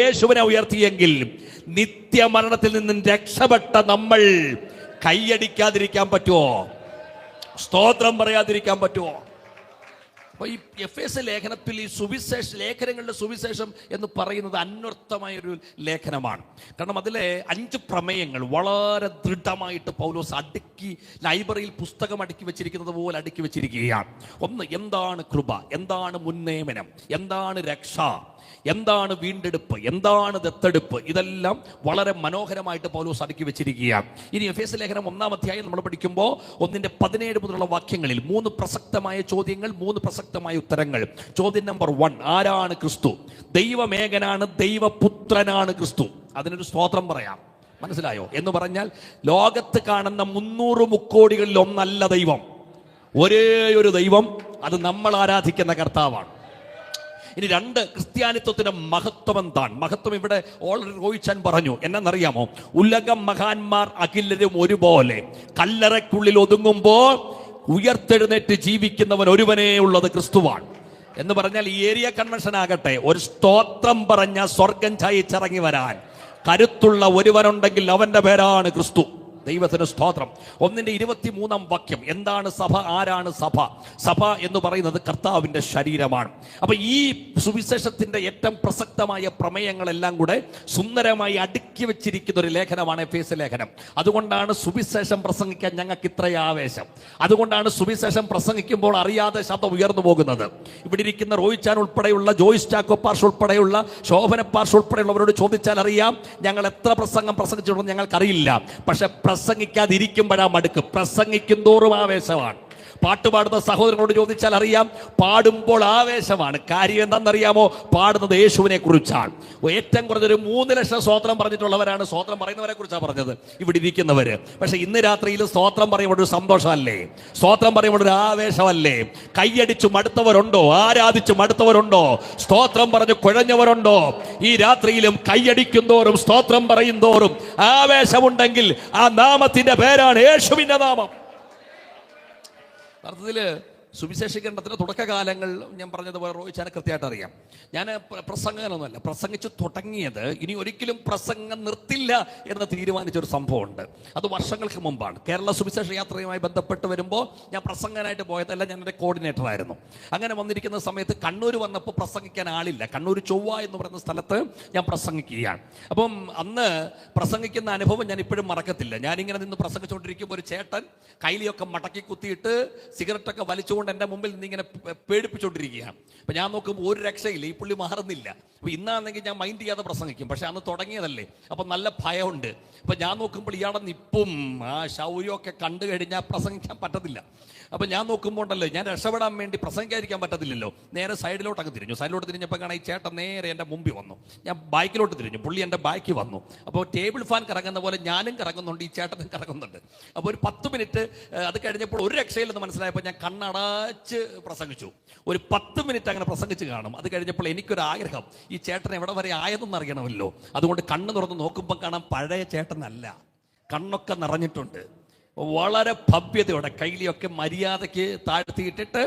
യേശുവിനെ ഉയർത്തിയെങ്കിൽ നിത്യമരണത്തിൽ നിന്നും രക്ഷപ്പെട്ട നമ്മൾ കൈയടിക്കാതിരിക്കാൻ പറ്റുമോ? സ്തോത്രം പറയാതിരിക്കാൻ പറ്റുമോ? അപ്പോൾ ഈ എഫേസ്യ ലേഖനത്തിൽ ഈ ലേഖനങ്ങളുടെ സുവിശേഷം എന്ന് പറയുന്നത് അന്വർത്ഥമായൊരു ലേഖനമാണ്. കാരണം അതിലെ 5 പ്രമേയങ്ങൾ വളരെ ദൃഢമായിട്ട് പൗലോസ് അടുക്കി, ലൈബ്രറിയിൽ പുസ്തകം അടുക്കി വെച്ചിരിക്കുന്നത് പോലെ അടുക്കി വെച്ചിരിക്കുകയാണ്. ഒന്ന്, എന്താണ് കൃപ, എന്താണ് മുന്നേമനം, എന്താണ് രക്ഷ, എന്താണ് വീണ്ടെടുപ്പ്, എന്താണ് ദത്തെടുപ്പ്, ഇതെല്ലാം വളരെ മനോഹരമായിട്ട് പൗലോസ് അടുക്കി വെച്ചിരിക്കുകയാണ്. ഇനി എഫേസ്യ ലേഖനം 1-ാം അധ്യായം നമ്മൾ പഠിക്കുമ്പോൾ 1-17 മുതലുള്ള വാക്യങ്ങളിൽ 3 പ്രസക്തമായ ചോദ്യങ്ങൾ, 3 പ്രസക്തമായ ഉത്തരങ്ങൾ. ചോദ്യം നമ്പർ 1, ആരാണ് ക്രിസ്തു? ദൈവമേകനാണ്, ദൈവപുത്രനാണ് ക്രിസ്തു. അതിനൊരു സ്തോത്രം പറയാം. മനസ്സിലായോ? എന്ന് പറഞ്ഞാൽ ലോകത്ത് കാണുന്ന 300 മുക്കോടികളിൽ ഒന്നല്ല ദൈവം. ഒരേ ഒരു ദൈവം, അത് നമ്മൾ ആരാധിക്കുന്ന കർത്താവാണ്. ഇനി 2, ക്രിസ്ത്യാനിത്വത്തിന്റെ മഹത്വം എന്താണ്? മഹത്വം ഇവിടെ ഓൾറെഡി റോയിച്ചാൻ പറഞ്ഞു. എന്നറിയാമോ? ഉലകം മഹാന്മാർ അഖിലരും ഒരുപോലെ കല്ലറയ്ക്കുള്ളിൽ ഒതുങ്ങുമ്പോൾ ഉയർത്തെഴുന്നേറ്റ് ജീവിക്കുന്നവൻ ഒരുവനേ ഉള്ളത് ക്രിസ്തുവാണ്. എന്ന് പറഞ്ഞാൽ ഈ ഏരിയ കൺവെൻഷൻ ആകട്ടെ, ഒരു സ്തോത്രം പറഞ്ഞ സ്വർഗം ചായിച്ചിറങ്ങി വരാൻ കരുത്തുള്ള ഒരുവനുണ്ടെങ്കിൽ അവന്റെ പേരാണ് ക്രിസ്തു. ദൈവത്തിന് സ്തോത്രം. 1-23 വാക്യം. എന്താണ് സഭ? ആരാണ് സഭ? സഭ എന്ന് പറയുന്നത് കർത്താവിന്റെ ശരീരമാണ്. അപ്പൊ ഈ സുവിശേഷത്തിന്റെ ഏറ്റവും പ്രസക്തമായ പ്രമേയങ്ങളെല്ലാം കൂടെ സുന്ദരമായി അടുക്കി വെച്ചിരിക്കുന്ന ഒരു ലേഖനമാണ് എഫേസ്യ ലേഖനം. അതുകൊണ്ടാണ് സുവിശേഷം പ്രസംഗിക്കാൻ ഞങ്ങൾക്ക് ഇത്ര ആവേശം. അതുകൊണ്ടാണ് സുവിശേഷം പ്രസംഗിക്കുമ്പോൾ അറിയാതെ ശബ്ദം ഉയർന്നു പോകുന്നത്. ഇവിടെ ഇരിക്കുന്ന റോയിച്ചാൻ ഉൾപ്പെടെയുള്ള, ജോയിസ് ചാക്കോ പാർഷ് ഉൾപ്പെടെയുള്ള, ശോഭന പാർഷ് ഉൾപ്പെടെയുള്ളവരോട് ചോദിച്ചാൽ അറിയാം ഞങ്ങൾ എത്ര പ്രസംഗം പ്രസംഗിച്ചിട്ടുണ്ടെന്ന് ഞങ്ങൾക്കറിയില്ല. പക്ഷെ പ്രസംഗിക്കാതിരിക്കുമ്പോഴാ മടുക്ക്. പ്രസംഗിക്കും തോറും ആവേശമാണ്. പാട്ടുപാടുന്ന സഹോദരനോട് ചോദിച്ചാൽ അറിയാം, പാടുമ്പോൾ ആവേശമാണ്. കാര്യം എന്താണെന്നറിയാമോ? പാടുന്നത് യേശുവിനെ കുറിച്ചാണ്. ഏറ്റവും കുറഞ്ഞൊരു 3 ലക്ഷം സ്തോത്രം പറഞ്ഞിട്ടുള്ളവരാണ് സ്തോത്രം പറയുന്നവരെ കുറിച്ചാണ് പറഞ്ഞത് ഇവിടെ ഇരിക്കുന്നവര്. പക്ഷെ ഇന്ന് രാത്രിയിൽ സ്തോത്രം പറയുമ്പോൾ ഒരു സന്തോഷമല്ലേ? സ്തോത്രം പറയുമ്പോൾ ഒരു ആവേശമല്ലേ? കൈയടിച്ചു മടുത്തവരുണ്ടോ? ആരാധിച്ചു മടുത്തവരുണ്ടോ? സ്തോത്രം പറഞ്ഞ് കുഴഞ്ഞവരുണ്ടോ? ഈ രാത്രിയിലും കൈയടിക്കും തോറും, സ്തോത്രം പറയും തോറും ആവേശമുണ്ടെങ്കിൽ ആ നാമത്തിന്റെ പേരാണ് യേശുവിന്റെ നാമം. അർത്ഥത്തിൽ സുവിശേഷീകരണത്തിൻ്റെ തുടക്കകാലങ്ങൾ ഞാൻ പറഞ്ഞതുപോലെ റോയിച്ചാനെ കൃത്യമായിട്ട് അറിയാം. ഞാൻ പ്രസംഗനൊന്നുമല്ല, പ്രസംഗിച്ച് തുടങ്ങിയത് ഇനി ഒരിക്കലും പ്രസംഗം നിർത്തില്ല എന്ന് തീരുമാനിച്ചൊരു സംഭവമുണ്ട്. അത് വർഷങ്ങൾക്ക് മുമ്പാണ്. കേരള സുവിശേഷ യാത്രയുമായി ബന്ധപ്പെട്ട് വരുമ്പോൾ ഞാൻ പ്രസംഗനായിട്ട് പോയതല്ല, ഞാൻ എൻ്റെ കോർഡിനേറ്റർ ആയിരുന്നു. അങ്ങനെ വന്നിരിക്കുന്ന സമയത്ത് കണ്ണൂർ വന്നപ്പോൾ പ്രസംഗിക്കാൻ ആളില്ല. കണ്ണൂർ ചൊവ്വ എന്ന് പറയുന്ന സ്ഥലത്ത് ഞാൻ പ്രസംഗിക്കുകയാണ്. അപ്പം അന്ന് പ്രസംഗിക്കുന്ന അനുഭവം ഞാൻ ഇപ്പോഴും മറക്കത്തില്ല. ഞാനിങ്ങനെ നിന്ന് പ്രസംഗിച്ചുകൊണ്ടിരിക്കുമ്പോൾ ഒരു ചേട്ടൻ കൈലിയൊക്കെ മടക്കി കുത്തിയിട്ട് സിഗരറ്റൊക്കെ വലിച്ചുകൊണ്ട് എൻ്റെ മുമ്പിൽ നിന്ന് ഇങ്ങനെ പേടിപ്പിച്ചുകൊണ്ടിരിക്കുകയാണ്. അപ്പം ഞാൻ നോക്കുമ്പോൾ ഒരു രക്ഷയില്ല, ഈ പുള്ളി മാറുന്നില്ല. അപ്പോൾ ഇന്നാണെങ്കിൽ ഞാൻ മൈൻഡ് ചെയ്യാതെ പ്രസംഗിക്കും, പക്ഷെ അന്ന് തുടങ്ങിയതല്ലേ, അപ്പം നല്ല ഭയമുണ്ട്. അപ്പം ഞാൻ നോക്കുമ്പോൾ ഇയാളെ നിപ്പും ആ ശൗര്യമൊക്കെ കണ്ടു കഴിഞ്ഞാൽ പ്രസംഗിക്കാൻ പറ്റത്തില്ല. അപ്പം ഞാൻ നോക്കുമ്പോൾ ഉണ്ടല്ലോ, ഞാൻ രക്ഷപ്പെടാൻ വേണ്ടി പ്രസംഗിക്കാതിരിക്കാൻ പറ്റത്തില്ലല്ലോ. നേരെ സൈഡിലോട്ട് അങ്ങ് തിരിഞ്ഞു. സൈഡിലോട്ട് തിരിഞ്ഞപ്പോൾ കാണാൻ ഈ ചേട്ടൻ നേരെ എൻ്റെ മുമ്പിൽ വന്നു. ഞാൻ ബാക്കിലോട്ട് തിരിഞ്ഞു, പുള്ളി എൻ്റെ ബാക്കിൽ വന്നു. അപ്പോൾ ടേബിൾ ഫാൻ കറങ്ങുന്ന പോലെ ഞാനും കറങ്ങുന്നുണ്ട്, ഈ ചേട്ടനും കറങ്ങുന്നുണ്ട്. അപ്പോൾ ഒരു 10 മിനിറ്റ് അത് കഴിഞ്ഞപ്പോൾ ഒരു രക്ഷയില്ലെന്ന് മനസ്സിലായപ്പോൾ ഞാൻ കണ്ണടച്ച് പ്രസംഗിച്ചു. ഒരു 10 മിനിറ്റ് അങ്ങനെ പ്രസംഗിച്ച് കാണും. അത് കഴിഞ്ഞപ്പോൾ എനിക്കൊരാഗ്രഹം, ഈ ചേട്ടൻ എവിടെ വരെ ആയതെന്ന് അറിയണമല്ലോ. അതുകൊണ്ട് കണ്ണ് തുറന്ന് നോക്കുമ്പോൾ കാണാം പഴയ ചേട്ടനല്ല, കണ്ണൊക്കെ നിറഞ്ഞിട്ടുണ്ട്. വളരെ ഭവ്യതയോടെ കൈലിയൊക്കെ മര്യാദയ്ക്ക് താഴ്ത്തിയിട്ടിട്ട്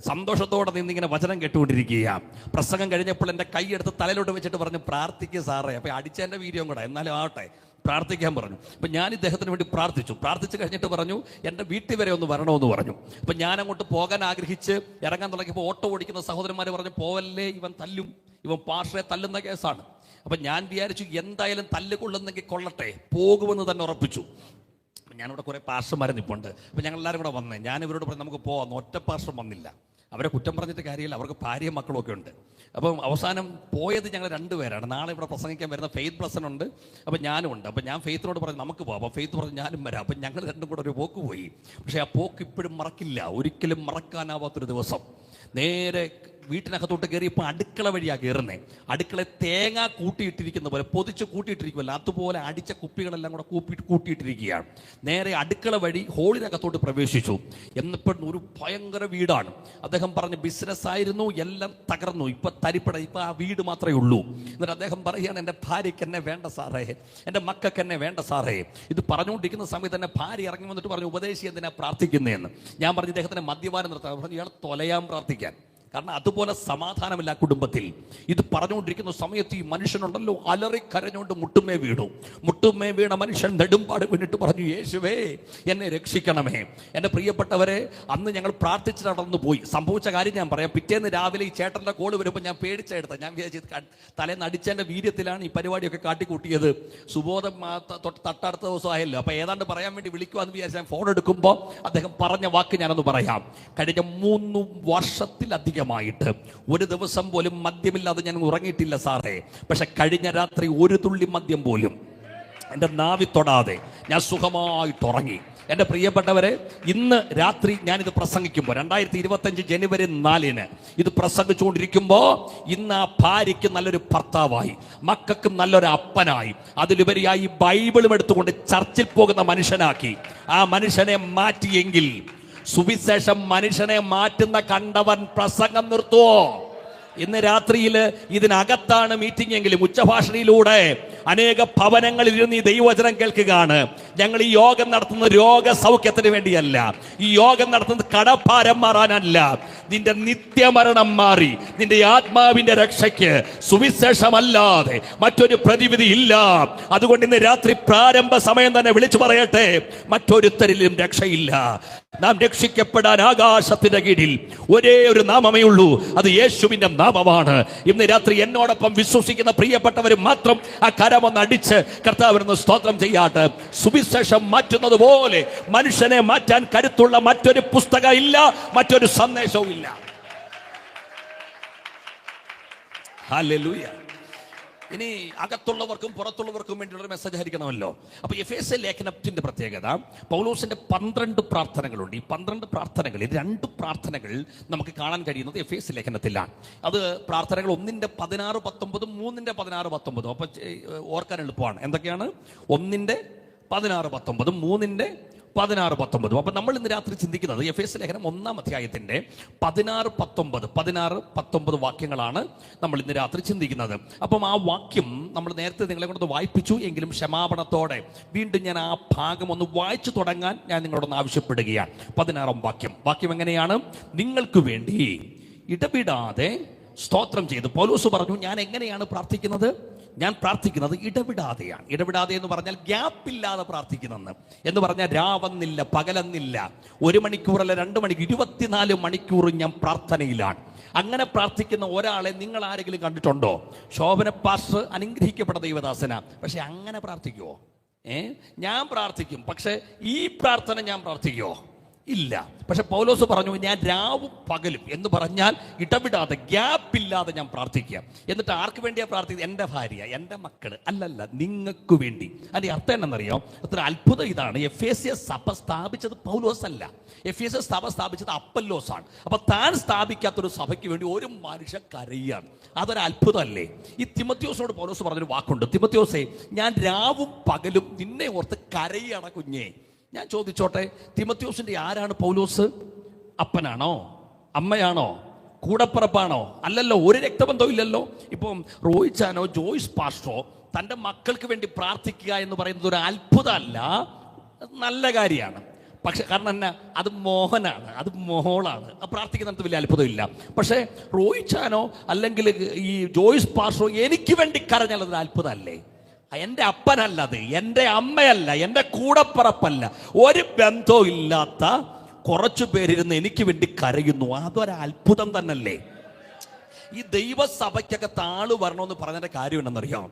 സന്തോഷത്തോടെ നിന്നിങ്ങനെ വചനം കേട്ടുകൊണ്ടിരിക്കുകയാണ്. പ്രസംഗം കഴിഞ്ഞപ്പോൾ എൻ്റെ കൈയെടുത്ത് തലയിലോട്ട് വെച്ചിട്ട് പറഞ്ഞു, പ്രാർത്ഥിക്കുക സാറേ. അപ്പോൾ അടിച്ചതിൻ്റെ വീര്യം കൂടെ, എന്നാലും ആവട്ടെ പ്രാർത്ഥിക്കാൻ പറഞ്ഞു. അപ്പം ഞാൻ ഇദ്ദേഹത്തിന് വേണ്ടി പ്രാർത്ഥിച്ചു കഴിഞ്ഞിട്ട് പറഞ്ഞു, എൻ്റെ വീട്ടിൽ വരെ ഒന്ന് വരണമെന്ന് പറഞ്ഞു. അപ്പം ഞാൻ അങ്ങോട്ട് പോകാൻ ആഗ്രഹിച്ച് ഇറങ്ങാൻ തുടങ്ങിയപ്പോൾ ഓട്ടോ ഓടിക്കുന്ന സഹോദരന്മാർ പറഞ്ഞു, പോവല്ലേ, ഇവൻ തല്ലും, ഇവൻ പാസ്റ്ററെ തല്ലുന്ന കേസാണ്. അപ്പം ഞാൻ വിചാരിച്ചു എന്തായാലും തല്ല് കൊള്ളുന്നെങ്കിൽ കൊള്ളട്ടെ, പോകുമെന്ന് തന്നെ ഉറപ്പിച്ചു. ഞാനിവിടെ കുറേ പാസ്റ്റർമാരെ നിൽപ്പുണ്ട്. അപ്പം ഞങ്ങളെല്ലാവരും കൂടെ വന്നേ. ഞാൻ ഇവരോട് പറഞ്ഞു നമുക്ക് പോകാം. ഒറ്റ പാസ്റ്റർ വന്നില്ല. അവരെ കുറ്റം പറഞ്ഞിട്ട് കാര്യമില്ല, അവർക്ക് ഭാര്യയും മക്കളൊക്കെ ഉണ്ട്. അപ്പം അവസാനം പോയത് ഞങ്ങൾ 2 പേരാണ്. നാളെ ഇവിടെ പ്രസംഗിക്കാൻ വരുന്ന ഫെയ്ത്ത് ബ്ലസൻ ഉണ്ട്, അപ്പം ഞാനും ഉണ്ട്. അപ്പം ഞാൻ ഫെയ്ത്തിനോട് പറഞ്ഞു നമുക്ക് പോകാം. അപ്പം ഫെയ്ത്ത് പറഞ്ഞു ഞാനും വരാം. അപ്പം ഞങ്ങൾ 2 കൂടെ ഒരു പോക്ക് പോയി. പക്ഷേ ആ പോക്ക് ഇപ്പോഴും മറക്കില്ല, ഒരിക്കലും മറക്കാനാവാത്തൊരു ദിവസം. നേരെ വീട്ടിനകത്തോട്ട് കയറിയപ്പോൾ അടുക്കള വഴിയാണ് കയറുന്നത്. അടുക്കള തേങ്ങ കൂട്ടിയിട്ടിരിക്കുന്ന പോലെ, പൊതിച്ച് കൂട്ടിയിട്ടിരിക്കുമല്ലോ, അതുപോലെ അടിച്ച കുപ്പികളെല്ലാം കൂടെ കൂട്ടിയിട്ടിരിക്കുകയാണ്. നേരെ അടുക്കള വഴി ഹോളിനകത്തോട്ട് പ്രവേശിച്ചു. എന്നിപ്പോൾ ഒരു ഭയങ്കര വീടാണ്. അദ്ദേഹം പറഞ്ഞ ബിസിനസ്സായിരുന്നു, എല്ലാം തകർന്നു, ഇപ്പം തരിപ്പട, ഇപ്പം ആ വീട് മാത്രമേ ഉള്ളൂ. എന്നിട്ട് അദ്ദേഹം പറയുകയാണ്, എൻ്റെ ഭാര്യയ്ക്ക് എന്നെ വേണ്ട സാറേ, എൻ്റെ മക്കൾക്ക് എന്നെ വേണ്ട സാറേ. ഇത് പറഞ്ഞുകൊണ്ടിരിക്കുന്ന സമയത്ത് തന്നെ ഭാര്യ ഇറങ്ങി വന്നിട്ട് പറഞ്ഞു, ഉപദേശി എന്തിനാ പ്രാർത്ഥിക്കുന്നതെന്ന്. ഞാൻ പറഞ്ഞു ഇദ്ദേഹത്തിൻ്റെ മദ്യപാനം നിർത്താൻ. പറഞ്ഞു ഇയാൾ തൊലയാൻ പ്രാർത്ഥിക്കാൻ. കാരണം അതുപോലെ സമാധാനമില്ല കുടുംബത്തിൽ. ഇത് പറഞ്ഞുകൊണ്ടിരിക്കുന്ന സമയത്ത് ഈ മനുഷ്യനുണ്ടല്ലോ അലറിക്കരഞ്ഞുകൊണ്ട് മുട്ടുമേ വീണ മനുഷ്യൻ നെടുമ്പാട് വീണിട്ട് പറഞ്ഞു, യേശുവേ എന്നെ രക്ഷിക്കണമേ. എൻ്റെ പ്രിയപ്പെട്ടവരെ, അന്ന് ഞങ്ങൾ പ്രാർത്ഥിച്ച് നടന്നു പോയി. സംഭവിച്ച കാര്യം ഞാൻ പറയാം. പിറ്റേന്ന് രാവിലെ ഈ ചേട്ടൻ്റെ കോള് വരുമ്പോൾ ഞാൻ പേടിച്ചെടുത്ത, ഞാൻ വിചാരിച്ചത് തലേന്ന് അടിച്ചതിൻ്റെ വീര്യത്തിലാണ് ഈ പരിപാടിയൊക്കെ കാട്ടിക്കൂട്ടിയത്. സുബോധം തൊട്ടടുത്ത ദിവസമായല്ലോ. അപ്പോൾ ഏതാണ്ട് പറയാൻ വേണ്ടി വിളിക്കുവാന്ന് വിചാരിച്ച് ഞാൻ ഫോൺ എടുക്കുമ്പോൾ അദ്ദേഹം പറഞ്ഞ വാക്ക് ഞാനൊന്ന് പറയാം. കഴിഞ്ഞ 3 വർഷത്തിലധികമായിട്ട് ഒരു ദിവസം പോലും മദ്യമില്ലാതെ ഞാൻ ഉറങ്ങിയിട്ടില്ല സാറേ. പക്ഷെ കഴിഞ്ഞ രാത്രി ഒരു തുള്ളി മദ്യം പോലും എൻ്റെ നാവി തൊടാതെ ഞാൻ സുഖമായിട്ട് ഉറങ്ങി. എൻ്റെ പ്രിയപ്പെട്ടവരെ, ഇന്ന് രാത്രി ഞാനിത് പ്രസംഗിക്കുമ്പോൾ 2025 ജനുവരി 4 ഇത് പ്രസംഗിച്ചുകൊണ്ടിരിക്കുമ്പോൾ ഇന്ന് ആ ഭാര്യയ്ക്ക് നല്ലൊരു ഭർത്താവായി, മക്കൾക്ക് നല്ലൊരു അപ്പനായി, അതിലുപരിയായി ബൈബിളും എടുത്തുകൊണ്ട് ചർച്ചിൽ പോകുന്ന മനുഷ്യനാക്കി ആ മനുഷ്യനെ മാറ്റിയെങ്കിൽ സുവിശേഷം മനുഷ്യനെ മാറ്റുന്ന കണ്ടവൻ പ്രസംഗം നിർത്തുവോ? ഇന്ന് രാത്രിയിൽ ഇതിനകത്താണ് മീറ്റിംഗ് എങ്കിലും ഉച്ചഭാഷണിയിലൂടെ അനേക ഭവനങ്ങളിൽ ഇരുന്ന് ഈ ദൈവവചനം കേൾക്കുകയാണ്. ഞങ്ങൾ ഈ യോഗം നടത്തുന്നത് രോഗസൗഖ്യത്തിന് വേണ്ടിയല്ല, ഈ യോഗം നടത്തുന്നത് കടഭാരം മാറാനല്ല, നിന്റെ നിത്യമരണം മാറി നിന്റെ ആത്മാവിന്റെ രക്ഷയ്ക്ക് സുവിശേഷമല്ലാതെ മറ്റൊരു പ്രതിവിധി ഇല്ല. അതുകൊണ്ട് ഇന്ന് രാത്രി പ്രാരംഭ സമയം തന്നെ വിളിച്ചു പറയട്ടെ, മറ്റൊരുത്തരിലും രക്ഷയില്ല. നാം രക്ഷിക്കപ്പെടാൻ ആകാശത്തിന്റെ കീഴിൽ ഒരേ ഒരു നാമമേ ഉള്ളൂ, അത് യേശുവിന്റെ നാമമാണ്. ഇന്ന് രാത്രി എന്നോടൊപ്പം വിശ്വസിക്കുന്ന പ്രിയപ്പെട്ടവർ മാത്രം ആ കരമൊന്ന് അടിച്ച് കർത്താവിന് സ്തോത്രം ചെയ്യാട്ട്. സുവിശേഷം മാറ്റുന്നത് പോലെ മനുഷ്യനെ മാറ്റാൻ കരുത്തുള്ള മറ്റൊരു പുസ്തകം ഇല്ല, മറ്റൊരു സന്ദേശവും ഇല്ല. ഹല്ലേലൂയ. ഇനി അകത്തുള്ളവർക്കും പുറത്തുള്ളവർക്കും വേണ്ടിയുള്ള മെസ്സേജ് ആയിരിക്കണമല്ലോ. അപ്പോൾ എഫേസ്യ ലേഖനത്തിന്റെ പ്രത്യേകത, പൗലോസിന്റെ 12 പ്രാർത്ഥനകളുണ്ട്. ഈ 12 പ്രാർത്ഥനകളിൽ 2 പ്രാർത്ഥനകൾ നമുക്ക് കാണാൻ കഴിയുന്നത് എഫേസ്യ ലേഖനത്തിലാണ്. അത് പ്രാർത്ഥനകൾ 1-ന്റെ 16-19, 3-ന്റെ 16-19. അപ്പോൾ ഓർക്കാൻ എളുപ്പമാണ്. എന്തൊക്കെയാണ്? 1-ന്റെ 16-19, 3-ന്റെ 16-19. അപ്പൊ നമ്മൾ ഇന്ന് രാത്രി ചിന്തിക്കുന്നത് എഫേസ്യ ലേഖനം 1-ാം അധ്യായത്തിന്റെ 16-19 വാക്യങ്ങളാണ് നമ്മൾ ഇന്ന് രാത്രി ചിന്തിക്കുന്നത്. അപ്പം ആ വാക്യം നമ്മൾ നേരത്തെ നിങ്ങളെ കൊണ്ട് വായിപ്പിച്ചു എങ്കിലും ക്ഷമാപണത്തോടെ വീണ്ടും ഞാൻ ആ ഭാഗം ഒന്ന് വായിച്ചു തുടങ്ങാൻ ഞാൻ നിങ്ങളോടൊന്ന് ആവശ്യപ്പെടുകയാണ്. 16-ാം വാക്യം എങ്ങനെയാണ്? നിങ്ങൾക്ക് വേണ്ടി ഇടവിടാതെ സ്തോത്രം ചെയ്തു. പൗലോസ് പറഞ്ഞു, ഞാൻ എങ്ങനെയാണ് പ്രാർത്ഥിക്കുന്നത്? ഞാൻ പ്രാർത്ഥിക്കുന്നത് ഇടവിടാതെയാണ്. ഇടവിടാതെ എന്ന് പറഞ്ഞാൽ ഗ്യാപ്പില്ലാതെ പ്രാർത്ഥിക്കുന്നെന്ന് എന്ന് പറഞ്ഞാൽ രാവെന്നില്ല, പകലെന്നില്ല, 1 മണിക്കൂറല്ല 2 മണിക്കൂർ, 24 മണിക്കൂർ ഞാൻ പ്രാർത്ഥനയിലാണ്. അങ്ങനെ പ്രാർത്ഥിക്കുന്ന ഒരാളെ നിങ്ങൾ ആരെങ്കിലും കണ്ടിട്ടുണ്ടോ? ശോഭന പാസ്റ്റർ അനുഗ്രഹിക്കപ്പെട്ട ദൈവദാസന, പക്ഷെ അങ്ങനെ പ്രാർത്ഥിക്കുവോ? ഞാൻ പ്രാർത്ഥിക്കും, പക്ഷെ ഈ പ്രാർത്ഥന ഞാൻ പ്രാർത്ഥിക്കുവോ? ഇല്ല. പക്ഷെ പൗലോസ് പറഞ്ഞു, ഞാൻ രാവും പകലും എന്ന് പറഞ്ഞാൽ ഇടവിടാതെ ഗ്യാപ്പില്ലാതെ ഞാൻ പ്രാർത്ഥിക്കുക. എന്നിട്ട് ആർക്ക് വേണ്ടിയാ പ്രാർത്ഥിക്കുക? എൻ്റെ ഭാര്യ, എൻ്റെ മക്കള്, അല്ലല്ല, നിങ്ങൾക്ക് വേണ്ടി. അതിന്റെ അർത്ഥം എന്നറിയോ? അത്ര അത്ഭുതം ഇതാണ്. എഫേസ്യ സഭ സ്ഥാപിച്ചത് പൗലോസ് അല്ല, എഫേസ്യ സഭ സ്ഥാപിച്ചത് അപ്പല്ലോസാണ്. അപ്പൊ താൻ സ്ഥാപിക്കാത്തൊരു സഭയ്ക്ക് വേണ്ടി ഒരു മനുഷ്യൻ കരയാണ്. അതൊരു അത്ഭുതമല്ലേ? ഈ തിമോത്തിയോസിനോട് പൗലോസ് പറഞ്ഞൊരു വാക്കുണ്ട്, തിമോത്തിയോസേ, ഞാൻ രാവും പകലും നിന്നെ ഓർത്ത് കരയാണ് കുഞ്ഞേ. ഞാൻ ചോദിച്ചോട്ടെ, തിമോത്തിയോസിന്റെ ആരാണ് പൗലോസ്? അപ്പനാണോ? അമ്മയാണോ? കൂടപ്പറപ്പാണോ? അല്ലല്ലോ, ഒരു രക്തബന്ധവും ഇല്ലല്ലോ. ഇപ്പം റോയിച്ചാനോ ജോയ്സ് പാസ്റ്ററോ തൻ്റെ മക്കൾക്ക് വേണ്ടി പ്രാർത്ഥിക്കുക എന്ന് പറയുന്നത് ഒരു അത്ഭുതമല്ല, നല്ല കാര്യമാണ്. പക്ഷെ കാരണം എന്നാ, അത് മോഹനാണ്, അത് മോളാണ്. പ്രാർത്ഥിക്കുന്നിടത്ത് വലിയ അത്ഭുതമില്ല. പക്ഷേ റോയിച്ചാനോ അല്ലെങ്കിൽ ഈ ജോയ്സ് പാസ്റ്ററോ എനിക്ക് വേണ്ടി കരഞ്ഞാൽ അതൊരു അത്ഭുതമല്ലേ? എൻ്റെ അപ്പനല്ലത്, എൻ്റെ അമ്മയല്ല, എൻ്റെ കൂടപ്പറപ്പല്ല, ഒരു ബന്ധവും ഇല്ലാത്ത കുറച്ചു പേരിരുന്ന് എനിക്ക് വേണ്ടി കരയുന്നു. അതൊരു അത്ഭുതം തന്നല്ലേ? ഈ ദൈവസഭയ്ക്കകത്ത് ആള് വരണമെന്ന് പറഞ്ഞതിൻ്റെ കാര്യം ഉണ്ടെന്നറിയാം.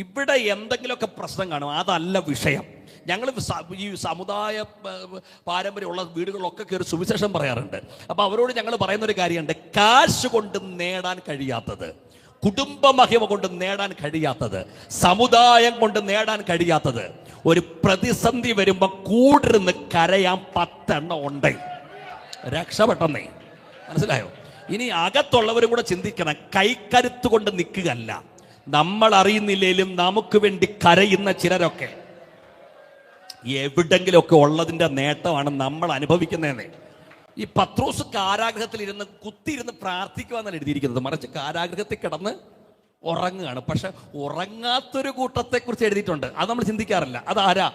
ഇവിടെ എന്തെങ്കിലുമൊക്കെ പ്രശ്നം കാണും, അതല്ല വിഷയം. ഞങ്ങൾ ഈ സമുദായ പാരമ്പര്യമുള്ള വീടുകളിലൊക്കെ കയറി സുവിശേഷം പറയാറുണ്ട്. അപ്പോൾ അവരോട് ഞങ്ങൾ പറയുന്നൊരു കാര്യമുണ്ട്, കാശ് കൊണ്ട് നേടാൻ കഴിയാത്തത്, കുടുംബമഹിമ കൊണ്ട് നേടാൻ കഴിയാത്തത്, സമുദായം കൊണ്ട് നേടാൻ കഴിയാത്തത്, ഒരു പ്രതിസന്ധി വരുമ്പോൾ കൂടിരുന്ന് കരയാൻ 10 എണ്ണം ഉണ്ട്. രക്ഷപ്പെട്ടെന്നേ, മനസ്സിലായോ? ഇനി അകത്തുള്ളവരും കൂടെ ചിന്തിക്കണം, കൈക്കരുത്ത് കൊണ്ട് നിൽക്കുകയല്ല, നമ്മൾ അറിയുന്നില്ലേലും നമുക്ക് വേണ്ടി കരയുന്ന ചിലരൊക്കെ എവിടെങ്കിലുമൊക്കെ ഉള്ളതിൻ്റെ നേട്ടമാണ് നമ്മൾ അനുഭവിക്കുന്നതെന്നേ. ഈ പത്രോസ് കാരാഗ്രഹത്തിൽ ഇരുന്ന് കുത്തിയിരുന്ന് പ്രാർത്ഥിക്കുവാന്നാണ് എഴുതിയിരിക്കുന്നത്, മറിച്ച് കാരാഗ്രഹത്തിൽ കിടന്ന് ഉറങ്ങുകയാണ്. പക്ഷെ ഉറങ്ങാത്തൊരു കൂട്ടത്തെക്കുറിച്ച് എഴുതിയിട്ടുണ്ട്, അത് നമ്മൾ ചിന്തിക്കാറില്ല. അതാരാ?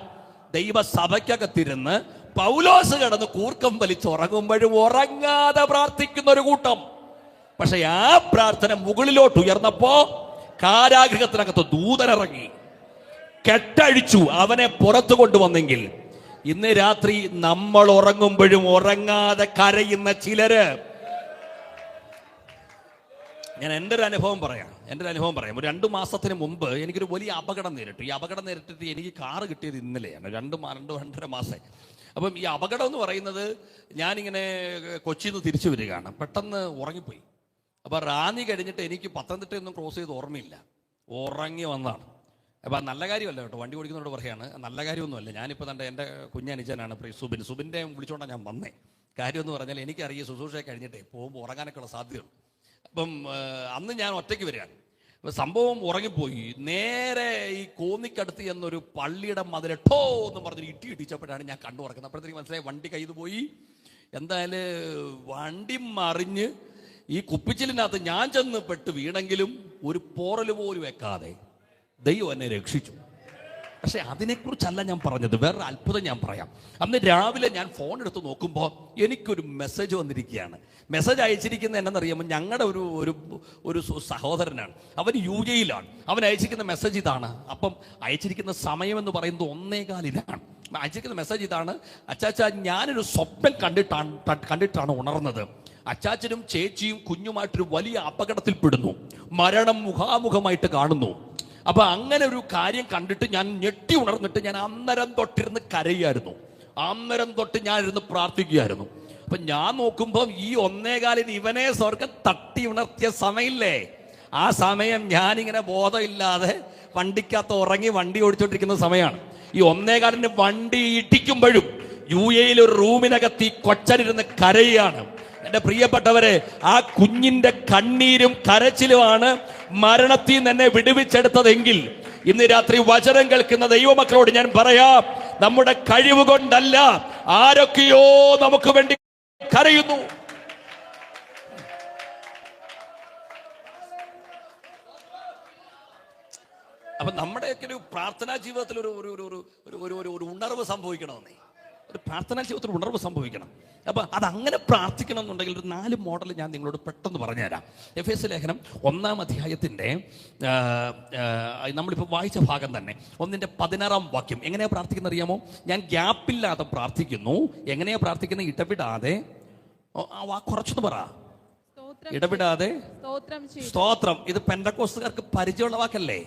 ദൈവസഭയ്ക്കകത്തിരുന്ന് പൗലോസ് കിടന്ന് കൂർക്കം വലിച്ച് ഉറങ്ങുമ്പോഴും ഉറങ്ങാതെ പ്രാർത്ഥിക്കുന്ന ഒരു കൂട്ടം. പക്ഷെ ആ പ്രാർത്ഥന മുകളിലോട്ട് ഉയർന്നപ്പോ കാരാഗൃഹത്തിനകത്ത് ദൂതനിറങ്ങി കെട്ടഴിച്ചു, അവനെ പുറത്തു കൊണ്ടുവന്നെങ്കിൽ ഇന്ന് രാത്രി നമ്മൾ ഉറങ്ങുമ്പോഴും ഉറങ്ങാതെ കരയുന്ന ചിലര്, ഞാൻ എൻ്റെ ഒരു അനുഭവം പറയാം. ഒരു 2 മാസത്തിന് മുമ്പ് എനിക്കൊരു വലിയ അപകടം നേരിട്ടു. ഈ അപകടം നേരിട്ടിട്ട് എനിക്ക് കാറ് കിട്ടിയത് ഇന്നലെയാണ്. 2-2.5 മാസം. അപ്പം ഈ അപകടം എന്ന് പറയുന്നത്, ഞാനിങ്ങനെ കൊച്ചിയിൽ നിന്ന് തിരിച്ചു വരികയാണ്, പെട്ടെന്ന് ഉറങ്ങിപ്പോയി. അപ്പോൾ റാന്നി കഴിഞ്ഞിട്ട് എനിക്ക് പത്തനംതിട്ടയൊന്നും ക്രോസ് ചെയ്ത് ഓർമ്മയില്ല, ഉറങ്ങി വന്നതാണ്. അപ്പോൾ നല്ല കാര്യമല്ല കേട്ടോ, വണ്ടി ഓടിക്കുന്നതോട് പറയാണ്, നല്ല കാര്യമൊന്നുമല്ല. ഞാനിപ്പോൾ എൻ്റെ കുഞ്ഞനുജനാണ് സുബിൻ്റെ വിളിച്ചുകൊണ്ടാണ് ഞാൻ വന്നേ. കാര്യമെന്ന് പറഞ്ഞാൽ എനിക്കറിയാം ശുശ്രൂഷയെ കഴിഞ്ഞിട്ടേ പോകുമ്പോൾ ഉറങ്ങാനൊക്കെയുള്ള സാധ്യതയുണ്ട്. അപ്പം അന്ന് ഞാൻ ഒറ്റയ്ക്ക് വരികയാണ്. സംഭവം ഉറങ്ങിപ്പോയി. നേരെ ഈ കോന്നിക്കടുത്ത് എന്നൊരു പള്ളിയുടെ മതിൽ ടോ എന്ന് പറഞ്ഞൊരു ഇടിച്ചപ്പോഴാണ് ഞാൻ കണ്ടു ഉറക്കുന്നത്. അപ്പോഴത്തേക്ക് മനസ്സിലായി വണ്ടി കയ്യിൽ പോയി. എന്തായാലും വണ്ടി മറിഞ്ഞ് ഈ കുപ്പിച്ചിലിനകത്ത് ഞാൻ ചെന്ന് പെട്ട് വീണെങ്കിലും ഒരു പോറൽ പോലും വെക്കാതെ ദൈവം എന്നെ രക്ഷിച്ചു. പക്ഷെ അതിനെക്കുറിച്ചല്ല ഞാൻ പറഞ്ഞത്, വേറൊരു അത്ഭുതം ഞാൻ പറയാം. അന്ന് രാവിലെ ഞാൻ ഫോൺ എടുത്ത് നോക്കുമ്പോൾ എനിക്കൊരു മെസ്സേജ് വന്നിരിക്കുകയാണ്. മെസ്സേജ് അയച്ചിരിക്കുന്നത് എന്നറിയാമോ? ഞങ്ങളുടെ ഒരു സഹോദരനാണ്, അവൻ യുഎഇയിലാണ്. അവൻ അയച്ചിരിക്കുന്ന മെസ്സേജ് ഇതാണ്. അപ്പം അയച്ചിരിക്കുന്ന സമയം എന്ന് പറയുന്നത് 1:15. അയച്ചിരിക്കുന്ന മെസ്സേജ് ഇതാണ്: അച്ചാച്ചാ, ഞാനൊരു സ്വപ്നം കണ്ടിട്ടാണ് ഉണർന്നത്. അച്ചാച്ചനും ചേച്ചിയും കുഞ്ഞുമായിട്ടൊരു വലിയ അപകടത്തിൽപ്പെടുന്നു, മരണം മുഖാമുഖമായിട്ട് കാണുന്നു. അപ്പൊ അങ്ങനെ ഒരു കാര്യം കണ്ടിട്ട് ഞാൻ ഞെട്ടി ഉണർന്നിട്ട് ഞാൻ അന്നേരം തൊട്ടിരുന്ന് കരയായിരുന്നു. അന്നേരം തൊട്ട് ഞാൻ ഇരുന്ന് പ്രാർത്ഥിക്കുകയായിരുന്നു. അപ്പൊ ഞാൻ നോക്കുമ്പോൾ ഈ 1:15 ഇവനെ സ്വർഗം തട്ടി ഉണർത്തിയ സമയമില്ലേ, ആ സമയം ഞാനിങ്ങനെ ബോധമില്ലാതെ വണ്ടിക്കകത്ത് ഉറങ്ങി വണ്ടി ഓടിച്ചോണ്ടിരിക്കുന്ന സമയമാണ്. ഈ 1:15 വണ്ടി ഇടിക്കുമ്പോഴും യുഎഇയിൽ ഒരു റൂമിനകത്ത് ഈ കൊച്ചനിരുന്ന് കരയാണ്. എൻ്റെ പ്രിയപ്പെട്ടവരെ, ആ കുഞ്ഞിന്റെ കണ്ണീരും കരച്ചിലുമാണ് മരണത്തിൽ നിന്ന് എന്നെ വിടുവിച്ചെടുത്തതെങ്കിൽ, ഇന്ന് രാത്രി വചനം കേൾക്കുന്ന ദൈവമക്കളോട് ഞാൻ പറയാം, നമ്മുടെ കഴിവ് കൊണ്ടല്ല, ആരൊക്കെയോ നമുക്ക് വേണ്ടി കരയുന്നു. അപ്പൊ നമ്മുടെയൊക്കെ ഒരു പ്രാർത്ഥനാ ജീവിതത്തിൽ ഒരു ഉണർവ് സംഭവിക്കണമെന്നേ, ഒരു പ്രാർത്ഥനാ ജീവിതത്തിൽ ഉണർവ് സംഭവിക്കണം. അപ്പൊ അതങ്ങനെ പ്രാർത്ഥിക്കണം എന്നുണ്ടെങ്കിൽ ഒരു 4 മോഡൽ ഞാൻ നിങ്ങളോട് പെട്ടെന്ന് പറഞ്ഞുതരാം. എഫേസ്യ ലേഖനം 1-ാം അധ്യായത്തിന്റെ നമ്മളിപ്പോൾ വായിച്ച ഭാഗം തന്നെ 1-ന്റെ 16 എങ്ങനെയാ പ്രാർത്ഥിക്കുന്ന അറിയാമോ? ഞാൻ ഗ്യാപ്പില്ലാതെ പ്രാർത്ഥിക്കുന്നു. എങ്ങനെയാ പ്രാർത്ഥിക്കുന്നത്? ഇടപെടാതെ. കുറച്ചൊന്ന് പറ. ഇടപെടാതെ സ്തോത്രം. ഇത് പെന്തക്കോസ്തുകാർക്ക് പരിചയമുള്ള വാക്കല്ലേ?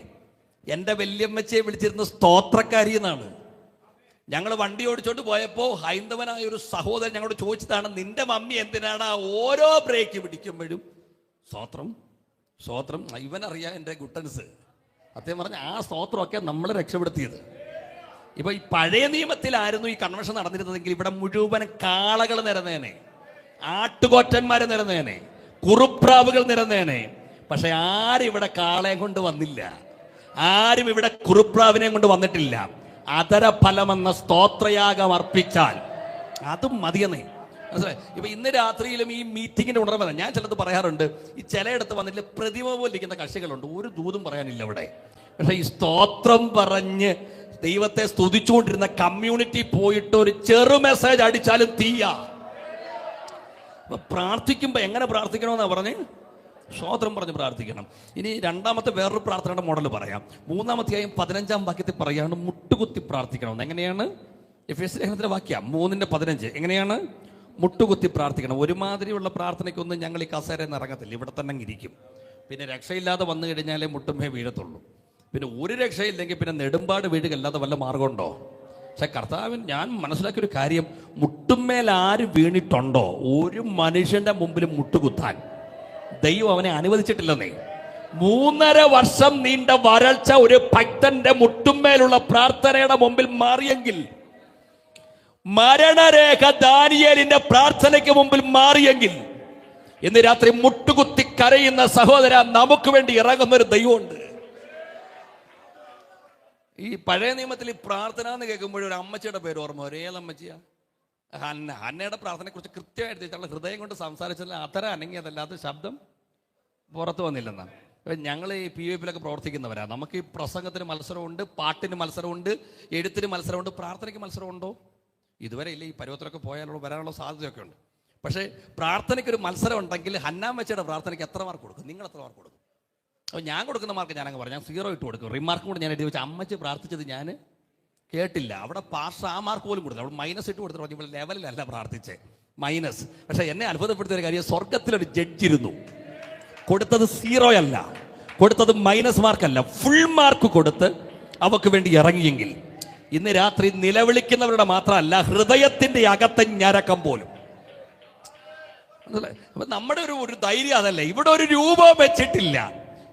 എൻ്റെ വല്യമ്മച്ചയെ വിളിച്ചിരുന്ന സ്തോത്രക്കാരി എന്നാണ്. ഞങ്ങൾ വണ്ടി ഓടിച്ചോണ്ട് പോയപ്പോൾ ഹൈന്ദവനായ ഒരു സഹോദരൻ ഞങ്ങളോട് ചോദിച്ചതാണ്, നിന്റെ മമ്മി എന്തിനാണ് ഓരോ ബ്രേക്ക് പിടിക്കുമ്പോഴും സ്തോത്രം സ്തോത്രം? ഇവനറിയാം എൻ്റെ ഗുട്ടൻസ്. അദ്ദേഹം പറഞ്ഞ ആ സ്തോത്രമൊക്കെ നമ്മളെ രക്ഷപ്പെടുത്തിയത്. ഇപ്പൊ ഈ പഴയ നിയമത്തിലായിരുന്നു ഈ കൺവെൻഷൻ നടന്നിരുന്നതെങ്കിൽ ഇവിടെ മുഴുവൻ കാളകൾ നിരന്നേനെ, ആട്ടുകൊറ്റന്മാരെ നിരന്നേനെ, കുറുപ്രാവുകൾ നിരന്നേനെ. പക്ഷെ ആരും ഇവിടെ കാളയും കൊണ്ട് വന്നില്ല, ആരും ഇവിടെ കുറുപ്രാവിനെയും കൊണ്ട് വന്നിട്ടില്ല. അതരഫലമെന്ന സ്തോത്രയാഗം അർപ്പിച്ചാൽ അതും മതിയെന്നേ. മനസ്സിലായി? ഇപ്പൊ ഇന്ന് രാത്രിയിലും ഈ മീറ്റിങ്ങിന്റെ ഉണർവല്ല. ഞാൻ ചിലത് പറയാറുണ്ട്, ഈ ചിലയിടത്ത് വന്നിട്ട് പ്രതിമ പോലെ ഇരിക്കുന്ന കക്ഷികളുണ്ട്, ഒരു ദൂതും പറയാനില്ല ഇവിടെ. പക്ഷെ ഈ സ്തോത്രം പറഞ്ഞ് ദൈവത്തെ സ്തുതിച്ചുകൊണ്ടിരുന്ന കമ്മ്യൂണിറ്റി പോയിട്ട് ഒരു ചെറു മെസ്സേജ് അടിച്ചാലും തീയാ. അപ്പൊ പ്രാർത്ഥിക്കുമ്പോ എങ്ങനെ പ്രാർത്ഥിക്കണമെന്നാ പറഞ്ഞ്? സ്തോത്രം പറഞ്ഞ് പ്രാർത്ഥിക്കണം. ഇനി രണ്ടാമത്തെ വേറൊരു പ്രാർത്ഥനയുടെ മോഡൽ പറയാം. 3-ാം അധ്യായം 15-ാം വാക്യത്തിൽ പറയാണ് മുട്ടുകുത്തി പ്രാർത്ഥിക്കണം. എങ്ങനെയാണ്? എഫേസ്യ ലേഖനത്തിലെ വാക്യം 3-ന്റെ 15 എങ്ങനെയാണ്? മുട്ടുകുത്തി പ്രാർത്ഥിക്കണം. ഒരുമാതിരിയുള്ള പ്രാർത്ഥനയ്ക്കൊന്നും ഞങ്ങൾ ഈ കസേരയിൽ നിന്ന് ഇറങ്ങത്തില്ല, ഇവിടെ തന്നെ ഇരിക്കും. പിന്നെ രക്ഷയില്ലാതെ വന്നു കഴിഞ്ഞാലേ മുട്ടുമേ വീഴത്തുള്ളൂ. പിന്നെ ഒരു രക്ഷയില്ലെങ്കിൽ പിന്നെ നെടുമ്പാട് വീഴുകല്ലാതെ വല്ല മാർഗമുണ്ടോ? പക്ഷെ കർത്താവിൻ ഞാൻ മനസ്സിലാക്കിയൊരു കാര്യം, മുട്ടുമേൽ ആര് വീണിട്ടുണ്ടോ ഒരു മനുഷ്യന്റെ മുമ്പിൽ മുട്ടുകുത്താൻ ദൈവം അവനെ അനുവദിച്ചിട്ടില്ലെന്നേ. 3.5 വർഷം നീണ്ട വരൾച്ച ഒരു ഭക്തന്റെ മുട്ടുമേലുള്ള പ്രാർത്ഥനയുടെ മുമ്പിൽ മാറിയെങ്കിൽ, മരണരേഖ ദാനിയേലിന്റെ പ്രാർത്ഥനയ്ക്ക് മുമ്പിൽ മാറിയെങ്കിൽ, ഇന്ന് രാത്രി മുട്ടുകുത്തി കരയുന്ന സഹോദര, നമുക്ക് വേണ്ടി ഇറങ്ങുന്നൊരു ദൈവമുണ്ട്. ഈ പഴയ നിയമത്തിൽ ഈ പ്രാർത്ഥന എന്ന് കേൾക്കുമ്പോഴൊരു അമ്മച്ചിയുടെ പേര് ഓർമ്മ വരും. ഏതമ്മച്ചിയാ? ഹന്നയുടെ പ്രാർത്ഥനയെ കുറിച്ച് കൃത്യമായിട്ട് ഞങ്ങൾ ഹൃദയം കൊണ്ട് സംസാരിച്ചതിൽ അത്തരം അനങ്ങിയതല്ലാത്ത ശബ്ദം പുറത്തു വന്നില്ലെന്നാണ്. ഞങ്ങൾ ഈ PVP-ലൊക്കെ പ്രവർത്തിക്കുന്നവരാണ്. നമുക്ക് ഈ പ്രസംഗത്തിന് മത്സരമുണ്ട്, പാട്ടിന് മത്സരമുണ്ട്, എഴുത്തിന് മത്സരമുണ്ട്, പ്രാർത്ഥനയ്ക്ക് മത്സരമുണ്ടോ? ഇതുവരെ ഇല്ല. ഈ പരുവത്തിലൊക്കെ പോയാലുള്ള വരാനുള്ള സാധ്യതയൊക്കെ ഉണ്ട്. പക്ഷേ പ്രാർത്ഥനയ്ക്കൊരു മത്സരം ഉണ്ടെങ്കിൽ ഹന്നാമ്മച്ചയുടെ പ്രാർത്ഥനയ്ക്ക് എത്ര മാർക്ക് കൊടുക്കും? നിങ്ങൾ എത്ര മാർക്ക് കൊടുക്കും? അപ്പോൾ ഞാൻ കൊടുക്കുന്ന മാർക്ക് ഞാനങ്ങ് പറഞ്ഞു, ഞാൻ 0 ഇട്ട് കൊടുക്കും. റിമാർക്കും കൂടെ ഞാൻ എഴുതി വെച്ചാൽ അമ്മച്ചി പ്രാർത്ഥിച്ചത് ഞാൻ കേട്ടില്ല. അവിടെ പാർഷ ആ മാർക്ക് പോലും കൊടുത്തു. അവിടെ -ഇട്ട് കൊടുത്തിട്ട് പറഞ്ഞു ഇവിടെ ലെവലിലല്ല പ്രാർത്ഥിച്ചേ, മൈനസ്. പക്ഷേ എന്നെ അത്ഭുതപ്പെടുത്തിയ ഒരു കാര്യം, സ്വർഗത്തിലൊരു ജഡ്ജിരുന്നു. കൊടുത്തത് 0 അല്ല, കൊടുത്തത് മൈനസ് മാർക്കല്ല, ഫുൾ മാർക്ക് കൊടുത്ത് അവക്ക് വേണ്ടി ഇറങ്ങിയെങ്കിൽ ഇന്ന് രാത്രി നിലവിളിക്കുന്നവരുടെ മാത്രമല്ല, ഹൃദയത്തിന്റെ അകത്തെ ഞരക്കം പോലും. അപ്പൊ നമ്മുടെ ഒരു ധൈര്യം അതല്ലേ. ഇവിടെ ഒരു രൂപവും വെച്ചിട്ടില്ല,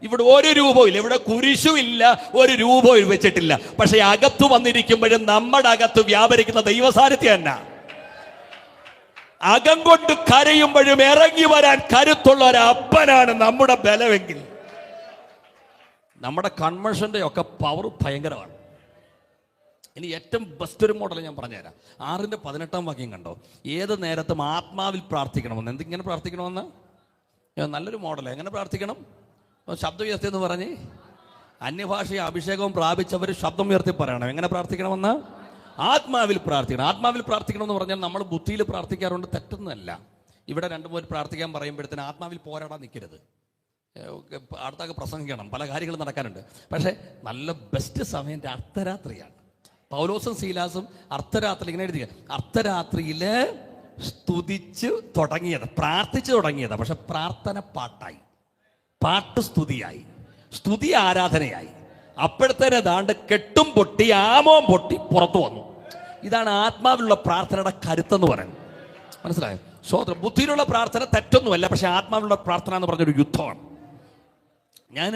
ഇവിടെ ഒരു രൂപവും ഇല്ല, ഇവിടെ കുരിശും ഇല്ല, ഒരു രൂപവും വെച്ചിട്ടില്ല. പക്ഷെ അകത്ത് വന്നിരിക്കുമ്പോഴും നമ്മുടെ അകത്ത് വ്യാപരിക്കുന്ന ദൈവസാന്നിധ്യം തന്നെ. അകം കൊണ്ട് കരയുമ്പോഴും ഇറങ്ങി വരാൻ കരുത്തുള്ള ഒരു അപ്പനാണ് നമ്മുടെ ബലമെങ്കിൽ, നമ്മുടെ കൺവെൻഷന്റെ ഒക്കെ പവർ ഭയങ്കരമാണ്. ഇനി ഏറ്റവും ബെസ്റ്റ് ഒരു മോഡൽ ഞാൻ പറഞ്ഞുതരാം. 6:18 വാക്യം കണ്ടോ? ഏത് നേരത്തും ആത്മാവിൽ പ്രാർത്ഥിക്കണമെന്ന്. എന്തിങ്ങനെ പ്രാർത്ഥിക്കണമെന്ന്? നല്ലൊരു മോഡൽ. എങ്ങനെ പ്രാർത്ഥിക്കണം? ശബ്ദം ഉയർത്തി എന്ന് പറഞ്ഞ് അന്യഭാഷയെ അഭിഷേകവും പ്രാപിച്ചവർ ശബ്ദം ഉയർത്തി പറയണം. എങ്ങനെ പ്രാർത്ഥിക്കണമെന്ന്? ആത്മാവിൽ പ്രാർത്ഥിക്കണം. ആത്മാവിൽ പ്രാർത്ഥിക്കണം എന്ന് പറഞ്ഞാൽ നമ്മൾ ബുദ്ധിയിൽ പ്രാർത്ഥിക്കാറുണ്ട്, തെറ്റൊന്നുമല്ല. ഇവിടെ 2-3 പ്രാർത്ഥിക്കാൻ പറയുമ്പോഴത്തേന് ആത്മാവിൽ പോരാടാൻ നിൽക്കരുത്. അടുത്തൊക്കെ പ്രസംഗിക്കണം, പല കാര്യങ്ങളും നടക്കാനുണ്ട്. പക്ഷേ നല്ല ബെസ്റ്റ് സമയം അർദ്ധരാത്രിയാണ്. പൗലോസും സീലാസും അർദ്ധരാത്രി ഇങ്ങനെ എഴുതിയ, അർദ്ധരാത്രിയിൽ സ്തുതിച്ച് തുടങ്ങിയത്, പ്രാർത്ഥിച്ചു തുടങ്ങിയത്. പക്ഷെ പ്രാർത്ഥന പാട്ടായി, പാട്ട് സ്തുതിയായി, സ്തുതി ആരാധനയായി. അപ്പോഴത്തേനെ ദാണ്ട് കെട്ടും പൊട്ടി ആമോം പൊട്ടി പുറത്തു വന്നു. ഇതാണ് ആത്മാവിലുള്ള പ്രാർത്ഥനയുടെ കരുത്തെന്ന് പറയുന്നത്. മനസ്സിലായോ? സ്വതന്ത്രം ബുദ്ധിയിലുള്ള പ്രാർത്ഥന തെറ്റൊന്നുമല്ല, പക്ഷെ ആത്മാവിലുള്ള പ്രാർത്ഥന എന്ന് പറഞ്ഞൊരു യുദ്ധമാണ്. ഞാൻ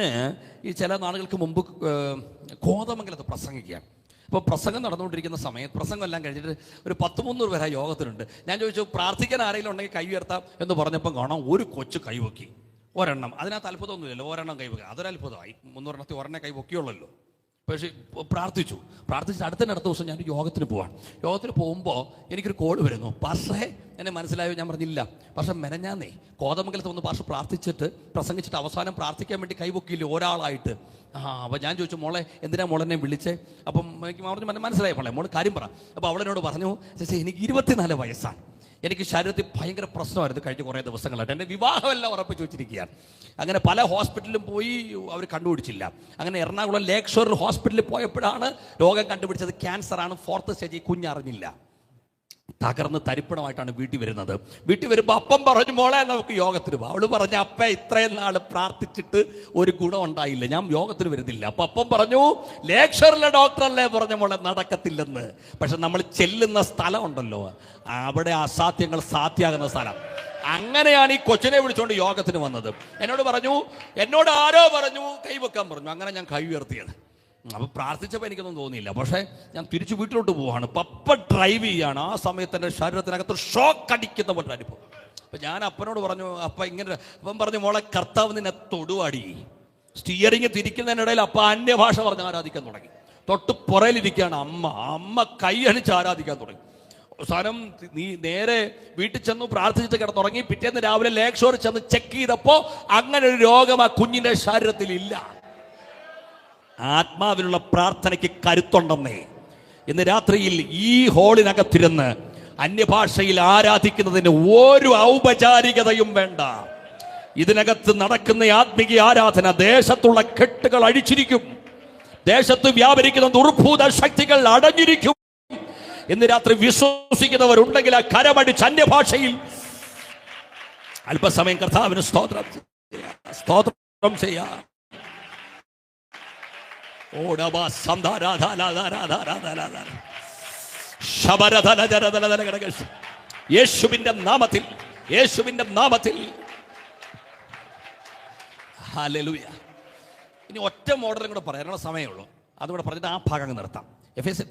ഈ ചില നാളുകൾക്ക് മുമ്പ് കോതമംഗലത്ത് പ്രസംഗിക്കുകയാണ്. അപ്പോൾ പ്രസംഗം നടന്നുകൊണ്ടിരിക്കുന്ന സമയത്ത്, പ്രസംഗം എല്ലാം കഴിഞ്ഞിട്ട് ഒരു 100-300 പേരാ യോഗത്തിലുണ്ട്. ഞാൻ ചോദിച്ചു പ്രാർത്ഥിക്കാൻ ആരെങ്കിലും ഉണ്ടെങ്കിൽ കൈ ഉയർത്താം എന്ന് പറഞ്ഞപ്പം കാണാം ഒരു കൊച്ചു കൈവക്കി, ഒരെണ്ണം. അതിനകത്ത് അത്ഭുതമൊന്നുമില്ലല്ലോ, ഒരെണ്ണം കൈവക്കുക, അതൊരത്ഭുതമായി. 300 ഒരെണ്ണം കൈവക്കിയുള്ളല്ലോ. പക്ഷേ പ്രാർത്ഥിച്ചിട്ട് അടുത്ത ദിവസം ഞാൻ യോഗത്തിന് പോവാണ്. യോഗത്തിന് പോകുമ്പോൾ എനിക്കൊരു കോൾ വരുന്നു. പാസ്റ്ററേ, എന്നെ മനസ്സിലായോ? ഞാൻ പറഞ്ഞില്ല. പക്ഷെ മെനഞ്ഞാന്നേ കോതമംഗലത്ത് വന്ന് പാസ്റ്റർ പ്രാർത്ഥിച്ചിട്ട് പ്രസംഗിച്ചിട്ട് അവസാനം പ്രാർത്ഥിക്കാൻ വേണ്ടി കൈവക്കിയില്ലേ ഒരാളായിട്ട്. അപ്പോൾ ഞാൻ ചോദിച്ചു, മോളെ എന്തിനാ മോളെന്നെ വിളിച്ചേ? അപ്പം എനിക്ക് മനസ്സിലായി മോളെ കാര്യം പറ. അപ്പോൾ അവളെന്നോട് പറഞ്ഞു, ചേച്ചി എനിക്ക് 24 വയസ്സാണ്, എനിക്ക് ശരീരത്തിൽ ഭയങ്കര പ്രശ്നമായിരുന്നു കഴിഞ്ഞ കുറേ ദിവസങ്ങളായിട്ട്. എൻ്റെ വിവാഹമെല്ലാം ഉറപ്പിച്ച് വെച്ചിരിക്കുകയാണ്. അങ്ങനെ പല ഹോസ്പിറ്റലിലും പോയി, അവർ കണ്ടുപിടിച്ചില്ല. അങ്ങനെ എറണാകുളം ലേക്ക് ഷോർ ഹോസ്പിറ്റലിൽ പോയപ്പോഴാണ് രോഗം കണ്ടുപിടിച്ചത്. ക്യാൻസറാണ്, 4th സ്റ്റേജ്. കുഞ്ഞറിഞ്ഞില്ല. തകർന്ന് തരിപ്പണമായിട്ടാണ് വീട്ടിൽ വരുന്നത്. വീട്ടിൽ വരുമ്പോൾ അപ്പം പറഞ്ഞു, മോളെ നമുക്ക് യോഗത്തിന് പോകാം. അവള് പറഞ്ഞു, അപ്പ ഇത്രയും നാൾ പ്രാർത്ഥിച്ചിട്ട് ഒരു ഗുണം ഉണ്ടായില്ല, ഞാൻ യോഗത്തിന് വരുന്നില്ല. അപ്പം പറഞ്ഞു, ലേക്ക് ഷോറിലെ ഡോക്ടറല്ലേ പറഞ്ഞ മോളെ നടക്കത്തില്ലെന്ന്. പക്ഷെ നമ്മൾ ചെല്ലുന്ന സ്ഥലം ഉണ്ടല്ലോ, അവിടെ അസാധ്യങ്ങൾ സാധ്യമാകുന്ന സ്ഥലം. അങ്ങനെയാണ് ഈ കൊച്ചിനെ വിളിച്ചുകൊണ്ട് യോഗത്തിന് വന്നത്. എന്നോട് ആരോ പറഞ്ഞു കൈവെക്കാൻ പറഞ്ഞു. അങ്ങനെ ഞാൻ കൈ ഉയർത്തിയത്. അപ്പോൾ പ്രാർത്ഥിച്ചപ്പോൾ എനിക്കൊന്നും തോന്നിയില്ല. പക്ഷേ ഞാൻ തിരിച്ച് വീട്ടിലോട്ട് പോവാണ്. പപ്പ ഡ്രൈവ് ചെയ്യാണ്. ആ സമയത്ത് എൻ്റെ ശരീരത്തിനകത്ത് ഷോക്ക് അടിക്കുന്ന പോലെ അനുഭവം. അപ്പം ഞാൻ അപ്പനോട് പറഞ്ഞു, അപ്പം പറഞ്ഞു, മോളെ കർത്താവ് നിന്നെ തൊടുവാടി. സ്റ്റിയറിങ് തിരിക്കുന്നതിനിടയിൽ അപ്പ അന്യഭാഷ പറഞ്ഞ് ആരാധിക്കാൻ തുടങ്ങി. തൊട്ട് പുറയിലിരിക്കുകയാണ് അമ്മ കൈ അണിച്ച് ആരാധിക്കാൻ തുടങ്ങി. അവസാനം നീ നേരെ വീട്ടിൽ ചെന്നു പ്രാർത്ഥിച്ചിട്ട് കിടന്നുറങ്ങി. പിറ്റേന്ന് രാവിലെ ലേക്ക് ഷോറിൽ ചെന്ന് ചെക്ക് ചെയ്തപ്പോൾ അങ്ങനെ ഒരു രോഗം ആ കുഞ്ഞിൻ്റെ ശരീരത്തിൽ ഇല്ല. ആത്മാവിലുള്ള പ്രാർത്ഥനയ്ക്ക് കരുത്തുണ്ടെന്നേ. ഇന്ന് രാത്രിയിൽ ഈ ഹോളിനകത്തിരുന്ന് അന്യഭാഷയിൽ ആരാധിക്കുന്നതിന് ഒരു ഔപചാരികതയും വേണ്ട. ഇതിനകത്ത് നടക്കുന്ന ആത്മീയ ആരാധന ദേശത്തുള്ള കെട്ടുകൾ അഴിച്ചിരിക്കും. ദേശത്ത് വ്യാപരിക്കുന്ന ദുർഭൂത ശക്തികൾ അടഞ്ഞിരിക്കും. ഇന്ന് രാത്രി വിശ്വസിക്കുന്നവരുണ്ടെങ്കിൽ ആ കരമടിച്ച് അന്യഭാഷയിൽ അല്പസമയം കർത്താവിന് സ്തോത്രം ചെയ്യാം. യേശുവിന്റെ നാമത്തിൽ ഹല്ലേലൂയ. ഇനി ഒറ്റ മോഡലും കൂടെ പറയാനുള്ള സമയമുള്ളൂ. അതുകൂടെ പറഞ്ഞിട്ട് ആ ഭാഗം നിർത്താം.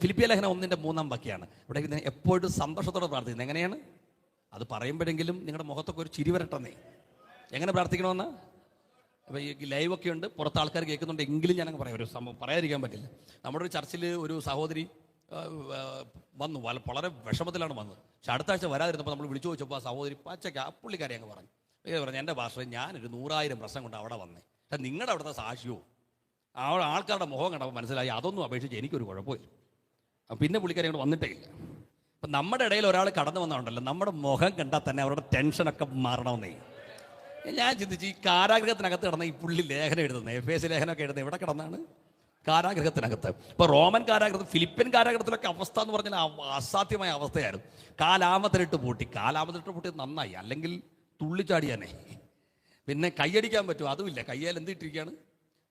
ഫിലിപ്പിയ ലേഖനം 1:3 വാക്യാണ്. ഇവിടെ എപ്പോഴും സന്തോഷത്തോടെ പ്രാർത്ഥിക്കുന്നത്. എങ്ങനെയാണ്? അത് പറയുമ്പോഴെങ്കിലും നിങ്ങളുടെ മുഖത്തൊക്കെ ഒരു ചിരി വരട്ടെന്നേ. എങ്ങനെ പ്രാർത്ഥിക്കണമെന്ന്? അപ്പോൾ ഈ ലൈവൊക്കെ ഉണ്ട്, പുറത്ത് ആൾക്കാർ കേൾക്കുന്നുണ്ട്. എങ്കിലും ഞാനങ്ങ് പറയാം, ഒരു സംഭവം പറയാതിരിക്കാൻ പറ്റില്ല. നമ്മുടെ ഒരു ചർച്ചിൽ ഒരു സഹോദരി വന്നു, വളരെ വിഷമത്തിലാണ് വന്നത്. പക്ഷെ അടുത്ത ആഴ്ച വരാതിരുന്നപ്പോൾ നമ്മൾ വിളിച്ചു ചോദിച്ചപ്പോൾ ആ സഹോദരി പച്ചയ്ക്ക് ആ പുള്ളിക്കാരി അങ്ങ് പറഞ്ഞു, എൻ്റെ ഭാഷ ഞാനൊരു 100,000 പ്രശ്നം കൊണ്ട് അവിടെ വന്നേ. പക്ഷെ നിങ്ങളുടെ അവിടുത്തെ സാക്ഷ്യവും ആൾക്കാരുടെ മുഖം കണ്ടപ്പോൾ മനസ്സിലായി അതൊന്നും അപേക്ഷിച്ച് എനിക്കൊരു കുഴപ്പമില്ല. പിന്നെ പുള്ളിക്കാരി അങ്ങോട്ട് വന്നിട്ടേ ഇല്ല. ഇപ്പം നമ്മുടെ ഇടയിൽ ഒരാൾ കടന്നു വന്നതുണ്ടല്ലോ, നമ്മുടെ മുഖം കണ്ടാൽ തന്നെ അവരുടെ ടെൻഷനൊക്കെ മാറണമെന്നേ. ഞാൻ ചിന്തിച്ച്, ഈ കാരാഗ്രഹത്തിനകത്ത് കിടന്ന ഈ പുള്ളി ലേഖനം എഴുതുന്നത്, FAS ലേഖനമൊക്കെ എഴുതുന്നത് എവിടെ കിടന്നാണ്? കാരാഗ്രഹത്തിനകത്ത്. ഇപ്പോൾ റോമൻ കാരാഗ്രഹം, ഫിലിപ്പിൻ കാരാഗ്രഹത്തിലൊക്കെ അവസ്ഥ എന്ന് പറഞ്ഞാൽ അസാധ്യമായ അവസ്ഥയായിരുന്നു. കാലാമത്തിലിട്ട് പൂട്ടി നന്നായി, അല്ലെങ്കിൽ തുള്ളിച്ചാടിയാനേ. പിന്നെ കൈയടിക്കാൻ പറ്റുമോ? അതുമില്ല, കയ്യാൽ എന്തിട്ടിരിക്കുകയാണ്?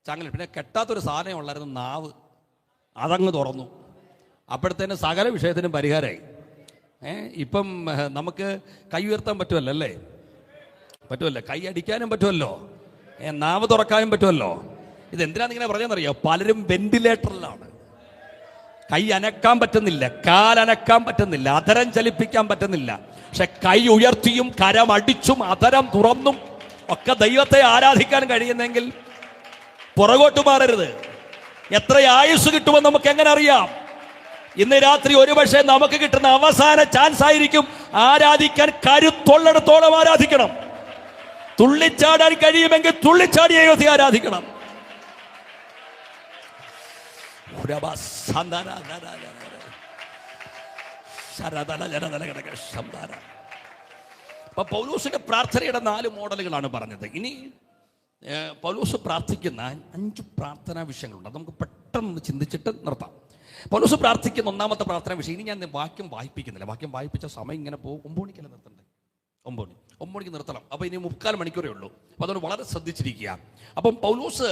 ചങ്ങല. പിന്നെ കെട്ടാത്തൊരു സാധനം ഉള്ളായിരുന്നു, നാവ്. അതങ്ങ് തുറന്നു. അപ്പോഴത്തേന് സകല വിഷയത്തിനും പരിഹാരമായി. ഇപ്പം നമുക്ക് കൈ ഉയർത്താൻ പറ്റുമല്ലോ, അല്ലേ? പറ്റുമല്ലോ. കൈ അടിക്കാനും പറ്റുമല്ലോ, നാവ് തുറക്കാനും പറ്റുമല്ലോ. ഇതെന്തിനാന്ന് ഇങ്ങനെ പറഞ്ഞെന്നറിയോ? പലരും വെന്റിലേറ്ററിലാണ്. കൈ അനക്കാൻ പറ്റുന്നില്ല, കാലനക്കാൻ പറ്റുന്നില്ല, അധരം ചലിപ്പിക്കാൻ പറ്റുന്നില്ല. പക്ഷെ കൈ ഉയർത്തിയും കരമടിച്ചും അധരം തുറന്നും ഒക്കെ ദൈവത്തെ ആരാധിക്കാൻ കഴിയുന്നെങ്കിൽ പുറകോട്ട് മാറരുത്. എത്ര ആയുസ് കിട്ടുമെന്ന് നമുക്ക് എങ്ങനെ അറിയാം? ഇന്ന് രാത്രി ഒരുപക്ഷെ നമുക്ക് കിട്ടുന്ന അവസാന ചാൻസ് ആയിരിക്കും. ആരാധിക്കാൻ കരുത്തുള്ളിടത്തോളം ആരാധിക്കണം. തുള്ളിച്ചാടാൻ കഴിയുമെങ്കിൽ തുള്ളിച്ചാടി ദൈവത്തെ ആരാധിക്കണം. അപ്പൊ പൗലോസിന്റെ പ്രാർത്ഥനയുടെ 4 മോഡലുകളാണ് പറഞ്ഞത്. ഇനി പൗലോസ് പ്രാർത്ഥിക്കുന്ന 5 പ്രാർത്ഥനാ വിഷയങ്ങളുണ്ട്. അത് നമുക്ക് പെട്ടെന്ന് ചിന്തിച്ചിട്ട് നിർത്താം. പൗലോസ് പ്രാർത്ഥിക്കുന്ന 1ാമത്തെ പ്രാർത്ഥനാ വിഷയം, ഇനി ഞാൻ വാക്യം വായിപ്പിക്കുന്നില്ല. വാക്യം വായിപ്പിച്ച സമയം ഇങ്ങനെ പോകും. 9 മണിക്കല്ലേ നിർത്തണ്ടേ? 9 മണിക്ക് നിർത്തണം. അപ്പോൾ ഇനി 3/4 മണിക്കൂറേ ഉള്ളൂ. അപ്പോൾ അതുകൊണ്ട് വളരെ ശ്രദ്ധിച്ചിരിക്കുക. അപ്പം പൗലോസ്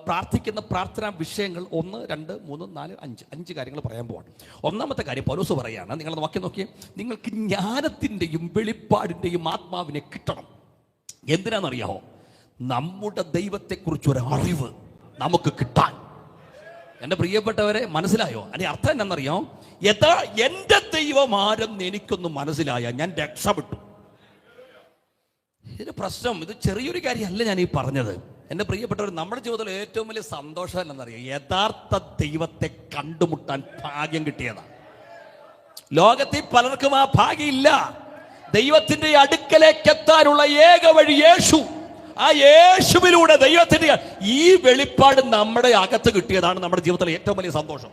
പ്രാർത്ഥിക്കുന്ന പ്രാർത്ഥനാ വിഷയങ്ങൾ 1, 2, 3, 4, 5 കാര്യങ്ങൾ പറയാൻ പോവാണ്. 1ാമത്തെ കാര്യം പൗലോസ് പറയാണ്, നിങ്ങളത് വാക്യം നോക്കിയേ, നിങ്ങൾക്ക് ജ്ഞാനത്തിൻ്റെയും വെളിപ്പാടിൻ്റെയും ആത്മാവിനെ കിട്ടണം. എന്തിനാണെന്നറിയാമോ? നമ്മുടെ ദൈവത്തെക്കുറിച്ചൊരു അറിവ് നമുക്ക് കിട്ടാൻ. എൻ്റെ പ്രിയപ്പെട്ടവരെ, മനസ്സിലായോ? അതിൻ്റെ അർത്ഥം എന്നാണെന്നറിയാമോ? എൻ്റെ ദൈവം ആരെന്ന് എനിക്കൊന്ന് മനസ്സിലായ ഞാൻ രക്ഷപ്പെട്ടു. ഇതിന് പ്രശ്നം, ഇത് ചെറിയൊരു കാര്യമല്ല ഞാൻ ഈ പറഞ്ഞത്. എൻ്റെ പ്രിയപ്പെട്ടവർ, നമ്മുടെ ജീവിതത്തിൽ ഏറ്റവും വലിയ സന്തോഷം എന്നറിയാം, യഥാർത്ഥ ദൈവത്തെ കണ്ടുമുട്ടാൻ ഭാഗ്യം കിട്ടിയതാണ്. ലോകത്തിൽ പലർക്കും ആ ഭാഗ്യമില്ല. ദൈവത്തിന്റെ അടുക്കലേക്ക് എത്താനുള്ള ഏക വഴി യേശു. ആ യേശുവിലൂടെ ദൈവത്തിന്റെ ഈ വെളിപ്പാട് നമ്മുടെ അകത്ത് കിട്ടിയതാണ് നമ്മുടെ ജീവിതത്തിലെ ഏറ്റവും വലിയ സന്തോഷം.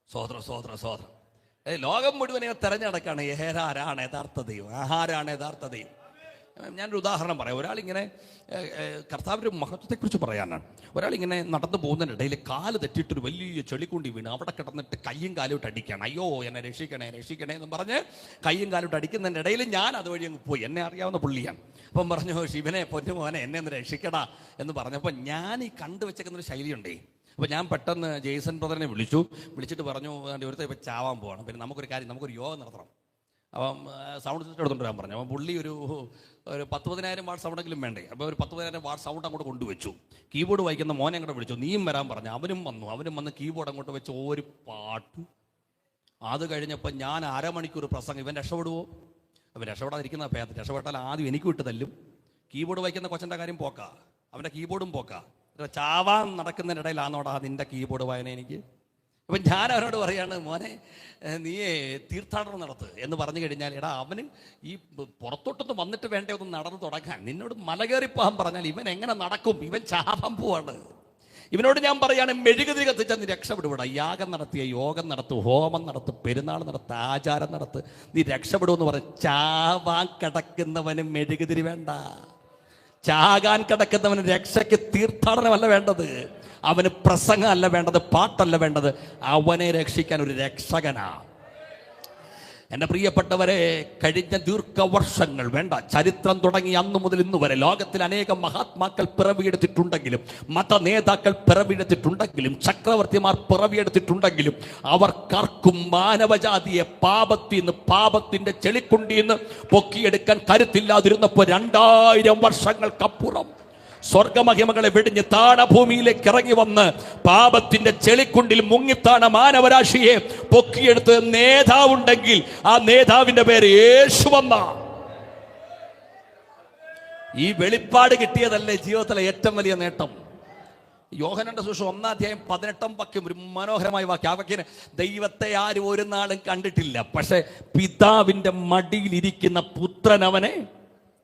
സോദരം ലോകം മുഴുവനെ തെരഞ്ഞെടുക്കാണ് ആരാണ് യഥാർത്ഥ ദൈവം, ആരാണ് യഥാർത്ഥ ദൈവം. ഞാനൊരു ഉദാഹരണം പറയാം. ഒരാളിങ്ങനെ കർത്താവിൻ്റെ മഹത്വത്തെക്കുറിച്ച് പറയാനാണ്. ഒരാളിങ്ങനെ നടന്നു പോകുന്നതിനിടയിൽ കാല് തെറ്റിയിട്ടൊരു വലിയ ചെളിക്കുണ്ടി വീണ് അവിടെ കിടന്നിട്ട് കയ്യും കാലോട്ട് അടിക്കുകയാണ്. അയ്യോ എന്നെ രക്ഷിക്കണേ എന്ന് പറഞ്ഞ് കയ്യും കാലോട്ട് അടിക്കുന്നതിൻ്റെ ഇടയിൽ ഞാൻ അതുവഴി അങ്ങ് പോയി. എന്നെ അറിയാവുന്ന പുള്ളിയാണ്. അപ്പം പറഞ്ഞു, ശിവനെ പൊന്നുമോനെ എന്നെ ഒന്ന് രക്ഷിക്കടാ എന്ന് പറഞ്ഞപ്പോൾ ഞാൻ ഈ കണ്ടുവെച്ചേക്കുന്നൊരു ശൈലിയുണ്ടേ. അപ്പോൾ ഞാൻ പെട്ടെന്ന് ജെയ്സൺ ബ്രദറിനെ വിളിച്ചിട്ട് പറഞ്ഞു, ഒരുത്തൻ ഇപ്പോൾ ചാവാൻ പോവാണ്, പിന്നെ നമുക്കൊരു കാര്യം, നമുക്കൊരു യോഗം നടത്തണം. അപ്പം സൗണ്ട് സിസ്റ്റം എടുത്തുകൊണ്ട് വരാൻ പറഞ്ഞു. അപ്പം പുള്ളി ഒരു 10,000 വാട്ട് സൗണ്ടെങ്കിലും വേണ്ടേ. അപ്പോൾ ഒരു 10,000 വാട്ട് സൗണ്ട് അങ്ങോട്ട് കൊണ്ടുവച്ചു. കീബോർഡ് വായിക്കുന്ന മോനെ അങ്ങോട്ട് വിളിച്ചു, നീയും വരാൻ പറഞ്ഞു. അവനും വന്ന് കീബോർഡ് അങ്ങോട്ട് വെച്ച് ഒരു പാട്ട്. അത് കഴിഞ്ഞപ്പോൾ ഞാൻ അരമണിക്കൂർ പ്രസംഗം. ഇവൻ രക്ഷപ്പെടുവോ? അവൻ രക്ഷപ്പെടാതിരിക്കുന്ന പേര്. രക്ഷപ്പെട്ടാൽ ആദ്യം എനിക്ക് വിട്ട് തല്ലും. കീബോർഡ് വായിക്കുന്ന കൊച്ചൻ്റെ കാര്യം പോക്കാ, അവൻ്റെ കീബോർഡും പോക്കാ. ചാവാൻ നടക്കുന്നതിനിടയിലാണോടാ നിന്റെ കീബോർഡ് വായന എനിക്ക്? അപ്പം ഞാൻ അവനോട് പറയാണ്, മോനെ നീയേ തീർത്ഥാടനം നടത്ത് എന്ന് പറഞ്ഞു കഴിഞ്ഞാൽ, എടാ അവന് ഈ പുറത്തോട്ടൊന്ന് വന്നിട്ട് വേണ്ടേ ഒന്ന് നടന്നു തുടങ്ങാൻ. നിന്നോട് മല കയറിപ്പോകാൻ പറഞ്ഞാൽ ഇവൻ എങ്ങനെ നടക്കും? ഇവൻ ചാവാൻ പോവാണ്. ഇവനോട് ഞാൻ പറയാണ്, മെഴുകുതിരി കത്തിച്ചാൽ നീ രക്ഷപ്പെടുവിട. യാഗം നടത്തിയ യോഗം നടത്തു, ഹോമം നടത്ത്, പെരുന്നാൾ നടത്ത്, ആചാരം നടത്ത്, നീ രക്ഷപ്പെടുമെന്ന് പറഞ്ഞ് ചാവാൻ കിടക്കുന്നവന് മെഴുകുതിരി വേണ്ട. ചാകാൻ കിടക്കുന്നവന് രക്ഷയ്ക്ക് തീർത്ഥാടനമല്ല വേണ്ടത്, അവന് പ്രസംഗമല്ല വേണ്ടത്, പാട്ടല്ല വേണ്ടത്, അവനെ രക്ഷിക്കാൻ ഒരു രക്ഷകനാ. എൻ്റെ പ്രിയപ്പെട്ടവരെ, കഴിഞ്ഞ ദീർഘവർഷങ്ങൾ വേണ്ട, ചരിത്രം തുടങ്ങി അന്നു മുതൽ ഇന്ന് വരെ ലോകത്തിൽ അനേകം മഹാത്മാക്കൾ പിറവിയെടുത്തിട്ടുണ്ടെങ്കിലും, മത നേതാക്കൾ പിറവിയെടുത്തിട്ടുണ്ടെങ്കിലും, ചക്രവർത്തിമാർ പിറവിയെടുത്തിട്ടുണ്ടെങ്കിലും, അവർക്കാർക്കും മാനവജാതിയെ പാപത്തിന്റെ ചെളിക്കുണ്ടിന്ന് പൊക്കിയെടുക്കാൻ കരുത്തില്ലാതിരുന്നപ്പോൾ 2000 വർഷങ്ങൾക്കപ്പുറം സ്വർഗമഹിമകളെ വെടിഞ്ഞ് താണഭൂമിയിലേക്ക് ഇറങ്ങി വന്ന് പാപത്തിന്റെ ചെളിക്കുണ്ടിൽ മുങ്ങിത്താണ മാനവരാശിയെ പൊക്കിയെടുത്ത് നേതാവുണ്ടെങ്കിൽ ആ നേതാവിന്റെ പേര് യേശുവെന്ന. ഈ വെളിപ്പാട് കിട്ടിയതല്ലേ ജീവിതത്തിലെ ഏറ്റവും വലിയ നേട്ടം. യോഹന്നാന്റെ സുവിശേഷം 1-ാം അധ്യായം 18-ാം വാക്യം ഒരു മനോഹരമായ വാക്യം. ആ വാക്യം, ദൈവത്തെ ആരും ഒരു നാളും കണ്ടിട്ടില്ല, പക്ഷെ പിതാവിന്റെ മടിയിലിരിക്കുന്ന പുത്രൻ അവനെ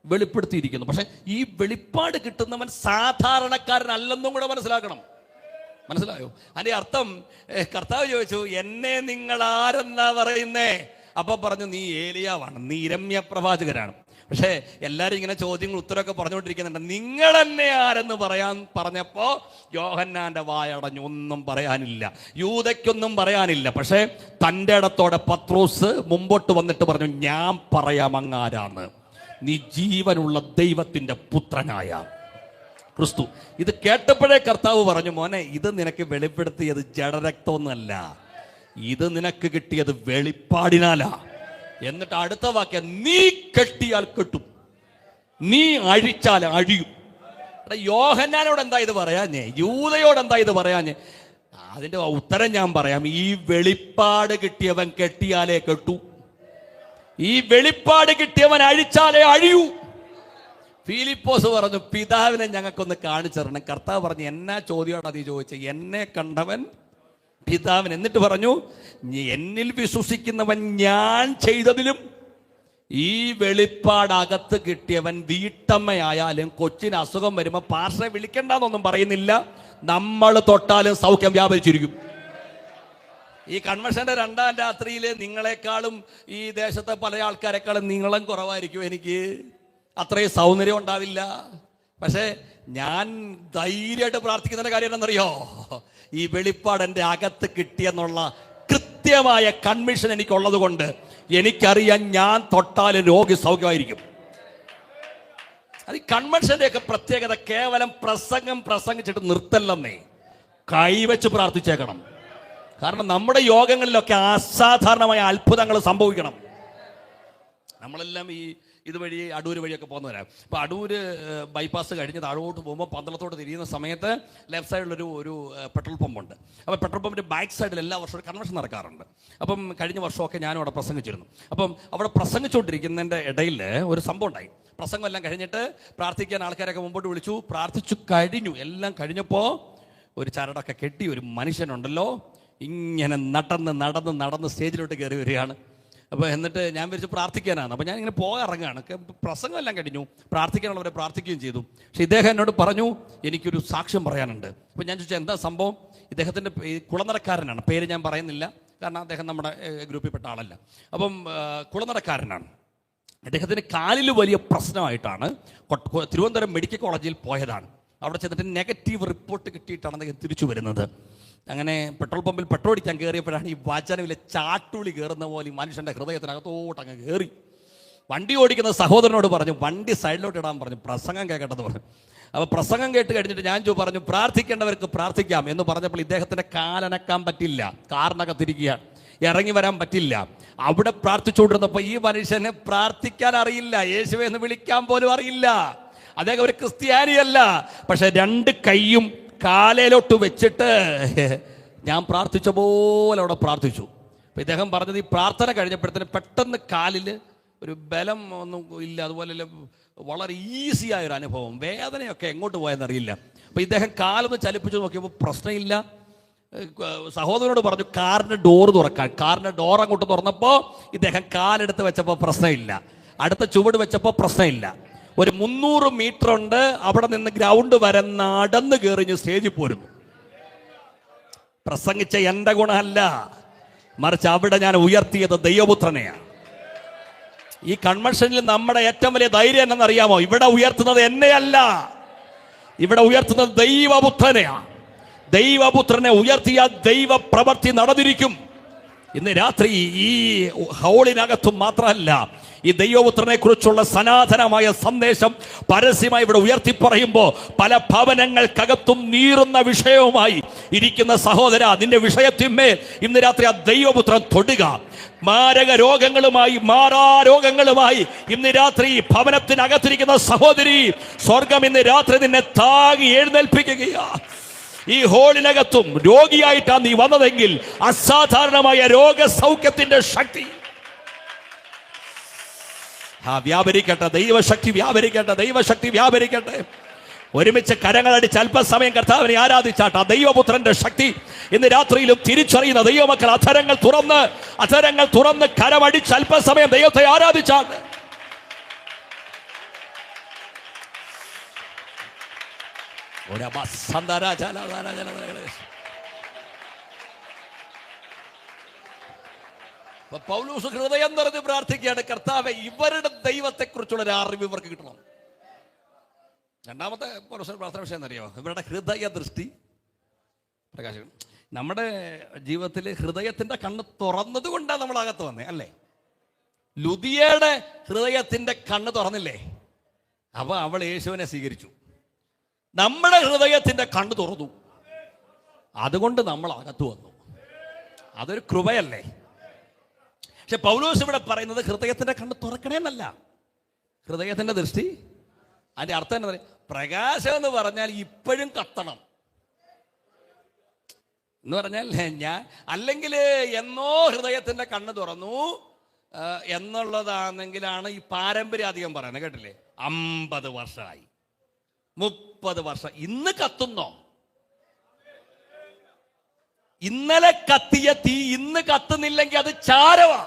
വെളിപ്പെടുത്തിയിരിക്കുന്നു. പക്ഷെ ഈ വെളിപ്പാട് കിട്ടുന്നവൻ സാധാരണക്കാരനല്ലെന്നും കൂടെ മനസ്സിലാക്കണം. മനസ്സിലായോ? അതിന്റെ അർത്ഥം കർത്താവ് ചോദിച്ചു, എന്നെ നിങ്ങൾ ആരെന്നാ പറയുന്നേ? അപ്പൊ പറഞ്ഞു, നീ ഏലിയാവാണ്, നീ ഇരമ്യ പ്രവാചകരാണ്. പക്ഷേ എല്ലാവരും ഇങ്ങനെ ചോദ്യങ്ങൾ ഉത്തരമൊക്കെ പറഞ്ഞുകൊണ്ടിരിക്കുന്നുണ്ട്. നിങ്ങൾ എന്നെ ആരെന്ന് പറഞ്ഞപ്പോ യോഹന്നാന്റെ വായടഞ്ഞു, ഒന്നും പറയാനില്ല, യൂദയ്ക്കൊന്നും പറയാനില്ല. പക്ഷേ തൻ്റെ ഇടത്തോടെ പത്രോസ് മുമ്പോട്ട് വന്നിട്ട് പറഞ്ഞു, ഞാൻ പറയാം അങ്ങാരാന്ന്, നീ ജീവനുള്ള ദൈവത്തിന്റെ പുത്രനായ ക്രിസ്തു. ഇത് കേട്ടപ്പോഴേ കർത്താവ് പറഞ്ഞു, മോനെ, ഇത് നിനക്ക് വെളിപ്പെടുത്തിയത് ജഡരക്തമൊന്നുമല്ല, ഇത് നിനക്ക് കിട്ടിയത് വെളിപ്പാടിനാലാ. എന്നിട്ട് അടുത്ത വാക്യം, നീ കെട്ടിയാൽ കെട്ടും, നീ അഴിച്ചാൽ അഴിയും. യോഹന്നാനോട് എന്താ ഇത് പറയാഞ്ഞേ? യൂദയോട് എന്താ ഇത് പറയാഞ്ഞേ? അതിന്റെ ഉത്തരം ഞാൻ പറയാം. ഈ വെളിപ്പാട് കിട്ടിയവൻ കെട്ടിയാലേ കെട്ടു, ഈ വെളിപ്പാട് കിട്ടിയവൻ അഴിച്ചാലേ അഴിയൂ. ഫിലിപ്പോസ് പറഞ്ഞു, പിതാവിനെ ഞങ്ങൾക്കൊന്ന് കാണിച്ചു തരണം. കർത്താവ് പറഞ്ഞു, എന്നാ ചോദ്യമാണ് അത് ചോദിച്ചത്? എന്നെ കണ്ടവൻ പിതാവിന്. എന്നിട്ട് പറഞ്ഞു, എന്നിൽ വിശ്വസിക്കുന്നവൻ ഞാൻ ചെയ്തതിലും ഈ വെളിപ്പാടകത്ത് കിട്ടിയവൻ വീട്ടമ്മയായാലും കൊച്ചിന് അസുഖം വരുമ്പോൾ പാർശ്വ വിളിക്കണ്ടെന്നൊന്നും പറയുന്നില്ല, നമ്മൾ തൊട്ടാലും സൗഖ്യം വ്യാപരിച്ചിരിക്കും. ഈ കൺവെൻഷന്റെ 2ാം രാത്രിയിൽ നിങ്ങളെക്കാളും ഈ ദേശത്തെ പല ആൾക്കാരെക്കാളും നീളം കുറവായിരിക്കും, എനിക്ക് അത്രയും സൗന്ദര്യം ഉണ്ടാവില്ല. പക്ഷേ ഞാൻ ധൈര്യമായിട്ട് പ്രാർത്ഥിക്കുന്നതിന്റെ കാര്യം എന്താണെന്നറിയോ? ഈ വെളിപ്പാട് എൻ്റെ അകത്ത് കിട്ടിയെന്നുള്ള കൃത്യമായ കൺവിഷൻ എനിക്കുള്ളത് കൊണ്ട് എനിക്കറിയാം, ഞാൻ തൊട്ടാലും രോഗി സൗഖ്യമായിരിക്കും. അത് ഈ കൺവെൻഷന്റെ ഒക്കെ പ്രത്യേകത കേവലം പ്രസംഗിച്ചിട്ട് നിർത്തല്ലെന്നേ, കൈവച്ച് പ്രാർത്ഥിച്ചേക്കണം. കാരണം നമ്മുടെ യോഗങ്ങളിലൊക്കെ അസാധാരണമായ അത്ഭുതങ്ങൾ സംഭവിക്കണം. നമ്മളെല്ലാം ഈ ഇതുവഴി അടൂർ വഴിയൊക്കെ പോകുന്നവരാ. അപ്പോൾ അടൂര് ബൈപ്പാസ് കഴിഞ്ഞ് താഴോട്ട് പോകുമ്പോൾ പന്തളത്തോട്ട് തിരിയുന്ന സമയത്ത് ലെഫ്റ്റ് സൈഡിലൊരു പെട്രോൾ പമ്പുണ്ട്. അപ്പോൾ പെട്രോൾ പമ്പിൻ്റെ ബാക്ക് സൈഡിൽ എല്ലാ വർഷവും ഒരു കൺവെൻഷൻ നടക്കാറുണ്ട്. അപ്പം കഴിഞ്ഞ വർഷമൊക്കെ ഞാനും അവിടെ പ്രസംഗിച്ചിരുന്നു. അപ്പം അവിടെ പ്രസംഗിച്ചുകൊണ്ടിരിക്കുന്നതിൻ്റെ ഇടയിൽ ഒരു സംഭവം ഉണ്ടായി. പ്രസംഗം എല്ലാം കഴിഞ്ഞിട്ട് പ്രാർത്ഥിക്കാൻ ആൾക്കാരൊക്കെ മുമ്പോട്ട് വിളിച്ചു. പ്രാർത്ഥിച്ചു കഴിഞ്ഞു. എല്ലാം കഴിഞ്ഞപ്പോൾ ഒരു ചരടൊക്കെ കെട്ടി ഒരു മനുഷ്യനുണ്ടല്ലോ ഇങ്ങനെ നടന്ന് സ്റ്റേജിലോട്ട് കയറി വരികയാണ്. അപ്പോൾ എന്നിട്ട് ഞാൻ വിചാരിച്ചു പ്രാർത്ഥിക്കാനാണ്. അപ്പോൾ ഞാൻ ഇങ്ങനെ ഇറങ്ങുകയാണ്. പ്രസംഗം എല്ലാം കഴിഞ്ഞു, പ്രാർത്ഥിക്കാനുള്ളവരെ പ്രാർത്ഥിക്കുകയും ചെയ്തു. പക്ഷെ ഇദ്ദേഹം എന്നോട് പറഞ്ഞു, എനിക്കൊരു സാക്ഷ്യം പറയാനുണ്ട്. അപ്പോൾ ഞാൻ ചോദിച്ചാൽ എന്താ സംഭവം? ഇദ്ദേഹത്തിൻ്റെ കുളനടക്കാരനാണ്, പേര് ഞാൻ പറയുന്നില്ല കാരണം അദ്ദേഹം നമ്മുടെ ഗ്രൂപ്പിൽപ്പെട്ട ആളല്ല. അപ്പം കുളനടക്കാരനാണ്. അദ്ദേഹത്തിന് കാലിൽ വലിയ പ്രശ്നമായിട്ടാണ് തിരുവനന്തപുരം മെഡിക്കൽ കോളേജിൽ പോയതാണ്. അവിടെ ചെന്നിട്ട് നെഗറ്റീവ് റിപ്പോർട്ട് കിട്ടിയിട്ടാണ് അദ്ദേഹം തിരിച്ചു വരുന്നത്. അങ്ങനെ പെട്രോൾ പമ്പിൽ പെട്രോൾ അടിക്കാൻ കയറിയപ്പോഴാണ് ഈ വചനവിലെ ചാട്ടുളി കയറുന്ന പോലെ ഈ മനുഷ്യൻ്റെ ഹൃദയത്തിനകത്തോട്ട് അങ്ങ് കയറി. വണ്ടി ഓടിക്കുന്ന സഹോദരനോട് പറഞ്ഞു, വണ്ടി സൈഡിലോട്ട് ഇടാൻ പറഞ്ഞു, പ്രസംഗം കേൾക്കട്ടെന്ന് പറഞ്ഞു. അപ്പോൾ പ്രസംഗം കേട്ട് കഴിഞ്ഞിട്ട് ഞാൻ പറഞ്ഞു, പ്രാർത്ഥിക്കേണ്ടവർക്ക് പ്രാർത്ഥിക്കാം എന്ന് പറഞ്ഞപ്പോൾ ഇദ്ദേഹത്തിൻ്റെ കാലനക്കാൻ പറ്റില്ല, കാറിനകത്തിരിക്കുകയാണ്, ഇറങ്ങി വരാൻ പറ്റില്ല. അവിടെ പ്രാർത്ഥിച്ചുകൊണ്ടിരുന്നപ്പോൾ ഈ മനുഷ്യനെ പ്രാർത്ഥിക്കാൻ അറിയില്ല, യേശുവെ എന്ന് വിളിക്കാൻ പോലും അറിയില്ല. അദ്ദേഹം ഒരു ക്രിസ്ത്യാനിയല്ല. പക്ഷെ 2 കൈയും കാലയിലോട്ട് വെച്ചിട്ട് ഞാൻ പ്രാർത്ഥിച്ച പോലെ അവിടെ പ്രാർത്ഥിച്ചു. അപ്പം ഇദ്ദേഹം പറഞ്ഞത്, ഈ പ്രാർത്ഥന കഴിഞ്ഞപ്പോഴത്തേന് പെട്ടെന്ന് കാലിൽ ഒരു ബലം ഒന്നും ഇല്ല, അതുപോലെ വളരെ ഈസിയായൊരു അനുഭവം, വേദനയൊക്കെ എങ്ങോട്ട് പോയെന്നറിയില്ല. അപ്പോൾ ഇദ്ദേഹം കാലൊന്ന് ചലിപ്പിച്ച് നോക്കിയപ്പോൾ പ്രശ്നമില്ല. സഹോദരനോട് പറഞ്ഞു കാറിൻ്റെ ഡോറ് തുറക്കാൻ. കാറിൻ്റെ ഡോർ അങ്ങോട്ട് തുറന്നപ്പോൾ ഇദ്ദേഹം കാലെടുത്ത് വെച്ചപ്പോൾ പ്രശ്നമില്ല, അടുത്ത ചുവട് വെച്ചപ്പോൾ പ്രശ്നമില്ല. ഒരു 300 മീറ്റർ ഉണ്ട്, അവിടെ നിന്ന് ഗ്രൗണ്ട് വരെ നടന്ന് കയറിഞ്ഞ് സ്റ്റേജിൽ പോരുന്നു. പ്രസംഗിച്ച എൻ്റെ ഗുണമല്ല, മറിച്ച് അവിടെ ഞാൻ ഉയർത്തിയത് ദൈവപുത്രനെയാണ്. ഈ കൺവെൻഷനിൽ നമ്മുടെ ഏറ്റവും വലിയ ധൈര്യം എന്നറിയാമോ? ഇവിടെ ഉയർത്തുന്നത് എന്നെയല്ല, ഇവിടെ ഉയർത്തുന്നത് ദൈവപുത്രനെയാണ്. ദൈവപുത്രനെ ഉയർത്തിയ ദൈവ പ്രവൃത്തി നടന്നിരിക്കും. ഇന്ന് രാത്രി ഈ ഹോളിനകത്തും മാത്രമല്ല, ഈ ദൈവപുത്രനെ കുറിച്ചുള്ള സനാതനമായ സന്ദേശം പരസ്യമായി ഇവിടെ ഉയർത്തി പറയുമ്പോൾ പല ഭവനങ്ങൾക്കകത്തും നീറുന്ന വിഷയവുമായി ഇരിക്കുന്ന സഹോദര, നിന്റെ വിഷയത്തിന്മേൽ ഇന്ന് രാത്രി ആ ദൈവപുത്രൻ തൊടുക. മാരക രോഗങ്ങളുമായി, മാറാരോഗങ്ങളുമായി ഇന്ന് രാത്രി ഭവനത്തിനകത്തിരിക്കുന്ന സഹോദരി, സ്വർഗം ഇന്ന് രാത്രി നിന്നെ താങ്ങി എഴുന്നേൽപ്പിക്കുകയാണ്. ഈ ഹോളിനകത്തും രോഗിയായിട്ടാണ് നീ വന്നതെങ്കിൽ അസാധാരണമായ രോഗസൗഖ്യത്തിന്റെ ശക്തി വ്യാപരിക്കട്ടെ, ദൈവശക്തി വ്യാപരിക്കട്ടെ, ദൈവശക്തി വ്യാപരിക്കട്ടെ. ഒരുമിച്ച് കരങ്ങളടിച്ച് അല്പസമയം കർത്താവിനെ ആരാധിച്ചാട്ട് ആ ദൈവപുത്രന്റെ ശക്തി ഇന്ന് രാത്രിയിലും തിരിച്ചറിയുന്ന ദൈവമക്കൾ അധരങ്ങൾ തുറന്ന് കരമടിച്ച് അല്പസമയം ദൈവത്തെ ആരാധിച്ചാട്ട്. പൗലോസ് ഹൃദയം നിറഞ്ഞ് പ്രാർത്ഥിക്കുകയാണ്, കർത്താവേ ഇവരുടെ ദൈവത്തെക്കുറിച്ചുള്ള ഒരു അറിവ് ഇവർക്ക് കിട്ടണം. രണ്ടാമത്തെ പൗലോസിന്റെ പ്രാർത്ഥന വിഷയം എന്നറിയോ? ഇവരുടെ ഹൃദയ ദൃഷ്ടി പ്രകാശിക്കണം. നമ്മുടെ ജീവിതത്തിൽ ഹൃദയത്തിന്റെ കണ്ണ് തുറന്നത് കൊണ്ടാണ് നമ്മൾ അകത്ത് വന്നേ, അല്ലേ? ലുദിയയുടെ ഹൃദയത്തിന്റെ കണ്ണ് തുറന്നില്ലേ? അപ്പൊ അവൾ യേശുവിനെ സ്വീകരിച്ചു. നമ്മുടെ ഹൃദയത്തിന്റെ കണ്ണ് തുറന്നു, അതുകൊണ്ട് നമ്മൾ അകത്ത് വന്നു. അതൊരു കൃപയല്ലേ? പക്ഷെ പൗലോസ് ഇവിടെ പറയുന്നത് ഹൃദയത്തിന്റെ കണ്ണ് തുറക്കണേന്നല്ല, ഹൃദയത്തിന്റെ ദൃഷ്ടി. അതിന്റെ അർത്ഥം എന്താ പറയുക? പ്രകാശം എന്ന് പറഞ്ഞാൽ ഇപ്പോഴും കത്തണം എന്ന് പറഞ്ഞാൽ ഞാൻ അല്ലെങ്കിൽ എന്നോ ഹൃദയത്തിന്റെ കണ്ണ് തുറന്നു എന്നുള്ളതാണെങ്കിലാണ് ഈ പാരമ്പര്യം അധികം പറയുന്നത്. കേട്ടില്ലേ? 50 വർഷമായി, 30 വർഷം. ഇന്ന് കത്തുന്നോ? ഇന്നലെ കത്തിയ തീ ഇന്ന് കത്തുന്നില്ലെങ്കിൽ അത് ചാരവാ.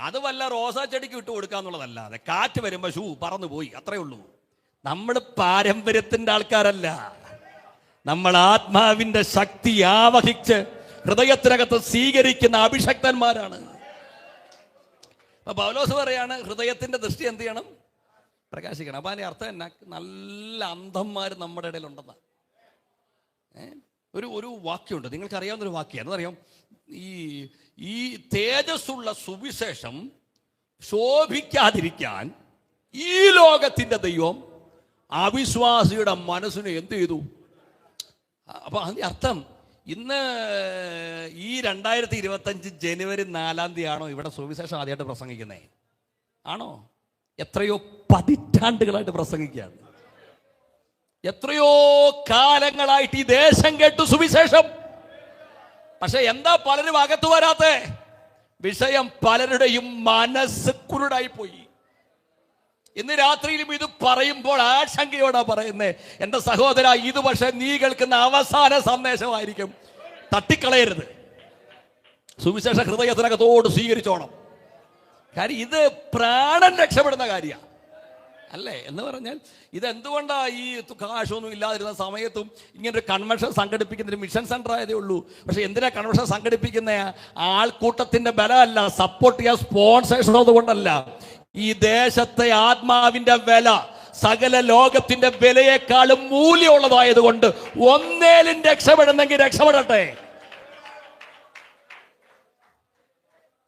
അത് വല്ല റോസാ ചെടിക്ക് വിട്ടു കൊടുക്കാന്നുള്ളതല്ലാതെ കാറ്റ് വരുമ്പോ ഷൂ പറന്നു പോയി, അത്രേ ഉള്ളൂ. നമ്മൾ പാരമ്പര്യത്തിന്റെ ആൾക്കാരല്ല, നമ്മൾ ആത്മാവിന്റെ ശക്തി ആവഹിച്ച് ഹൃദയത്തിനകത്ത് സ്വീകരിക്കുന്ന അഭിഷക്തന്മാരാണ്. പൗലോസ് പറയാണ് ഹൃദയത്തിന്റെ ദൃഷ്ടി എന്ത് ചെയ്യണം? പ്രകാശിക്കണം. അപ്പൊ അതിന്റെ അർത്ഥം എന്നാ? നല്ല അന്ധന്മാർ നമ്മുടെ ഇടയിലുണ്ടെന്നാ. ഒരു വാക്യമുണ്ട്, നിങ്ങൾക്ക് അറിയാവുന്നൊരു വാക്യം. എന്നറിയാം, ഈ തേജസ്സുള്ള സുവിശേഷം ശോഭിക്കാതിരിക്കാൻ ഈ ലോകത്തിന്റെ ദൈവം അവിശ്വാസിയുടെ മനസ്സിനെ എന്ത് ചെയ്തു? അപ്പൊ അതിന്റെ അർത്ഥം ഇന്ന് ഈ 2025 ജനുവരി 4 തീയതിയാണോ ഇവിടെ സുവിശേഷം ആദ്യമായിട്ട് പ്രസംഗിക്കുന്നേ? ആണോ? എത്രയോ പതിറ്റാണ്ടുകളായിട്ട് പ്രസംഗിക്കുകയാണ്. എത്രയോ കാലങ്ങളായിട്ട് ഈ ദേശം കേട്ടു സുവിശേഷം. പക്ഷെ എന്താ പലരും അകത്തു വരാത്തെ? വിഷയം പലരുടെയും മനസ്സ് കുരുടായി പോയി. ഇന്ന് രാത്രിയിലും ഇത് പറയുമ്പോൾ ആശങ്കയോടാ പറയുന്നേ, എന്റെ സഹോദര, ഇത് പക്ഷെ നീ കേൾക്കുന്ന അവസാന സന്ദേശമായിരിക്കും. തട്ടിക്കളയരുത്. സുവിശേഷ ഹൃദയത്തിനകത്തോട് സ്വീകരിച്ചോണം. കാര്യം ഇത് പ്രാണൻ രക്ഷപ്പെടുന്ന കാര്യമാണ്, അല്ലേ? എന്ന് പറഞ്ഞാൽ ഇതെന്തുകൊണ്ടാ ഈ കാശൊന്നും ഇല്ലാതിരുന്ന സമയത്തും ഇങ്ങനൊരു കൺവെൻഷൻ സംഘടിപ്പിക്കുന്ന ഒരു മിഷൻ സെന്റർ ആയതേ ഉള്ളൂ. പക്ഷെ എന്തിനാ കൺവെൻഷൻ സംഘടിപ്പിക്കുന്ന? ആൾക്കൂട്ടത്തിന്റെ ബലമല്ല, സപ്പോർട്ട് ചെയ്യാൻ സ്പോൺസേഴ്സ് ഉള്ളതുകൊണ്ടല്ല. ഈ ദേശത്തെ ആത്മാവിന്റെ വില സകല ലോകത്തിന്റെ വിലയെക്കാളും മൂല്യമുള്ളതായതുകൊണ്ട് ഒന്നേലും രക്ഷപ്പെടുന്നെങ്കിൽ രക്ഷപ്പെടട്ടെ.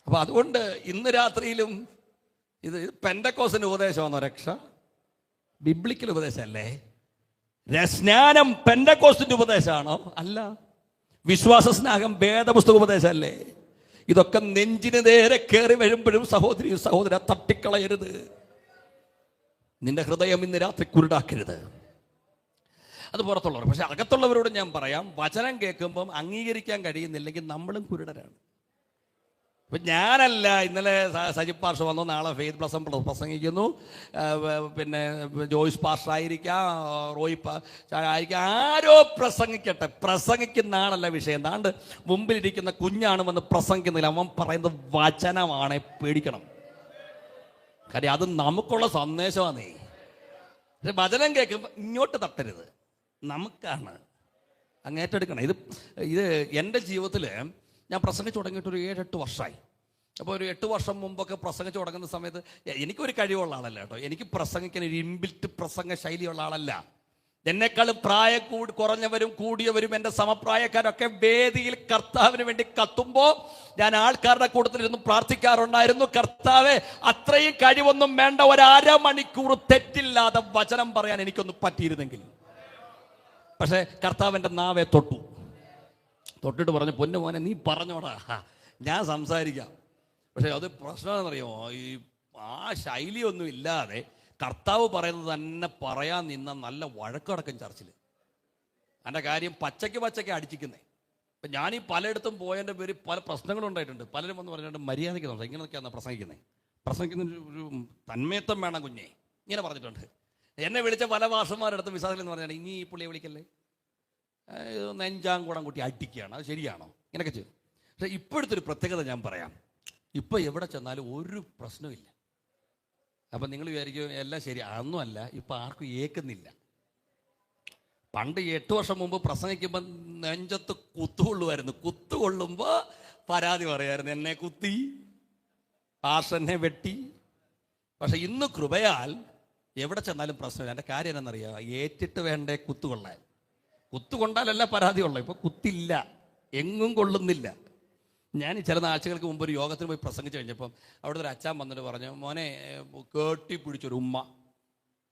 അപ്പൊ അതുകൊണ്ട് ഇന്ന് രാത്രിയിലും ഇത് പെന്തക്കോസ്തിന്റെ ഉപദേശമാണോ രക്ഷ? ബിബ്ലിക്കൽ ഉപദേശമല്ലേ? സ്നാനം പെന്തക്കോസ്തിന്റെ ഉപദേശമാണോ? അല്ല. വിശ്വാസ സ്നാനം വേദപുസ്തക ഉപദേശമല്ലേ? ഇതൊക്കെ നെഞ്ചിന് നേരെ കയറി വരുമ്പോഴും സഹോദരി സഹോദര തട്ടിക്കളയരുത്. നിന്റെ ഹൃദയം ഇന്ന് രാത്രി കുരുടാക്കരുത്. അത് പുറത്തുള്ളവർ. പക്ഷെ അകത്തുള്ളവരോട് ഞാൻ പറയാം, വചനം കേൾക്കുമ്പം അംഗീകരിക്കാൻ കഴിയുന്നില്ലെങ്കിൽ നമ്മളും കുരുടരാണ്. ഇപ്പം ഞാനല്ല, ഇന്നലെ സജിത് പാർഷ വന്നു, നാളെ ഫെയ്ത്ത് പ്ലസം പ്രസംഗിക്കുന്നു, പിന്നെ ജോയ്സ് പാർഷ ആയിരിക്കാം, റോയ് ആയിരിക്കാം, ആരോ പ്രസംഗിക്കട്ടെ. പ്രസംഗിക്കുന്ന ആളല്ല വിഷയം. താണ്ട് മുമ്പിലിരിക്കുന്ന കുഞ്ഞാണ് പ്രസംഗിക്കുന്നില്ല, അവൻ പറയുന്നത് വചനമാണ്. പേടിക്കണം. കാര്യം അത് നമുക്കുള്ള സന്ദേശമാണ്. പക്ഷെ വചനം കേൾക്കുമ്പോൾ ഇങ്ങോട്ട് തട്ടരുത്, നമുക്കാണ് അങ്ങ് ഏറ്റെടുക്കണം. ഇത് എൻ്റെ ജീവിതത്തിൽ ഞാൻ പ്രസംഗിച്ച് തുടങ്ങിയിട്ട് ഒരു 7-8 വർഷമായി. അപ്പോൾ ഒരു 8 വർഷം മുമ്പൊക്കെ പ്രസംഗിച്ച് തുടങ്ങുന്ന സമയത്ത് എനിക്കൊരു കഴിവുള്ള ആളല്ല കേട്ടോ. എനിക്ക് പ്രസംഗിക്കാൻ ഒരു ഇൻബിൽറ്റ് പ്രസംഗ ശൈലിയുള്ള ആളല്ല. എന്നെക്കാളും പ്രായം കുറഞ്ഞവരും കൂടിയവരും എൻ്റെ സമപ്രായക്കാരൊക്കെ വേദിയിൽ കർത്താവിന് വേണ്ടി കത്തുമ്പോൾ ഞാൻ ആൾക്കാരുടെ കൂട്ടത്തിലിരുന്ന് പ്രാർത്ഥിക്കാറുണ്ടായിരുന്നു, കർത്താവെ അത്രയും കഴിവൊന്നും വേണ്ട, 1/2 മണിക്കൂർ തെറ്റില്ലാതെ വചനം പറയാൻ എനിക്കൊന്ന് പറ്റിയിരുന്നെങ്കിൽ. പക്ഷേ കർത്താവിൻ്റെ നാവെ തൊട്ടിട്ട് പറഞ്ഞു, പൊന്നു മോനെ നീ പറഞ്ഞോടാ, ഞാൻ സംസാരിക്കാം. പക്ഷെ അത് പ്രശ്നമെന്നറിയുമോ? ആ ശൈലിയൊന്നും ഇല്ലാതെ കർത്താവ് പറയുന്നത് തന്നെ പറയാൻ നിന്ന നല്ല വഴക്കടക്കം ചർച്ചിൽ. എൻ്റെ കാര്യം പച്ചയ്ക്ക് അടിച്ചിരിക്കുന്നേ. ഇപ്പം ഞാനീ പലയിടത്തും പോയതിൻ്റെ പേര് പല പ്രശ്നങ്ങളും ഉണ്ടായിട്ടുണ്ട്. പലരും വന്ന് പറഞ്ഞിട്ട് മര്യാദയ്ക്ക് നോക്കാം, ഇങ്ങനെയൊക്കെയാണ് പ്രസംഗിക്കുന്ന ഒരു തന്മയത്വം വേണം കുഞ്ഞെ, ഇങ്ങനെ പറഞ്ഞിട്ടുണ്ട്. എന്നെ വിളിച്ച പല ഭാഷമാരെടുത്ത് വിശ്വാസത്തിൽ എന്ന് പറഞ്ഞാൽ ഇനി ഈ പുള്ളിയെ വിളിക്കല്ലേ, നെഞ്ചാങ്കുടം കൂട്ടി അടിക്കുകയാണ്, അത് ശരിയാണോ? ഇങ്ങനെയൊക്കെ ചെയ്യും. പക്ഷേ ഇപ്പോഴത്തെ ഒരു പ്രത്യേകത ഞാൻ പറയാം, ഇപ്പോൾ എവിടെ ചെന്നാലും ഒരു പ്രശ്നമില്ല. അപ്പം നിങ്ങൾ വിചാരിക്കും എല്ലാം ശരി, അതൊന്നുമല്ല. ഇപ്പം ആർക്കും ഏക്കുന്നില്ല. പണ്ട് 8 വർഷം മുമ്പ് പ്രസംഗിക്കുമ്പോൾ നെഞ്ചത്ത് കുത്തുകൊള്ളുമായിരുന്നു. കുത്തുകൊള്ളുമ്പോൾ പരാതി പറയായിരുന്നു, എന്നെ കുത്തി, പാസ്റ്റർ എന്നെ വെട്ടി. പക്ഷെ ഇന്ന് കൃപയാൽ എവിടെ ചെന്നാലും പ്രശ്നമില്ല. എൻ്റെ കാര്യം എന്നറിയാം, ഏറ്റിട്ട് വേണ്ടേ കുത്തുകൊള്ളാൻ. കുത്തുകൊണ്ടാലല്ല പരാതിയുള്ളൂ. ഇപ്പോൾ കുത്തില്ല, എങ്ങും കൊള്ളുന്നില്ല. ഞാൻ ചില ആഴ്ചകൾക്ക് മുമ്പ് ഒരു യോഗത്തിന് പോയി പ്രസംഗിച്ച് കഴിഞ്ഞപ്പം അവിടുത്തെ ഒരു അച്ഛൻ വന്നിട്ട് പറഞ്ഞു, മോനെ കേട്ടിപ്പിടിച്ചൊരു ഉമ്മ.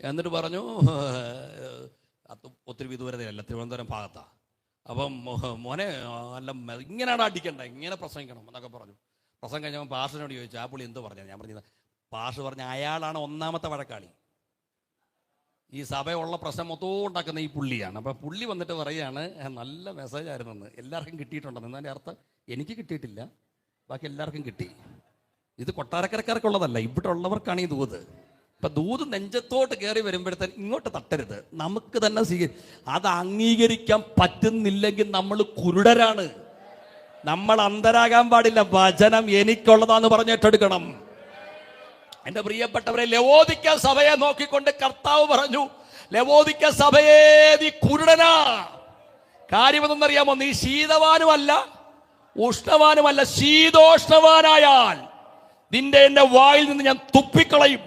എന്നിട്ട് പറഞ്ഞു, ഒത്തിരി വിദൂരതയല്ല, തിരുവനന്തപുരം ഭാഗത്താണ്. അപ്പം മോനെ അല്ല ഇങ്ങനെയാണ് അടിക്കണ്ട, ഇങ്ങനെ പ്രസംഗിക്കണം എന്നൊക്കെ പറഞ്ഞു. പ്രസംഗം കഴിഞ്ഞപ്പോൾ പാസ്റ്ററിനോട് ചോദിച്ചു, ആ പുള്ളി എന്ത് പറഞ്ഞത്? ഞാൻ പറഞ്ഞത്, പാസ്റ്റർ പറഞ്ഞ അയാളാണ് ഒന്നാമത്തെ വഴക്കാളി, ഈ സഭയുള്ള പ്രശ്നം മൊത്തവും ഉണ്ടാക്കുന്ന ഈ പുള്ളിയാണ്. അപ്പം പുള്ളി വന്നിട്ട് പറയുകയാണ്, നല്ല മെസ്സേജ് ആയിരുന്നെന്ന്, എല്ലാവർക്കും കിട്ടിയിട്ടുണ്ടെന്ന്. എന്നതിൻ്റെ അർത്ഥം എനിക്ക് കിട്ടിയിട്ടില്ല, ബാക്കി എല്ലാവർക്കും കിട്ടി. ഇത് കൊട്ടാരക്കരക്കാർക്കുള്ളതല്ല, ഇവിടെ ഉള്ളവർക്കാണ് ഈ ദൂത്. ഇപ്പം ദൂത് നെഞ്ചത്തോട്ട് കയറി വരുമ്പോഴത്തേന് ഇങ്ങോട്ട് തട്ടരുത്, നമുക്ക് തന്നെ അത് അംഗീകരിക്കാൻ പറ്റുന്നില്ലെങ്കിൽ നമ്മൾ കുരുടരാണ്. നമ്മൾ അന്ധരാകാൻ പാടില്ല. വചനം എനിക്കുള്ളതാന്ന് പറഞ്ഞിട്ടെടുക്കണം. എന്റെ പ്രിയപ്പെട്ടവരെ, ലവോദിക്ക സഭയെ നോക്കിക്കൊണ്ട് കർത്താവ് പറഞ്ഞു, ലവോദിക്ക സഭയെ നീ കുരുടനാ. കാര്യമെന്നറിയാമോ? നീ ശീതവാനുമല്ല ഉഷ്ണവാനുമല്ല, ശീതോഷ്ണവാനായാൽ നിന്റെ എന്റെ വായിൽ നിന്ന് ഞാൻ തുപ്പിക്കളയും.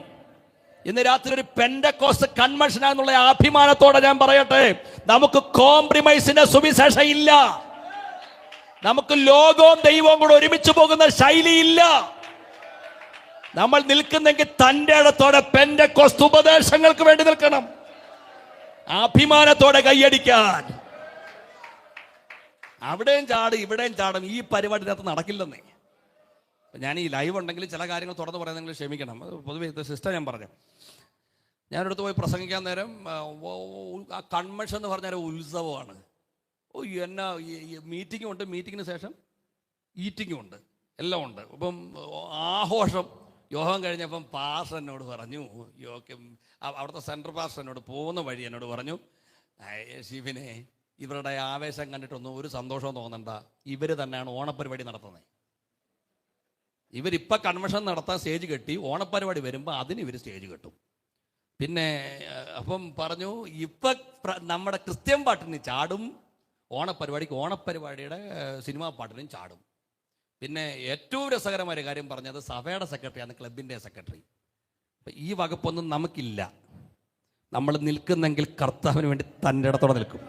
ഇന്ന് രാത്രി ഒരു പെന്റക്കോസ്റ്റ് കൺവെൻഷനാന്നുള്ള അഭിമാനത്തോടെ ഞാൻ പറയട്ടെ, നമുക്ക് കോംപ്രമൈസിന്റെ സുവിശേഷം ഇല്ല. നമുക്ക് ലോകവും ദൈവവും കൂടെ ഒരുമിച്ച് പോകുന്ന ശൈലിയില്ല. നമ്മൾ നിൽക്കുന്നെങ്കിൽ തൻ്റെ ഇടത്തോടെ പെന്റക്കോസ്റ്റ് ഉപദേശങ്ങൾക്ക് വേണ്ടി നിൽക്കണം, അഭിമാനത്തോടെ കൈയടിക്കാൻ. അവിടെയും ചാടും ഇവിടെയും ചാടും. ഈ പരിപാടിനകത്ത് നടക്കില്ലെന്നേ. ഞാൻ ഈ ലൈവ് ഉണ്ടെങ്കിൽ ചില കാര്യങ്ങൾ തുറന്ന് പറയാൻ നിങ്ങൾ ക്ഷമിക്കണം. പൊതുവെ സിസ്റ്റർ ഞാൻ പറഞ്ഞു, ഞാനടുത്ത് പോയി പ്രസംഗിക്കാൻ നേരം ആ കൺവെൻഷൻ എന്ന് പറഞ്ഞാൽ ഉത്സവമാണ്. എന്നാ മീറ്റിങ്ങും ഉണ്ട്, മീറ്റിങ്ങിന് ശേഷം ഈറ്റിങ്ങും ഉണ്ട്, എല്ലാം ഉണ്ട്. ഇപ്പം ആഘോഷം. യോഗം കഴിഞ്ഞപ്പം പാസ്റ്റർ എന്നോട് പറഞ്ഞു, അവിടുത്തെ സെൻട്രൽ പാസ്റ്റർ എന്നോട് പോകുന്ന വഴി എന്നോട് പറഞ്ഞു, ഷിബിനെ ഇവരുടെ ആവേശം കണ്ടിട്ടൊന്നും ഒരു സന്തോഷവും തോന്നണ്ട, ഇവർ തന്നെയാണ് ഓണപ്പരിപാടി നടത്തുന്നത്. ഇവരിപ്പോൾ കൺവെൻഷൻ നടത്താൻ സ്റ്റേജ് കെട്ടി, ഓണപ്പരിപാടി വരുമ്പോൾ അതിന് ഇവർ സ്റ്റേജ് കെട്ടും. പിന്നെ അപ്പം പറഞ്ഞു, ഇപ്പം നമ്മുടെ ക്രിസ്ത്യൻ പാട്ടിന് ചാടും, ഓണപ്പരിപാടിയുടെ സിനിമാ പാട്ടിനും ചാടും. പിന്നെ ഏറ്റവും രസകരമായ കാര്യം പറഞ്ഞത് സഭയുടെ സെക്രട്ടറിയാണ്, ക്ലബിൻ്റെ സെക്രട്ടറി. അപ്പം ഈ വകുപ്പൊന്നും നമുക്കില്ല. നമ്മൾ നിൽക്കുന്നെങ്കിൽ കർത്താവിന് വേണ്ടി തൻ്റെ ഇടത്തോടെ നിൽക്കും.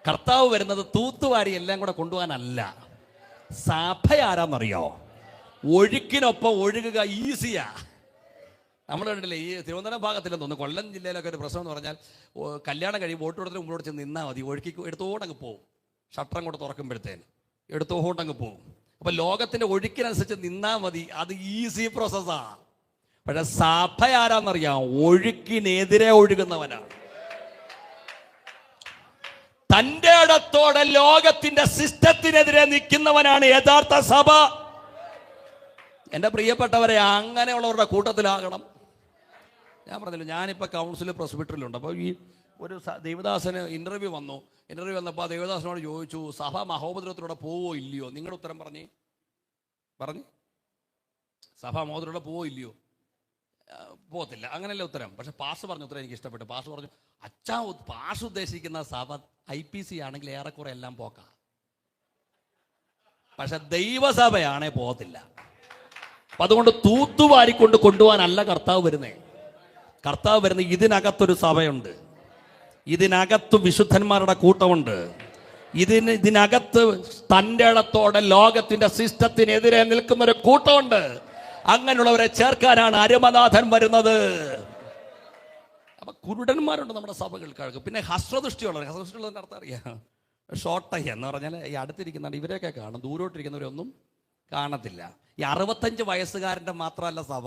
കർത്താവ് വരുന്നത് തൂത്തുവാരി എല്ലാം കൂടെ കൊണ്ടുപോകാനല്ല. സഭ ആരാന്നറിയോ? ഒഴുക്കിനൊപ്പം ഒഴുകുക ഈസിയാ. നമ്മൾ കണ്ടില്ലേ, ഈ തിരുവനന്തപുരം ഭാഗത്തില്ലെന്ന് തോന്നുന്നു, കൊല്ലം ജില്ലയിലൊക്കെ ഒരു പ്രശ്നം എന്ന് പറഞ്ഞാൽ കല്യാണം കഴിയുമ്പോൾ വോട്ട് കൊടുത്തിട്ട് മുമ്പോട്ട് ചെന്ന് നിന്നാൽ മതി, ഒഴുക്കി എടുത്തോണ്ടങ്ങ് പോവും. ഷട്ടറും കൂടെ തുറക്കുമ്പോഴത്തേന് എടുത്തോണ്ടങ്ങ് പോവും. അപ്പം ലോകത്തിൻ്റെ ഒഴുക്കിനനുസരിച്ച് നിന്നാൽ മതി, അത് ഈസി പ്രോസസ്സാണ്. പക്ഷെ സഭ ആരാന്നറിയാം? ഒഴുക്കിനെതിരെ ഒഴുകുന്നവനാണ്. തൻ്റെ ഇടത്തോടെ ലോകത്തിന്റെ സിസ്റ്റത്തിനെതിരെ നിൽക്കുന്നവനാണ് യഥാർത്ഥ സഭ. എൻ്റെ പ്രിയപ്പെട്ടവരെ, അങ്ങനെയുള്ളവരുടെ കൂട്ടത്തിലാകണം. ഞാൻ പറഞ്ഞില്ല, ഞാനിപ്പോൾ കൗൺസിൽ പ്രസ്ബിറ്ററിലുണ്ട്. അപ്പോൾ ഈ ഒരു ദൈവദാസന് ഇൻ്റർവ്യൂ വന്നപ്പോൾ ആ ദൈവദാസനോട് ചോദിച്ചു, സഭ മഹോപദ്രവത്തിലൂടെ പോവോ ഇല്ലയോ? നിങ്ങളുടെ ഉത്തരം പറഞ്ഞു സഭ മഹോപദ്രവത്തിലൂടെ പോവോ ഇല്ലയോ? പോകത്തില്ല, അങ്ങനെയല്ല ഉത്തരം. പക്ഷെ പാസ്റ്റർ പറഞ്ഞ ഉത്തരം എനിക്ക് ഇഷ്ടപ്പെട്ടു. പാസ്റ്റർ പറഞ്ഞു, പാസ്റ്റർ ഉദ്ദേശിക്കുന്ന സഭ IPC ആണെങ്കിൽ ഏറെക്കുറെ എല്ലാം പോക്കാം, പക്ഷെ ദൈവസഭയാണേ പോകത്തില്ല. അപ്പം അതുകൊണ്ട് തൂത്തുവാരിക്കൊണ്ട് കൊണ്ടുപോകാനല്ല കർത്താവ് വരുന്നേ. കർത്താവ് വരുന്ന ഇതിനകത്തൊരു സഭയുണ്ട്, ഇതിനകത്ത് വിശുദ്ധന്മാരുടെ കൂട്ടമുണ്ട്, ഇതിനകത്ത് തൻ്റെ ഇടത്തോടെ ലോകത്തിന്റെ സിസ്റ്റത്തിനെതിരെ നിൽക്കുന്നൊരു കൂട്ടമുണ്ട്. അങ്ങനെയുള്ളവരെ ചേർക്കാനാണ് അരുമനാഥൻ വരുന്നത്. അപ്പൊ കുരുടന്മാരുണ്ട് നമ്മുടെ സഭകൾക്ക്. പിന്നെ ഹസ്രദൃഷ്ടിയുള്ളവർ, ഹസ്രദൃഷ്ടിയുള്ളതിൻ്റെ അർത്ഥം അറിയാം, ഷോർട്ട് ഐ എന്ന് പറഞ്ഞാൽ ഈ അടുത്തിരിക്കുന്നതാണ്, ഇവരെയൊക്കെ കാണും, ദൂരോട്ടിരിക്കുന്നവരൊന്നും കാണത്തില്ല. ഈ 65 വയസ്സുകാരൻ്റെ മാത്രമല്ല സഭ,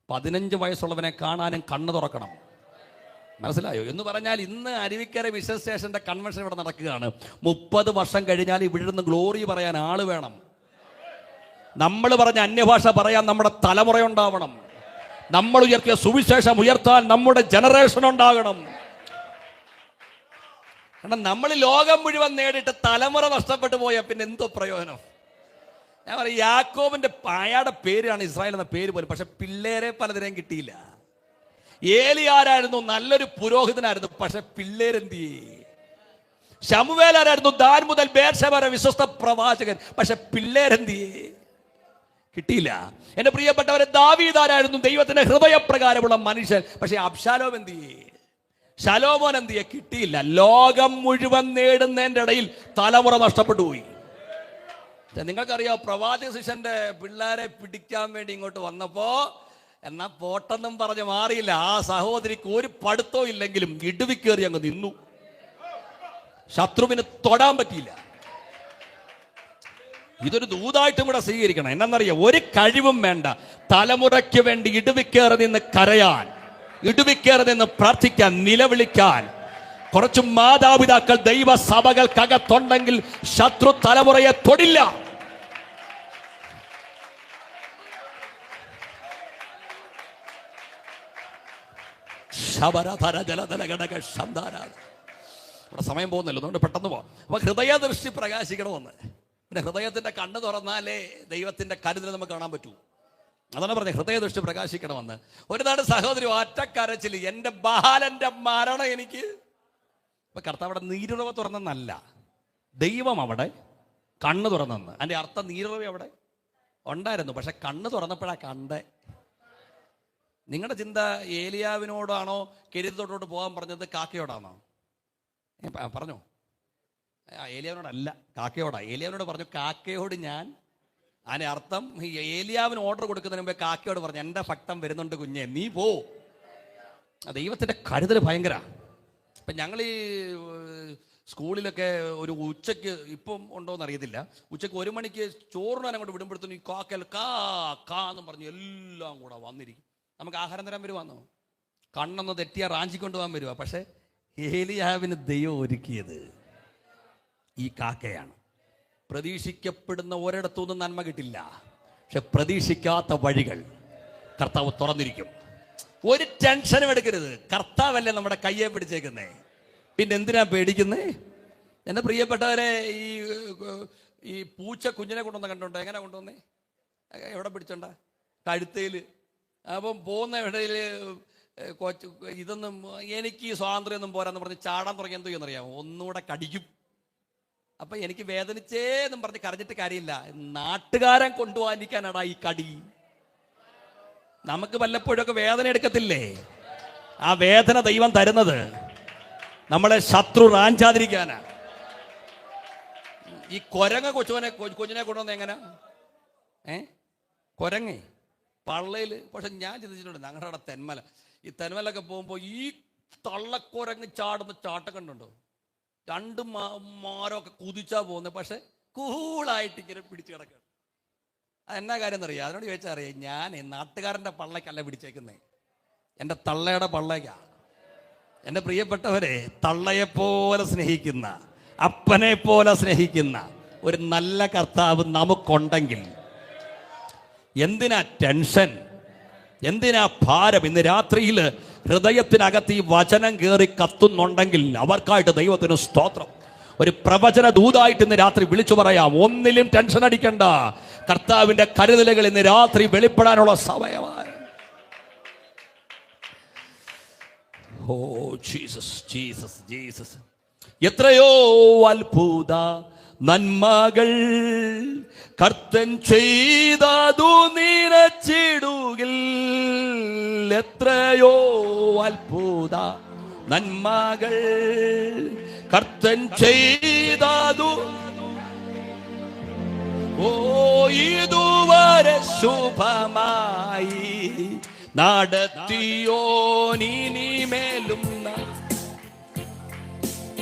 15 വയസ്സുള്ളവനെ കാണാനും കണ്ണ് തുറക്കണം. മനസ്സിലായോ? എന്ന് പറഞ്ഞാൽ ഇന്ന് അരുവിക്കര വിശ്വ സ്റ്റേഷന്റെ കൺവെൻഷൻ ഇവിടെ നടക്കുകയാണ്. 30 വർഷം കഴിഞ്ഞാൽ ഇവിടെ നിന്ന് ഗ്ലോറി പറയാൻ ആള് വേണം. നമ്മൾ പറഞ്ഞ അന്യഭാഷ പറയാൻ നമ്മുടെ തലമുറ ഉണ്ടാവണം. നമ്മൾ ഉയർത്തിയ സുവിശേഷം ഉയർത്താൻ നമ്മുടെ ജനറേഷൻ ഉണ്ടാകണം. കാരണം നമ്മൾ ലോകം മുഴുവൻ നേടിയിട്ട് തലമുറ നഷ്ടപ്പെട്ടു പോയാൽ പിന്നെ എന്തോ പ്രയോജനം? ഞാൻ പറയും, യാക്കോബിന്റെ അയാളുടെ പേരാണ് ഇസ്രായേൽ എന്ന പേര് പോലും, പക്ഷെ പിള്ളേരെ പലതിനെയും കിട്ടിയില്ല. ഏലി ആരായിരുന്നു? നല്ലൊരു പുരോഹിതനായിരുന്നു, പക്ഷെ പിള്ളേരെന്ത് ചെയ്യേ? ശമൂവേൽ ആരായിരുന്നു? ദാൻ മുതൽ ബേർശേബ വരെ വിശ്വസ്ത പ്രവാചകൻ. പക്ഷെ പിള്ളേരെന്തിയേ? കിട്ടിയില്ല. എന്റെ പ്രിയപ്പെട്ടവരെ, ദാവീദ് ആരായിരുന്നു? ദൈവത്തിന്റെ ഹൃദയപ്രകാരമുള്ള മനുഷ്യൻ. പക്ഷെ അബ്ശാലോം എന്തിയേ? ശലോമോൻ എന്തിയെ? കിട്ടിയില്ല. ലോകം മുഴുവൻ നേടുന്നതിന്റെ ഇടയിൽ തലമുറ നഷ്ടപ്പെട്ടു പോയി. നിങ്ങൾക്കറിയാം, പ്രവാചക ശിഷ്യന്റെ പിള്ളേരെ പിടിക്കാൻ വേണ്ടി ഇങ്ങോട്ട് വന്നപ്പോ എന്നാ പോട്ടെന്നും പറഞ്ഞ് മാറിയില്ല. ആ സഹോദരിക്ക് ഒരു പഠിത്തവും ഇല്ലെങ്കിലും ഇടുവിക്കേറി അങ്ങ് നിന്നു. ശത്രുവിന് തൊടാൻ പറ്റിയില്ല. ഇതൊരു ദൂതായിട്ടും കൂടെ സ്വീകരിക്കണം. എന്നറിയാം, ഒരു കഴിവും വേണ്ട. തലമുറയ്ക്ക് വേണ്ടി ഇടുവിക്കേറി നിന്ന് കരയാൻ, ഇടുവിക്കേറി നിന്ന് പ്രാർത്ഥിക്കാൻ, നിലവിളിക്കാൻ കുറച്ചു മാതാപിതാക്കൾ ദൈവസഭകൾക്കകത്തുണ്ടെങ്കിൽ ശത്രു തലമുറയെ തൊടില്ല. ഇവിടെ സമയം പോകുന്നല്ലോ, അതുകൊണ്ട് പെട്ടെന്ന് പോവാം. അപ്പൊ ഹൃദയദൃഷ്ടി പ്രകാശിക്കണമെന്ന്. പിന്നെ ഹൃദയത്തിന്റെ കണ്ണ് തുറന്നാലേ ദൈവത്തിന്റെ കരുതൽ നമുക്ക് കാണാൻ പറ്റൂ. അതാണ് പറഞ്ഞത്, ഹൃദയദൃഷ്ടി പ്രകാശിക്കണമെന്ന്. ഒരു നാട് സഹോദരി ഒറ്റക്കരച്ചിൽ, എന്റെ ബാലന്റെ മരണം എനിക്ക്. അപ്പൊ കർത്താവ് അവിടെ നീരുറവ തുറന്നെന്നല്ല, ദൈവം അവിടെ കണ്ണ് തുറന്നെന്ന്. അതിന്റെ അർത്ഥം നീരുറവ അവിടെ ഉണ്ടായിരുന്നു, പക്ഷെ കണ്ണ് തുറന്നപ്പോഴാ കണ്ടേ. നിങ്ങളുടെ ചിന്ത ഏലിയാവിനോടാണോ കെരീത്തോട്ടോട്ട് പോകാൻ പറഞ്ഞത് കാക്കയോടാണോ? പറഞ്ഞോ? ഏലിയാവിനോടല്ല, കാക്കയോടാ. ഏലിയാവിനോട് പറഞ്ഞു കാക്കയോട് ഞാൻ. അതിന്റെ അർത്ഥം ഏലിയാവിന് ഓർഡർ കൊടുക്കുന്നതിന് മുമ്പേ കാക്കയോട് പറഞ്ഞു, എൻ്റെ ഭക്തൻ വരുന്നുണ്ട് കുഞ്ഞെ, നീ പോ. ദൈവത്തിന്റെ കരുതൽ ഭയങ്കര. ഇപ്പം ഞങ്ങൾ ഈ സ്കൂളിലൊക്കെ ഒരു ഉച്ചയ്ക്ക്, ഇപ്പം ഉണ്ടോയെന്ന് അറിയത്തില്ല, ഉച്ചയ്ക്ക് 1 മണിക്ക് ചോറിനാൻ അങ്ങോട്ട് വിടുമ്പോഴത്തേനും ഈ കാക്കൽ കാ എന്നും പറഞ്ഞു എല്ലാം കൂടെ വന്നിരിക്കും. നമുക്ക് ആഹാരം തരാൻ വരുവാന്നോ? കണ്ണൊന്ന് തെറ്റിയാ റാഞ്ചിക്കൊണ്ട് പോകാൻ വരുവാ. പക്ഷെ ഏലിയാവിന് ദൈവം ഒരുക്കിയത് ഈ കാക്കയാണ്. പ്രതീക്ഷിക്കപ്പെടുന്ന ഒരിടത്തുനിന്നും നന്മ കിട്ടില്ല, പക്ഷെ പ്രതീക്ഷിക്കാത്ത വഴികൾ കർത്താവ് തുറന്നിരിക്കും. ഒരു ടെൻഷനും എടുക്കരുത്. കർത്താവല്ലേ നമ്മുടെ കയ്യെ പിടിച്ചേക്കുന്നേ, പിന്നെ എന്തിനാ പേടിക്കുന്നേ? എൻ്റെ പ്രിയപ്പെട്ടവരെ, ഈ പൂച്ച കുഞ്ഞിനെ കൊണ്ടുവന്ന് കണ്ടോണ്ടോ? എങ്ങനെ കൊണ്ടുവന്നേ? എവിടെ പിടിച്ചോണ്ട? കഴുത്തേൽ. അപ്പം പോകുന്ന ഇടയിൽ ഇതൊന്നും എനിക്ക് ഈ സ്വാതന്ത്ര്യം ഒന്നും പോരാന്ന് പറഞ്ഞ് ചാടാൻ തുടങ്ങി. എന്തോ എന്നറിയാമോ? ഒന്നുകൂടെ കടിക്കും. അപ്പൊ എനിക്ക് വേദനിച്ചേന്നും പറഞ്ഞ് കരഞ്ഞിട്ട് കാര്യമില്ല. നാട്ടുകാരൻ കൊണ്ടുപോകാനിരിക്കാനാടാ ഈ കടി. നമുക്ക് വല്ലപ്പോഴൊക്കെ വേദന എടുക്കത്തില്ലേ? ആ വേദന ദൈവം തരുന്നത് നമ്മളെ ശത്രു റാഞ്ചാതിരിക്കാനാ. ഈ കുരങ്ങ കുഞ്ഞിനെ കൊണ്ടുവന്ന എങ്ങനെ? കുരങ്ങേ പള്ളയിൽ. പക്ഷെ ഞാൻ ചിന്തിച്ചിട്ടുണ്ട്, ഞങ്ങളുടെ അവിടെ തെന്മല, ഈ തെന്മലൊക്കെ പോകുമ്പോൾ ഈ തള്ളക്കുരങ്ങ് ചാടുന്ന ചാട്ടം കണ്ടുണ്ടോ? 2 മാരൊക്കെ കുതിച്ചാ പോകുന്നത്, പക്ഷെ കൂളായിട്ട് ഇങ്ങനെ പിടിച്ചു കിടക്കുക. അതെന്നാ കാര്യം എന്നറിയാം? അതിനോട് ചോദിച്ചാൽ അറിയാം, ഞാൻ നാട്ടുകാരൻ്റെ പള്ളക്കല്ല പിടിച്ചേക്കുന്നേ, എൻ്റെ തള്ളയുടെ പള്ളയ്ക്കാ. എൻ്റെ പ്രിയപ്പെട്ടവരെ, തള്ളയെപ്പോലെ സ്നേഹിക്കുന്ന, അപ്പനെ പോലെ സ്നേഹിക്കുന്ന ഒരു നല്ല കർത്താവ് നമുക്കുണ്ടെങ്കിൽ എന്തിനാ ടെൻഷൻ, എന്തിനാ ഭാരം? ഇന്ന് രാത്രിയിൽ ഹൃദയത്തിനകത്ത് ഈ വചനം കയറി കത്തുന്നുണ്ടെങ്കിൽ അവർക്കായിട്ട് ദൈവത്തിന് സ്തോത്രം. ഒരു പ്രവചന ദൂതായിട്ട് ഇന്ന് രാത്രി വിളിച്ചു പറയാം, ഒന്നിലും ടെൻഷൻ അടിക്കണ്ട. കർത്താവിന്റെ കരുതലുകൾ ഇന്ന് രാത്രി വെളിപ്പെടാനുള്ള സമയമാണ്. Oh Jesus, Jesus, Jesus. എത്രയോ അത്ഭുത നന്മകൾ കർത്തൻ ചെയ്തതു നിരച്ചിടുകിൽ. എത്രയോ അത്ഭുത നന്മകൾ കർത്തൻ ചെയ്തതു. ഓ ഇതുവരെ ശുഭമായി നടത്തിയോനിമേലും.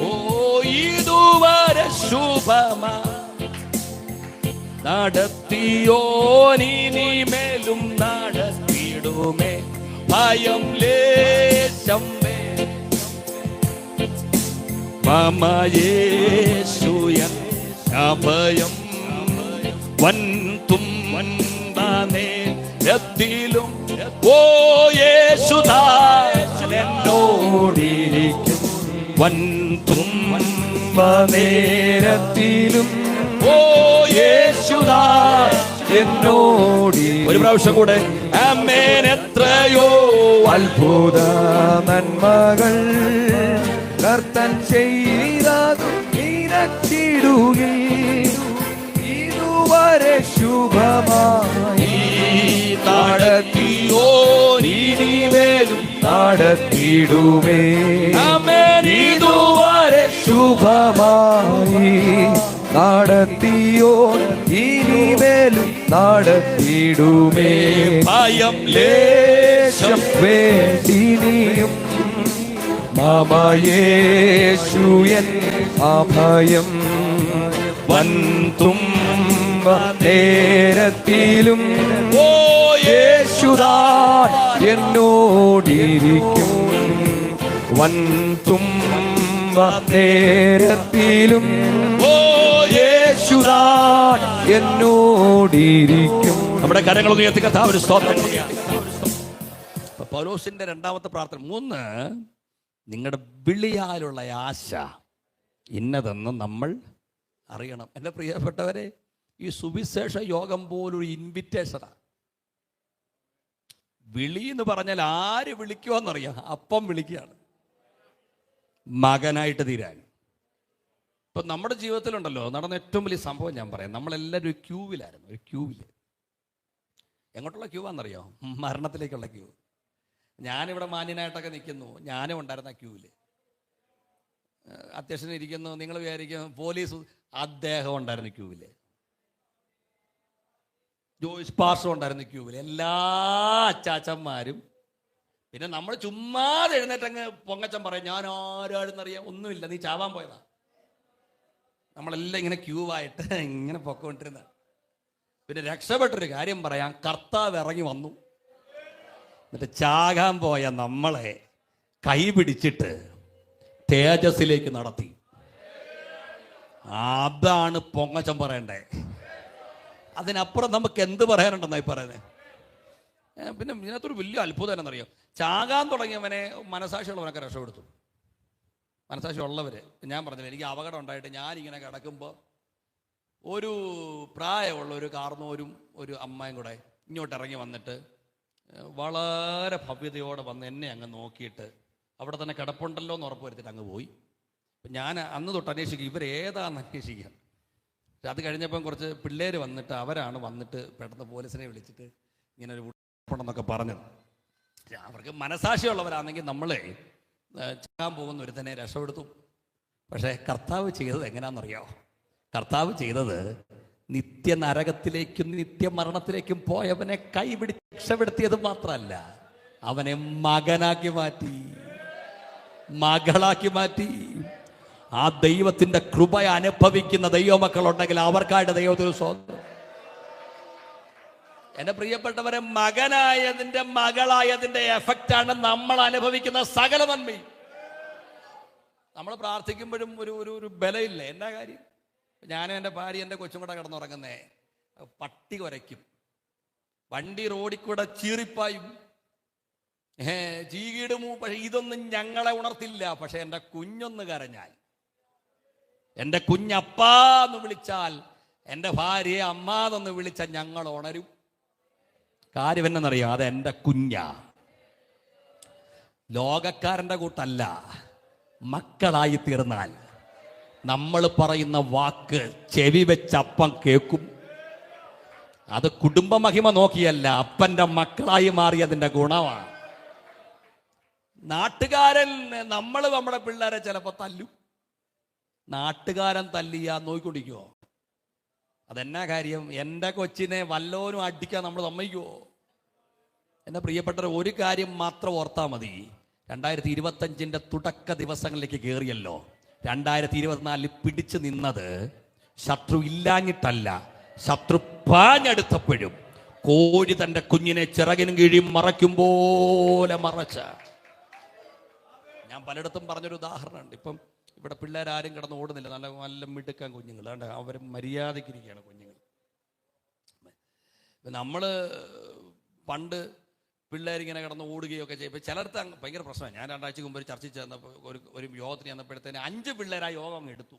ഓ ഇതുവരെ ശുഭമായി നടത്തിയോനിമേലും നടത്തിയിടുമേ. ഭയം ലേശം മമ യേശുയൻ അഭയം വൻ തുമ്പനേരത്തിലും. ഓ യേശുദാസൻ എന്നോടിരിക്കും വൻ തുമ്പനേരത്തിലും. ഓ യേശുദാസൻ എന്നോടി. ഒരു പ്രാവശ്യം കൂടെ. ആമേൻ. എത്രയോ അത്ഭുത നന്മകൾ കർത്തൻ ചെയ്തതു ഇതുവരെ ശുഭമായി നടത്തിയോ, ഇനിമേലും നടത്തിടുമേ. ഇതുവരെ ശുഭമായി നടത്തിയോ, ഇനിമേലും നടത്തിടുമേ. ഭയം ലേശം വേണ്ടിനിയും മമ യേശുയൻ അഭയം. വൻതുമ്പ നേരത്തിലും ഓ യേശുദാൻ എന്നോടിരിക്കും. വൻതുമ്പ നേരത്തിലും ഓ യേശുദാൻ എന്നോടിരിക്കും. നമ്മുടെ കരങ്ങളൊന്ന് ഉയർത്തി കർത്താവിന് സ്തോത്രം ചെയ്യാം. പൗലോസിന്റെ രണ്ടാമത്തെ പ്രാർത്ഥന 3, നിങ്ങളുടെ വിളിയാലുള്ള ആശ ഇന്നതെന്ന് നമ്മൾ അറിയണം. എൻ്റെ പ്രിയപ്പെട്ടവരെ, ഈ സുവിശേഷ യോഗം പോലൊരു ഇൻവിറ്റേഷനാണ്. വിളി എന്ന് പറഞ്ഞാൽ ആര് വിളിക്കുമെന്നറിയാം, അപ്പം വിളിക്കുകയാണ് മകനായിട്ട് തീരാൻ. ഇപ്പം നമ്മുടെ ജീവിതത്തിലുണ്ടല്ലോ നടന്ന ഏറ്റവും വലിയ സംഭവം ഞാൻ പറയാം. നമ്മളെല്ലാവരും ഒരു ക്യൂവിലായിരുന്നു. ഒരു ക്യൂവിൽ എങ്ങോട്ടുള്ള ക്യൂ ആണെന്നറിയോ? മരണത്തിലേക്കുള്ള ക്യൂ. ഞാനിവിടെ മാന്യനായിട്ടൊക്കെ നിൽക്കുന്നു, ഞാനും ഉണ്ടായിരുന്ന ക്യൂവിൽ. അധ്യക്ഷൻ ഇരിക്കുന്നു, നിങ്ങൾ വിചാരിക്കും പോലീസ്, അദ്ദേഹം ഉണ്ടായിരുന്നു ക്യൂവിൽ. ജോയിസ് പാസ്റ്റർ ഉണ്ടായിരുന്നു ക്യൂവിൽ. എല്ലാ അച്ചാച്ചന്മാരും. പിന്നെ നമ്മൾ ചുമ്മാതെ എഴുന്നേറ്റങ്ങ് പൊങ്ങച്ചൻ പറയും, ഞാൻ ആരാണെന്നറിയാം, ഒന്നുമില്ല, നീ ചാവാൻ പോയതാ. നമ്മളെല്ലാം ഇങ്ങനെ ക്യൂവായിട്ട് ഇങ്ങനെ പൊക്കോണ്ടിരുന്ന. പിന്നെ രക്ഷപ്പെട്ടൊരു കാര്യം പറയാം, കർത്താവ് ഇറങ്ങി വന്നു. എന്നിട്ട് ചാകാൻ പോയ നമ്മളെ കൈ പിടിച്ചിട്ട് തേജസ്സിലേക്ക് നടത്തി. അതാണ് പൊങ്ങച്ചൻ പറയണ്ടേ. അതിനപ്പുറം നമുക്ക് എന്ത് പറയാനുണ്ടെന്നായി പറയുന്നത്. പിന്നെ ഇതിനകത്തൊരു വലിയ അത്ഭുതം എന്നറിയാം, ചാകാൻ തുടങ്ങിയവനെ മനസാക്ഷിയുള്ളവനൊക്കെ രക്ഷപ്പെടുത്തു. മനസാക്ഷി ഉള്ളവർ, ഞാൻ പറഞ്ഞില്ല, എനിക്ക് അപകടം ഉണ്ടായിട്ട് ഞാനിങ്ങനെ കിടക്കുമ്പോൾ ഒരു പ്രായമുള്ള ഒരു കാർന്നോരും ഒരു അമ്മയും കൂടെ ഇങ്ങോട്ട് ഇറങ്ങി വന്നിട്ട് വളരെ ഭവ്യതയോടെ വന്ന് എന്നെ അങ്ങ് നോക്കിയിട്ട് അവിടെ തന്നെ കിടപ്പുണ്ടല്ലോ എന്ന് ഉറപ്പ് വരുത്തിയിട്ട് അങ്ങ് പോയി. ഞാൻ അന്ന് തൊട്ട് അന്വേഷിക്കും, ഇവരേതാണെന്ന് അന്വേഷിക്കുക. പക്ഷെ അത് കഴിഞ്ഞപ്പം കുറച്ച് പിള്ളേർ വന്നിട്ട് അവരാണ് വന്നിട്ട് പെട്ടെന്ന് പോലീസിനെ വിളിച്ചിട്ട് ഇങ്ങനെ ഒരു ഉണ്ടെന്നൊക്കെ പറഞ്ഞത്. അവർക്ക് മനസാക്ഷിയുള്ളവരാണെങ്കിൽ നമ്മളെ ചാകാൻ പോകുന്ന ഒരു തന്നെ രക്ഷപ്പെടുത്തും. പക്ഷേ കർത്താവ് ചെയ്തത് എങ്ങനെയാണെന്നറിയാമോ? കർത്താവ് ചെയ്തത് നിത്യനരകത്തിലേക്കും നിത്യമരണത്തിലേക്കും പോയവനെ കൈപിടിച്ച് രക്ഷപ്പെടുത്തിയത് മാത്രമല്ല, അവനെ മകനാക്കി മാറ്റി, മകളാക്കി മാറ്റി. ആ ദൈവത്തിന്റെ കൃപ അനുഭവിക്കുന്ന ദൈവമക്കളുണ്ടെങ്കിൽ അവർക്കായിട്ട് ദൈവത്തിന് സ്വന്തം. എന്റെ പ്രിയപ്പെട്ടവരെ, മകനായതിന്റെ മകളായതിന്റെ എഫക്റ്റാണ് നമ്മൾ അനുഭവിക്കുന്ന സകല നന്മയും. നമ്മൾ പ്രാർത്ഥിക്കുമ്പോഴും ഒരു ഒരു ബലമില്ല. എന്നാ കാര്യം? ഞാനും എൻ്റെ ഭാര്യ എൻ്റെ കൊച്ചും കൂടെ കിടന്നുറങ്ങുന്നേ, പട്ടി കുരയ്ക്കും, വണ്ടി റോഡിൽ കൂടെ ചീറിപ്പായും, ചീകിടുമോ. പക്ഷെ ഇതൊന്നും ഞങ്ങളെ ഉണർത്തില്ല. പക്ഷെ എൻ്റെ കുഞ്ഞൊന്ന് കരഞ്ഞാൽ, എൻ്റെ കുഞ്ഞപ്പാന്ന് വിളിച്ചാൽ, എൻ്റെ ഭാര്യയെ അമ്മാന്ന് വിളിച്ചാൽ ഞങ്ങൾ ഉണരും. കാര്യം എന്നറിയാം, അത് എൻ്റെ കുഞ്ഞാ. ലോകക്കാരൻ്റെ കൂട്ടല്ല. മക്കളായി തീർന്നാൽ നമ്മൾ പറയുന്ന വാക്ക് ചെവി വെച്ചപ്പം കേൾക്കും. അത് കുടുംബമഹിമ നോക്കിയല്ല, അപ്പൻ്റെ മക്കളായി മാറിയതിൻ്റെ ഗുണമാണ്. നാട്ടുകാരൻ, നമ്മുടെ പിള്ളേരെ ചിലപ്പോൾ തല്ലും. നാട്ടുകാരൻ തല്ലിയാ നോക്കിക്കൊണ്ടിരിക്കുമോ? അതെന്നാ കാര്യം? എൻ്റെ കൊച്ചിനെ വല്ലോനും അടിക്കാൻ നമ്മൾ സമ്മതിക്കുമോ? എൻ്റെ പ്രിയപ്പെട്ടവർ, ഒരു കാര്യം മാത്രം ഓർത്താൽ മതി. 2025 തുടക്ക ദിവസങ്ങളിലേക്ക് കയറിയല്ലോ. 2024 പിടിച്ചു നിന്നത് ശത്രു ഇല്ലാഞ്ഞിട്ടല്ല, ശത്രു പാഞ്ഞെടുത്തപ്പോഴും കോഴി തൻ്റെ കുഞ്ഞിനെ ചിറകിനും കീഴിൽ മറയ്ക്കും പോലെ മറച്ച. ഞാൻ പലയിടത്തും പറഞ്ഞൊരു ഉദാഹരണമുണ്ട്. ഇപ്പം ഇവിടെ പിള്ളേരാരും കിടന്ന് ഓടുന്നില്ല, നല്ല നല്ല മിടുക്കാൻ കുഞ്ഞുങ്ങൾ. അതുകൊണ്ട് അവർ മര്യാദയ്ക്കിരിക്കുകയാണ് കുഞ്ഞുങ്ങൾ. നമ്മൾ പണ്ട് പിള്ളേരിങ്ങനെ കിടന്ന് ഓടുകയൊക്കെ ചെയ്യുമ്പോൾ ചിലർക്ക് ഭയങ്കര പ്രശ്നമാണ്. ഞാൻ 2 ആഴ്ച മുമ്പ് ഒരു ചർച്ചയിൽ ചെന്നപ്പോൾ ഒരു യോഗത്തിന് ചെന്നപ്പോഴത്തേന് 5 പിള്ളേർ ആ യോഗം അങ്ങ് എടുത്തു.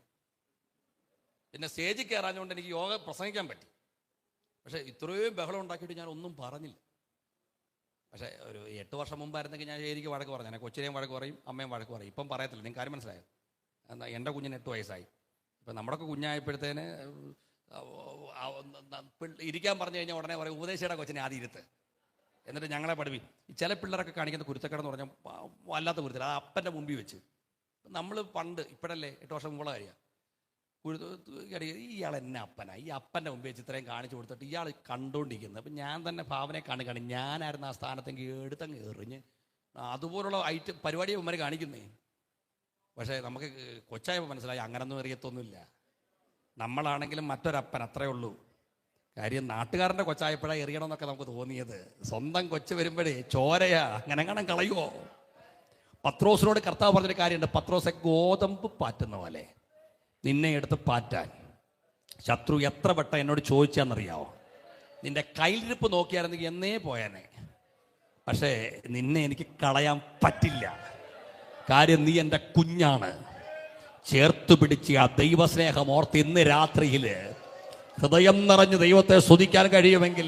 പിന്നെ സ്റ്റേജിൽ കയറാഞ്ഞുകൊണ്ട് എനിക്ക് യോഗ പ്രസംഗിക്കാൻ പറ്റി. പക്ഷേ ഇത്രയും ബഹളം ഉണ്ടാക്കിയിട്ട് ഞാൻ ഒന്നും പറഞ്ഞില്ല. പക്ഷേ ഒരു 8 വർഷം മുമ്പായിരുന്നെങ്കിൽ ഞാൻ ശരിക്കും വഴക്ക് പറഞ്ഞു. കൊച്ചിനെയും വഴക്ക് പറയും, അമ്മയും വഴക്ക് പറയും. ഇപ്പം പറയത്തില്ല. നിങ്ങൾക്ക് കാര്യം മനസ്സിലായോ? എന്താ, എൻ്റെ കുഞ്ഞിന് 8 വയസ്സായി. ഇപ്പം നമ്മുടെയൊക്കെ കുഞ്ഞായപ്പോഴത്തേന് ഇരിക്കാൻ പറഞ്ഞു കഴിഞ്ഞാൽ ഉടനെ പറയും ഉപദേശിയുടെ കൊച്ചിനെ ആദ്യം ഇരുത്ത്, എന്നിട്ട് ഞങ്ങളെ പഠിപ്പി. ചില പിള്ളേരൊക്കെ കാണിക്കുന്ന കുരുത്തക്കേടെന്ന് പറഞ്ഞാൽ വല്ലാത്ത കുരുത്തൽ, അത് അപ്പൻ്റെ മുമ്പിൽ വെച്ച്. നമ്മൾ പണ്ട് ഇപ്പോഴല്ലേ 8 വർഷം മുമ്പുള്ള കാര്യമാണ്, ഇയാൾ എന്നെ അപ്പനാ, ഈ അപ്പൻ്റെ മുമ്പിൽ വെച്ച് ഇത്രയും കാണിച്ചു കൊടുത്തിട്ട് ഇയാൾ കണ്ടുകൊണ്ടിരിക്കുന്നത്. അപ്പം ഞാൻ തന്നെ ഭാവനെ കാണുകയാണ്, ഞാനായിരുന്നു ആ സ്ഥാനത്തെങ്കിൽ എടുത്തങ്ങ് എറിഞ്ഞ് അതുപോലുള്ള പരിപാടിയെ ഉമ്മരെ കാണിക്കുന്നേ. പക്ഷേ നമുക്ക് കൊച്ചായപ്പോൾ മനസ്സിലായി അങ്ങനൊന്നും എറിയത്തൊന്നുമില്ല. നമ്മളാണെങ്കിലും മറ്റൊരപ്പൻ, അത്രേ ഉള്ളൂ. കാര്യം നാട്ടുകാരൻ്റെ കൊച്ചായപ്പോഴാണ് എറിയണമെന്നൊക്കെ നമുക്ക് തോന്നിയത്. സ്വന്തം കൊച്ചു വരുമ്പോഴേ ചോരയാ, അങ്ങനെ കളയുമോ? പത്രോസിനോട് കർത്താവ് പറഞ്ഞൊരു കാര്യമുണ്ട്, പത്രോസെ ഗോതമ്പ് പാറ്റുന്ന പോലെ നിന്നെ എടുത്ത് പാറ്റാൻ ശത്രു എത്ര വട്ട എന്നോട് ചോദിച്ചാന്നറിയാവോ? നിന്റെ കയ്യിലിരിപ്പ് നോക്കിയായിരുന്നെങ്കിൽ എന്നേ പോയാനെ. പക്ഷേ നിന്നെ എനിക്ക് കളയാൻ പറ്റില്ല. കാര്യം നീ എൻ്റെ കുഞ്ഞാണ്. ചേർത്ത് പിടിച്ച് ആ ദൈവസ്നേഹം ഓർത്ത് ഇന്ന് രാത്രിയിൽ ഹൃദയം നിറഞ്ഞ് ദൈവത്തെ സ്തുതിക്കാൻ കഴിയുമെങ്കിൽ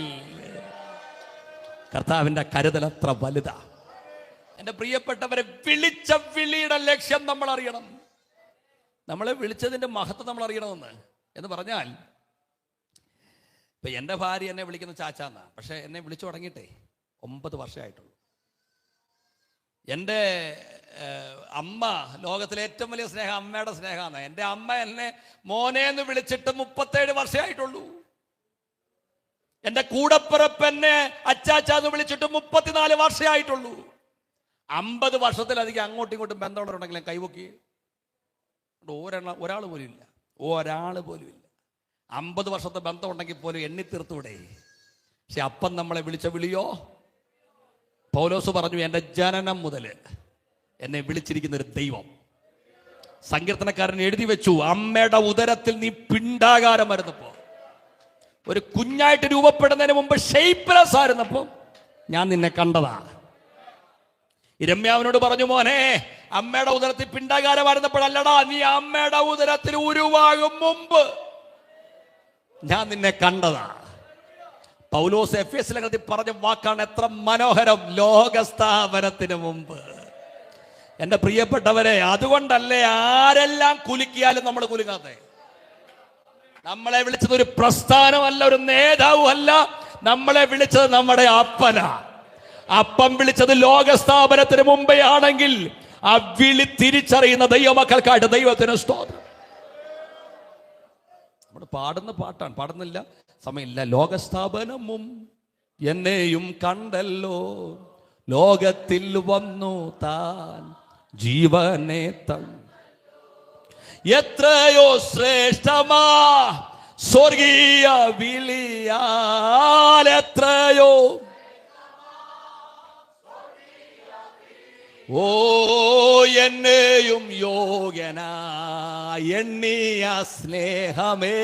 കർത്താവിൻ്റെ കരുതൽ എത്ര വലുതാ. എൻ്റെ പ്രിയപ്പെട്ടവരെ, വിളിച്ച വിളിയുടെ ലക്ഷ്യം നമ്മൾ അറിയണം. നമ്മളെ വിളിച്ചതിൻ്റെ മഹത്വം നമ്മൾ എന്ന് പറഞ്ഞാൽ, ഇപ്പം എൻ്റെ ഭാര്യ എന്നെ വിളിക്കുന്ന ചാച്ചാന്നാ, പക്ഷെ എന്നെ വിളിച്ചു തുടങ്ങിയിട്ടേ 9 വർഷമായിട്ടുള്ളൂ. എൻ്റെ അമ്മ, ലോകത്തിലെ ഏറ്റവും വലിയ സ്നേഹം അമ്മയുടെ സ്നേഹമാണ്. എൻ്റെ അമ്മ എന്നെ മോനേന്ന് വിളിച്ചിട്ട് 37 വർഷമായിട്ടുള്ളൂ. എൻ്റെ കൂടപ്പിറപ്പ് എന്നെ അച്ചാച്ചാന്ന് വിളിച്ചിട്ട് 34 വർഷമായിട്ടുള്ളൂ. 50 വർഷത്തിലധികം അങ്ങോട്ടും ഇങ്ങോട്ടും ബന്ധമുള്ളവരുണ്ടെങ്കിലും കൈവക്കി ഒരാൾ പോലും ഇല്ല. 50 വർഷത്തെ ബന്ധം ഉണ്ടെങ്കിൽ പോലും എണ്ണി തീർത്തൂടെ? പക്ഷെ അപ്പം നമ്മളെ വിളിച്ച വിളിയോ? പൗലോസ് പറഞ്ഞു, എൻ്റെ ജനനം മുതൽ എന്നെ വിളിച്ചിരിക്കുന്ന ഒരു ദൈവം. സങ്കീർത്തനക്കാരൻ എഴുതി വെച്ചു, അമ്മയുടെ ഉദരത്തിൽ നീ പിണ്ടാകാരം വരുന്നപ്പോ, ഒരു കുഞ്ഞായിട്ട് രൂപപ്പെടുന്നതിന് മുമ്പ് ഷെയ്പ്ലെസ് ആയിരുന്നപ്പോ ഞാൻ നിന്നെ കണ്ടതാ. ഇരമ്യാവിനോട് പറഞ്ഞു, മോനെ അമ്മയുടെ ഉദരത്തിൽ പിണ്ടാകാരമായിരുന്നപ്പോഴല്ലടാ, നീ അമ്മയുടെ ഉദരത്തിൽ ഉരുവാകും മുമ്പ് ഞാൻ നിന്നെ കണ്ടതാ. പൗലോസ് എഫേസ്യ ലേഖനത്തിൽ പറഞ്ഞ വാക്കാണ് എത്ര മനോഹരം, ലോകസ്ഥാപനത്തിന് മുമ്പ്. എൻ്റെ പ്രിയപ്പെട്ടവരെ, അതുകൊണ്ടല്ലേ ആരെല്ലാം കുലുക്കിയാലും നമ്മൾ കുലുങ്ങാതെ. നമ്മളെ വിളിച്ചത് ഒരു പ്രസ്ഥാനമല്ല, ഒരു നേതാവും അല്ല. നമ്മളെ വിളിച്ചത് നമ്മുടെ അപ്പനാ. അപ്പം വിളിച്ചത് ലോകസ്ഥാപനത്തിന് മുമ്പേ ആണെങ്കിൽ ആ വിളി തിരിച്ചറിയുന്ന ദൈവമക്കൾക്കായിട്ട് ദൈവത്തിന് സ്തോത്രം. നമ്മൾ പാടുന്ന പാട്ടാണ്, പാടുന്നില്ല, സമയമില്ല. ലോകസ്ഥാപനമും എന്നെയും കണ്ടല്ലോ, ലോകത്തിൽ വന്നു താൻ ജീവനെ തൻ. എത്രയോ ശ്രേഷ്ഠമാ സ്വർഗീയ വിളിയാൽ, എത്രയോ ഓ എന്നെയും യോഗ്യനാ എണ്ണിയ സ്നേഹമേ.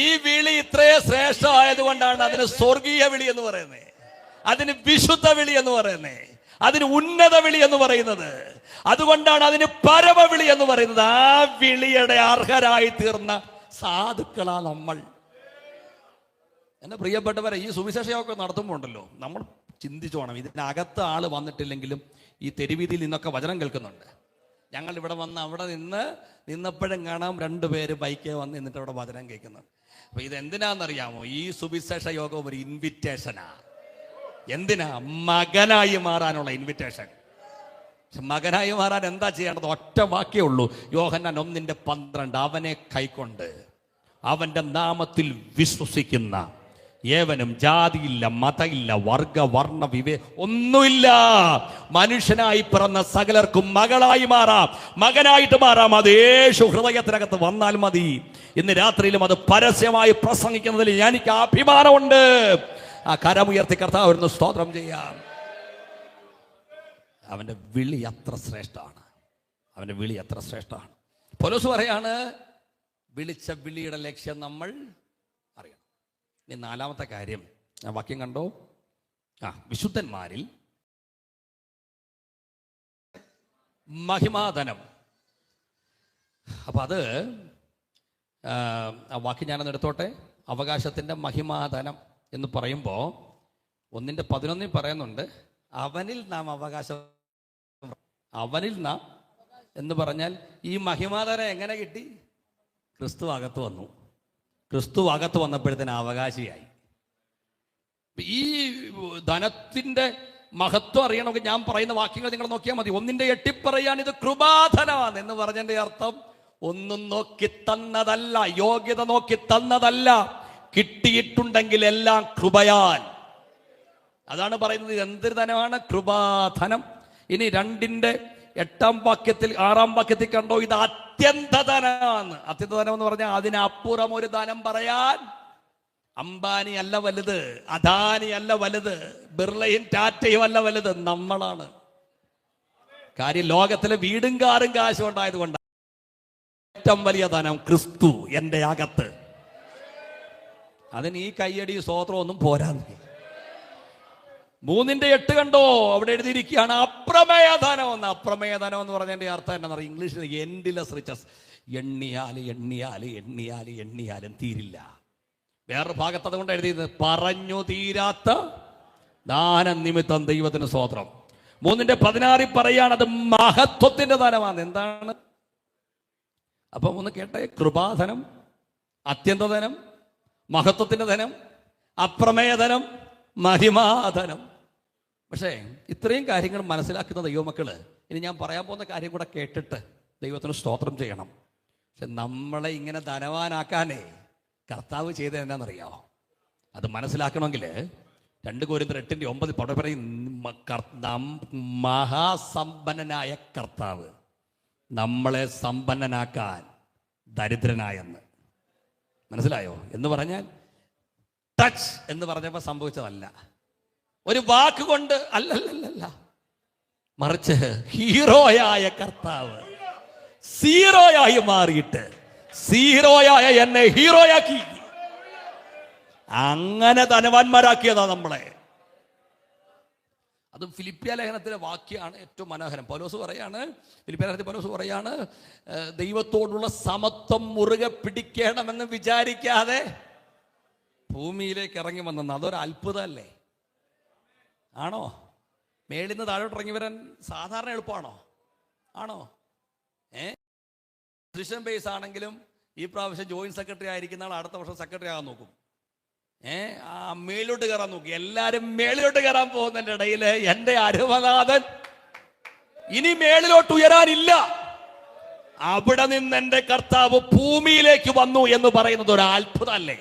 ഈ വിളി ഇത്രേ ശ്രേഷ്ഠമായതുകൊണ്ടാണ് അതിന് സ്വർഗീയ വിളി എന്ന് പറയുന്നത്, അതിന് വിശുദ്ധ വിളി എന്ന് പറയുന്നത്, അതിന് ഉന്നത വിളി എന്ന് പറയുന്നത്. അതുകൊണ്ടാണ് അതിന് പരമവിളി എന്ന് പറയുന്നത്. ആ വിളിയുടെ അർഹരായി തീർന്ന സാധുക്കളാ നമ്മൾ. എൻ്റെ പ്രിയപ്പെട്ടവരെ, ഈ സുവിശേഷമൊക്കെ നടത്തുമ്പോൾ ഉണ്ടല്ലോ, നമ്മൾ ചിന്തിച്ചു പോകണം, ഇതിനകത്ത് ആള് വന്നിട്ടില്ലെങ്കിലും ഈ തെരുവീതിയിൽ നിന്നൊക്കെ വചനം കേൾക്കുന്നുണ്ട്. ഞങ്ങൾ ഇവിടെ വന്ന് അവിടെ നിന്നപ്പോഴും കാണാം 2 പേര് ബൈക്കേ വന്ന് നിന്നിട്ട് അവിടെ വചനം കേൾക്കുന്നുണ്ട്. അപ്പൊ ഇതെന്തിനാണെന്നറിയാമോ? ഈ സുവിശേഷ യോഗം ഒരു ഇൻവിറ്റേഷനാ. എന്തിനാ? മകനായി മാറാനുള്ള ഇൻവിറ്റേഷൻ. മകനായി മാറാൻ എന്താ ചെയ്യേണ്ടത്? ഒറ്റ വാക്കേ ഉള്ളൂ. യോഹന്നാൻ 1:12, അവനെ കൈക്കൊണ്ട് അവന്റെ നാമത്തിൽ വിശ്വസിക്കുന്ന ഏവനും ജാതിയില്ല, മതമില്ല, വർഗ വർണ്ണ ഒന്നുമില്ല, മനുഷ്യനായി പിറന്ന സകലർക്കും മകളായി മാറാം, മകനായിട്ട് മാറാം. അത് യേശു ഹൃദയത്തിനകത്ത് വന്നാൽ മതി. ഇന്ന് രാത്രിയിലും അത് പരസ്യമായി പ്രസംഗിക്കുന്നതിൽ എനിക്ക് അഭിമാനമുണ്ട്. ആ കരമുയർത്തി കർത്താവിന് സ്തോത്രം ചെയ്യാം. അവന്റെ വിളി അത്ര ശ്രേഷ്ഠമാണ്. അവന്റെ വിളി അത്ര ശ്രേഷ്ഠമാണ്. പൗലോസ് പറയാണ്, വിളിച്ച വിളിയുടെ ലക്ഷ്യം നമ്മൾ അറിയണം. ഇനി 4-ാമത്തെ കാര്യം, ഞാൻ വാക്യം കണ്ടോ? വിശുദ്ധന്മാരിൽ മഹിമാധനം. അപ്പൊ അത് ആ വാക്യം ഞാനൊന്ന് എടുത്തോട്ടെ. അവകാശത്തിന്റെ മഹിമാധനം എന്ന് പറയുമ്പോൾ 1:11 പറയുന്നുണ്ട്, അവനിൽ നാം അവകാശം, അവനിൽ നാം എന്ന് പറഞ്ഞാൽ ഈ മഹിമാധനം എങ്ങനെ കിട്ടി? ക്രിസ്തു അകത്ത് വന്നു. ക്രിസ്തു അകത്ത് വന്നപ്പോഴത്തേന് അവകാശിയായി. ഈ ധനത്തിൻ്റെ മഹത്വം അറിയണമെങ്കിൽ ഞാൻ പറയുന്ന വാക്യങ്ങൾ നിങ്ങൾ നോക്കിയാൽ മതി. 1:8 പറയാൻ ഇത് കൃപാധനമാണ് എന്ന് പറഞ്ഞതിൻ്റെ അർത്ഥം ഒന്നും നോക്കി തന്നതല്ല, യോഗ്യത നോക്കി തന്നതല്ല, കിട്ടിയിട്ടുണ്ടെങ്കിൽ എല്ലാം കൃപയാൽ. അതാണ് പറയുന്നത്. എന്തൊരു ധനമാണ്? കൃപാധനം. ഇനി 2:8 6 വാക്യത്തിൽ കണ്ടോ, ഇത് അത്യന്തധനമാണ്. അത്യന്തധനം എന്ന് പറഞ്ഞാൽ അതിനപ്പുറം ഒരു ധനം പറയാൻ അംബാനി അല്ല വലുത്, അദാനി അല്ല വലുത്, ബിർളയും ടാറ്റയും അല്ല വലുത്, നമ്മളാണ്. കാര്യം ലോകത്തിലെ വീടും കാറും കാശും ഉണ്ടായത് കൊണ്ട് ഏറ്റവും വലിയ ധനം ക്രിസ്തു എൻ്റെ അകത്ത്. അതിന് ഈ കയ്യടി സ്തോത്രം ഒന്നും പോരാന്ന്. 3:8 കണ്ടോ, അവിടെ എഴുതിയിരിക്കുകയാണ് അപ്രമേയ ധനം എന്ന്. അപ്രമേയ ധനം എന്ന് പറഞ്ഞതിന്റെ അർത്ഥം എന്താണെന്ന് ഇംഗ്ലീഷിൽ എൻഡിലെസ് റിച്ചസ്. എണ്ണിയാലും തീരില്ല. വേറൊരു ഭാഗത്ത് അതുകൊണ്ട് എഴുതിയത് പറഞ്ഞു തീരാത്ത ദാനം നിമിത്തം ദൈവത്തിന് സ്തോത്രം. 3:16 പറയാണ് അത് മഹത്വത്തിന്റെ ധനമാണ്. എന്താണ്? അപ്പം ഒന്ന് കേട്ടെ, കൃപാധനം, അത്യന്തധനം, മഹത്വത്തിന്റെ ധനം, അപ്രമേയധനം, മഹിമാധനം. പക്ഷേ ഇത്രയും കാര്യങ്ങൾ മനസ്സിലാക്കുന്ന ദൈവമക്കള് ഇനി ഞാൻ പറയാൻ പോകുന്ന കാര്യം കൂടെ കേട്ടിട്ട് ദൈവത്തിന് സ്തോത്രം ചെയ്യണം. പക്ഷെ നമ്മളെ ഇങ്ങനെ ധനവാനാക്കാനേ കർത്താവ് ചെയ്തത് എന്നാണെന്നറിയാമോ? അത് മനസ്സിലാക്കണമെങ്കിൽ 2 കൊരിന്ത്യർ 8:9 പറയും, മഹാസമ്പന്നനായ കർത്താവ് നമ്മളെ സമ്പന്നനാക്കാൻ ദരിദ്രനായെന്ന്. മനസ്സിലായോ? എന്ന് പറഞ്ഞാൽ ടച്ച് എന്ന് പറഞ്ഞപ്പോൾ സംഭവിച്ചതല്ല, ഒരു വാക്കുകൊണ്ട് അല്ലല്ല, മറിച്ച് ഹീറോയായ കർത്താവ് സീറോയായി മാറിയിട്ട് സീറോയായ എന്നെ ഹീറോയാക്കി. അങ്ങനെ ധനവാന്മാരാക്കിയതാ നമ്മളെ. അതും ഫിലിപ്പിയ ലേഖനത്തിലെ വാക്യാണ് ഏറ്റവും മനോഹരം. പൗലോസ് പറയാണ്, ഫിലിപ്പിയ ലേഖനത്തിൽ പൗലോസ് പറയാണ്, ദൈവത്തോടുള്ള സമത്വം മുറുകെ പിടിക്കണമെന്ന് വിചാരിക്കാതെ ഭൂമിയിലേക്ക് ഇറങ്ങി വന്നെന്ന്. അതൊരു അത്ഭുതമല്ലേ? ആണോ? മേളിൽ നിന്ന് താഴോട്ട് ഇറങ്ങി വരാൻ സാധാരണ എളുപ്പമാണോ? ആണോ? പൊസിഷൻ ബേസ് ആണെങ്കിലും ഈ പ്രാവശ്യം ജോയിന്റ് സെക്രട്ടറി ആയിരിക്കുന്ന ആൾ അടുത്ത വർഷം സെക്രട്ടറി ആകാൻ നോക്കും. മേളിലോട്ട് കയറാൻ നോക്കി. എല്ലാരും മേളിലോട്ട് കയറാൻ പോകുന്നതിന്റെ ഇടയിൽ എന്റെ അരുമനാഥൻ ഇനി മേളിലോട്ട് ഉയരാനില്ല. അവിടെ നിന്ന് എന്റെ കർത്താവ് ഭൂമിയിലേക്ക് വന്നു എന്ന് പറയുന്നത് ഒരു അത്ഭുതമല്ലേ?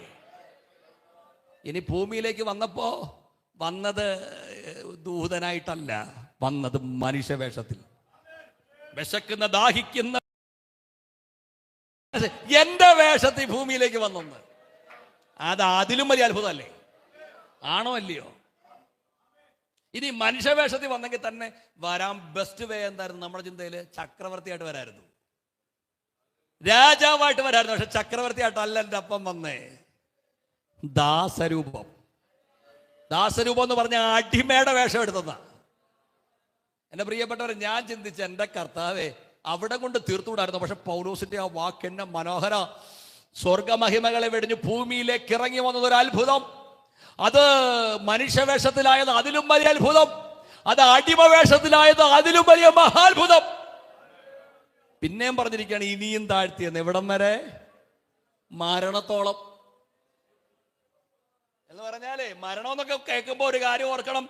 ഇനി ഭൂമിയിലേക്ക് വന്നപ്പോ വന്നത് ദൂതനായിട്ടല്ല, വന്നത് മനുഷ്യവേഷത്തിൽ. വിശക്കുന്ന ദാഹിക്കുന്ന എന്റെ വേഷത്തിൽ ഭൂമിയിലേക്ക് വന്നെന്ന്. അത് അതിലും വലിയ അത്ഭുതമല്ലേ? ആണോ അല്ലയോ? ഇനി മനുഷ്യവേഷത്തിൽ വന്നെങ്കിൽ തന്നെ വരാൻ ബെസ്റ്റ് വേ എന്തായിരുന്നു? നമ്മുടെ ചിന്തയിൽ ചക്രവർത്തിയായിട്ട് വരായിരുന്നു, രാജാവായിട്ട് വരായിരുന്നു. പക്ഷെ ചക്രവർത്തിയായിട്ടല്ല എൻ്റെ അപ്പം വന്നേ. ദാസരൂപം. ദാസരൂപം എന്ന് പറഞ്ഞ അടിമയുടെ വേഷം എടുത്തതാ. എന്റെ പ്രിയപ്പെട്ടവരെ, ഞാൻ ചിന്തിച്ച എൻ്റെ കർത്താവേ അവിടെ കൊണ്ട് തീർത്തുകൂടായിരുന്നു. പക്ഷെ പൗലോസിന്റെ ആ വാക്ക് എന്നെ മനോഹര. സ്വർഗമഹിമകളെ വെടിഞ്ഞ് ഭൂമിയിലേക്ക് ഇറങ്ങി വന്നത് ഒരു അത്ഭുതം. അത് മനുഷ്യവേഷത്തിലായത് അതിലും വലിയ അത്ഭുതം. അത് അടിമവേഷത്തിലായത് അതിലും വലിയ മഹാത്ഭുതം. പിന്നെയും പറഞ്ഞിരിക്കുകയാണ് ഇനിയും താഴ്ത്തിയെന്ന്. എവിടം വരെ? മരണത്തോളം. എന്ന് പറഞ്ഞാലേ മരണം എന്നൊക്കെ കേൾക്കുമ്പോൾ ഒരു കാര്യം ഓർക്കണം.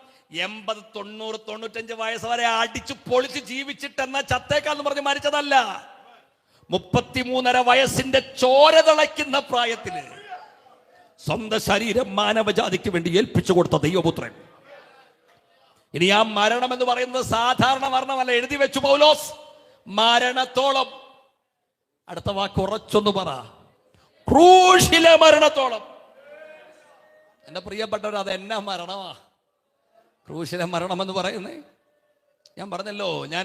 80, 90, 95 വയസ്സ് വരെ അടിച്ചു പൊളിച്ച് ജീവിച്ചിട്ടെന്ന ചത്തേക്കാന്ന് പറഞ്ഞ് മരിച്ചതല്ല. 33.5 വയസ്സിന്റെ ചോര തിളയ്ക്കുന്ന പ്രായത്തില് സ്വന്തം ശരീരം മാനവജാതിക്ക് വേണ്ടി ഏൽപ്പിച്ചു കൊടുത്ത ദൈവപുത്രൻ. ഇനി ആ മരണം എന്ന് പറയുന്നത് സാധാരണ മരണമല്ല. എഴുതി വെച്ചു പൗലോസ്, മരണത്തോളം. അടുത്ത വാക്ക് ഉറച്ചൊന്ന് പറ, ക്രൂശിലെ മരണത്തോളം. എന്റെ പ്രിയപ്പെട്ടവർ, അത് എന്നാ മരണമാ ക്രൂശിലെ മരണം എന്ന് പറയുന്നത്? ഞാൻ പറഞ്ഞല്ലോ, ഞാൻ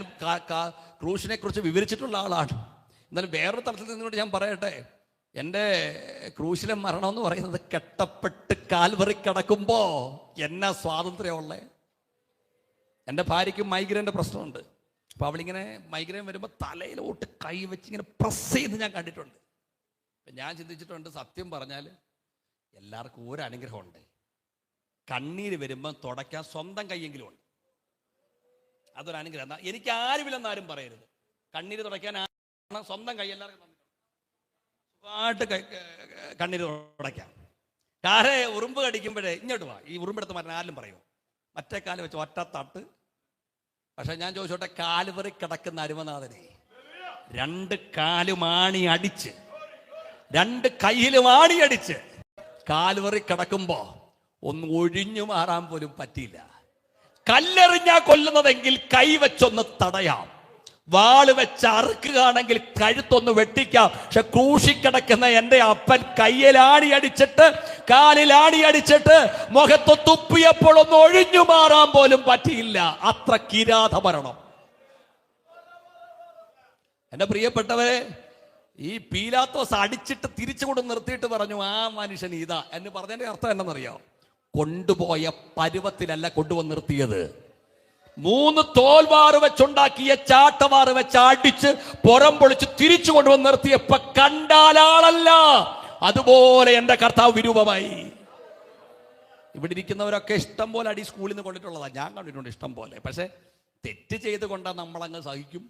ക്രൂശിനെ കുറിച്ച് വിവരിച്ചിട്ടുള്ള ആളാണ്. എന്നാലും വേറൊരു തലത്തിൽ നിന്നുകൊണ്ട് ഞാൻ പറയട്ടെ, എൻ്റെ ക്രൂശിലെ മരണം എന്ന് പറയുന്നത് കെട്ടപ്പെട്ട് കാൽവറി കിടക്കുമ്പോ എന്നാ സ്വാതന്ത്ര്യമുള്ളേ. എൻ്റെ ഭാര്യയ്ക്ക് മൈഗ്രെയിൻ്റെ പ്രശ്നമുണ്ട്. അപ്പോൾ അവളിങ്ങനെ മൈഗ്രെയിൻ വരുമ്പോൾ തലയിലോട്ട് കൈ വെച്ച് ഇങ്ങനെ പ്രസ് ചെയ്ത് ഞാൻ കണ്ടിട്ടുണ്ട്. ഞാൻ ചിന്തിച്ചിട്ടുണ്ട്, സത്യം പറഞ്ഞാൽ എല്ലാവർക്കും ഒരു അനുഗ്രഹമുണ്ട്. കണ്ണീര് വരുമ്പോൾ തുടയ്ക്കാൻ സ്വന്തം കൈയെങ്കിലും ഉണ്ട്. അതൊരു അനുഗ്രഹം. എനിക്ക് ആരുമില്ലെന്ന് ആരും പറയരുത്. കണ്ണീര് തുടയ്ക്കാനാണ് സ്വന്തം കൈയെല്ലാവരും സുഖമായിട്ട് കണ്ണീര് തുടയ്ക്കാം. കാരെ ഉറുമ്പ് കടിക്കുമ്പോഴേ ഇങ്ങോട്ട് വാ, ഈ ഉറുമ്പെടുത്ത് മാറ്റാൻ ആരും പറയുമോ? മറ്റേ കാല് വെച്ച് ഒറ്റത്തട്ട്. പക്ഷെ ഞാൻ ചോദിച്ചോട്ടെ, കാലുവറി കിടക്കുന്ന അരുമനാഥനെ 2 കാലുമാണി അടിച്ച് 2 കയ്യിലും ആണി അടിച്ച് കാലുവറി കിടക്കുമ്പോ ഒന്ന് ഒഴിഞ്ഞു മാറാൻ പോലും പറ്റിയില്ല. കല്ലെറിഞ്ഞാ കൊല്ലുന്നതെങ്കിൽ കൈ വെച്ചൊന്ന് തടയാം, വാള് വെച്ച് അറുക്കുകയാണെങ്കിൽ കഴുത്തൊന്ന് വെട്ടിക്കാം. പക്ഷെ ക്രൂശിക്കിടക്കുന്ന എൻ്റെ അപ്പൻ കയ്യിലാണി അടിച്ചിട്ട് കാലിലാണി അടിച്ചിട്ട് മുഖത്ത് തുപ്പിയപ്പോൾ ഒന്ന് ഒഴിഞ്ഞു മാറാൻ പോലും പറ്റിയില്ല. അത്ര കിരാത മരണം. എന്റെ പ്രിയപ്പെട്ടവരെ, ഈ പീലാത്തോസ് അടിച്ചിട്ട് തിരിച്ചു കൊണ്ട് നിർത്തിയിട്ട് പറഞ്ഞു, ആ മനുഷ്യൻ ഇതാ എന്ന് പറഞ്ഞതിന്റെ അർത്ഥം എന്നറിയോ? കൊണ്ടുപോയ പരുവത്തിലല്ല കൊണ്ടുവന്ന് നിർത്തിയത്. 3 തോൽവാറ് വെച്ചുണ്ടാക്കിയ ചാട്ടവാറ് വെച്ച് അടിച്ച് പുറം പൊളിച്ച് തിരിച്ചു കൊണ്ടുവന്ന് നിർത്തിയപ്പോ കണ്ടാലാളല്ല, അതുപോലെ എന്റെ കർത്താവ് വിരൂപമായി. ഇവിടെ ഇരിക്കുന്നവരൊക്കെ ഇഷ്ടം പോലെ അടി സ്കൂളിൽ നിന്ന് കൊണ്ടിട്ടുള്ളതാ, ഞാൻ കണ്ടിട്ടുണ്ട് ഇഷ്ടം പോലെ. പക്ഷെ തെറ്റ് ചെയ്ത് കൊണ്ടാ നമ്മളങ്ങ് സഹിക്കും.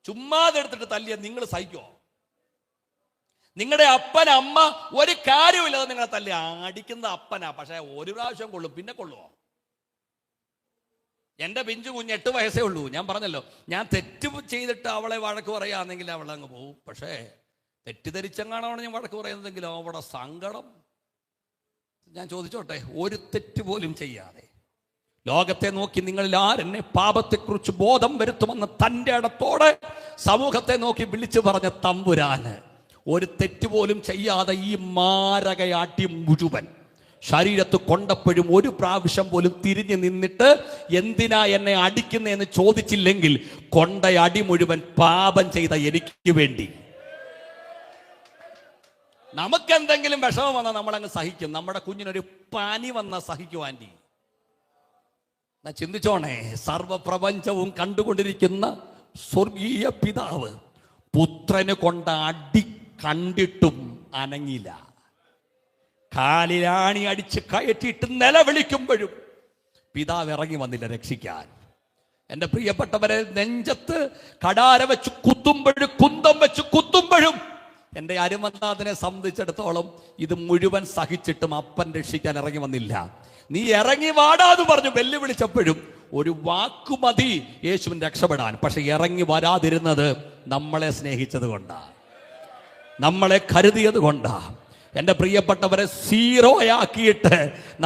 ചുമ്മാതെടുത്തിട്ട് തല്ലിയ നിങ്ങൾ സഹിക്കോ? നിങ്ങളുടെ അപ്പൻ അമ്മ ഒരു കാര്യമില്ലാതെ നിങ്ങളെ തല്ലി അടിക്കുന്ന അപ്പനാ, പക്ഷെ ഒരു പ്രാവശ്യം കൊള്ളും, പിന്നെ കൊള്ളുവോ? എൻ്റെ പിഞ്ചു കുഞ്ഞ് 8 വയസ്സേ ഉള്ളൂ. ഞാൻ പറഞ്ഞല്ലോ, ഞാൻ തെറ്റ് ചെയ്തിട്ട് അവളെ വഴക്ക് പറയുകയാണെങ്കിൽ അവളെ അങ്ങ് പോവും. പക്ഷേ തെറ്റിദ്ധരിച്ചെങ്ങാണോ ഞാൻ വഴക്ക് പറയുന്നതെങ്കിലും അവിടെ സങ്കടം. ഞാൻ ചോദിച്ചോട്ടെ, ഒരു തെറ്റ് പോലും ചെയ്യാതെ ലോകത്തെ നോക്കി നിങ്ങളിൽ ആരെന്നെ പാപത്തെക്കുറിച്ച് ബോധം വരുത്തുമെന്ന് തൻ്റെ ഇടത്തോടെ സമൂഹത്തെ നോക്കി വിളിച്ചു പറഞ്ഞ തമ്പുരാന് ഒരു തെറ്റ് പോലും ചെയ്യാതെ ഈ മാരകയാട്ടി മുഴുവൻ ശരീരത്ത് കൊണ്ടപ്പോഴും ഒരു പ്രാവശ്യം പോലും തിരിഞ്ഞു നിന്നിട്ട് എന്തിനാ എന്നെ അടിക്കുന്നതെന്ന് ചോദിച്ചില്ലെങ്കിൽ കൊണ്ട അടി മുഴുവൻ പാപം ചെയ്ത എനിക്ക് വേണ്ടി. നമുക്കെന്തെങ്കിലും വിഷമം വന്നാൽ നമ്മളങ്ങ് സഹിക്കും. നമ്മുടെ കുഞ്ഞിനൊരു പനി വന്നാൽ സഹിക്കും ആൻറ്റി. ചിന്തിച്ചോണേ, സർവപ്രപഞ്ചവും കണ്ടുകൊണ്ടിരിക്കുന്ന സ്വർഗീയ പിതാവ് പുത്രന് കൊണ്ട അടി കണ്ടിട്ടും അനങ്ങില്ല. കാലിലാണി അടിച്ച് കയറ്റിയിട്ട് നിലവിളിക്കുമ്പോഴും പിതാവ് ഇറങ്ങി വന്നില്ല രക്ഷിക്കാൻ. എൻ്റെ പ്രിയപ്പെട്ടവരെ, നെഞ്ചത്ത് കടാര വെച്ച് കുത്തുമ്പോഴും കുന്തം വെച്ച് കുത്തുമ്പോഴും എൻ്റെ അരുമനാഥനെ സംബന്ധിച്ചിടത്തോളം ഇത് മുഴുവൻ സഹിച്ചിട്ടും അപ്പൻ രക്ഷിക്കാൻ ഇറങ്ങി വന്നില്ല. നീ ഇറങ്ങി വാടാന്ന് പറഞ്ഞു വെല്ലുവിളിച്ചപ്പോഴും ഒരു വാക്കുമതി യേശുവിന് രക്ഷപ്പെടാൻ. പക്ഷെ ഇറങ്ങി വരാതിരുന്നത് നമ്മളെ സ്നേഹിച്ചത് കൊണ്ടാണ്, നമ്മളെ കരുതിയത് കൊണ്ടാണ്. എൻ്റെ പ്രിയപ്പെട്ടവരെ, സീറോയാക്കിയിട്ട്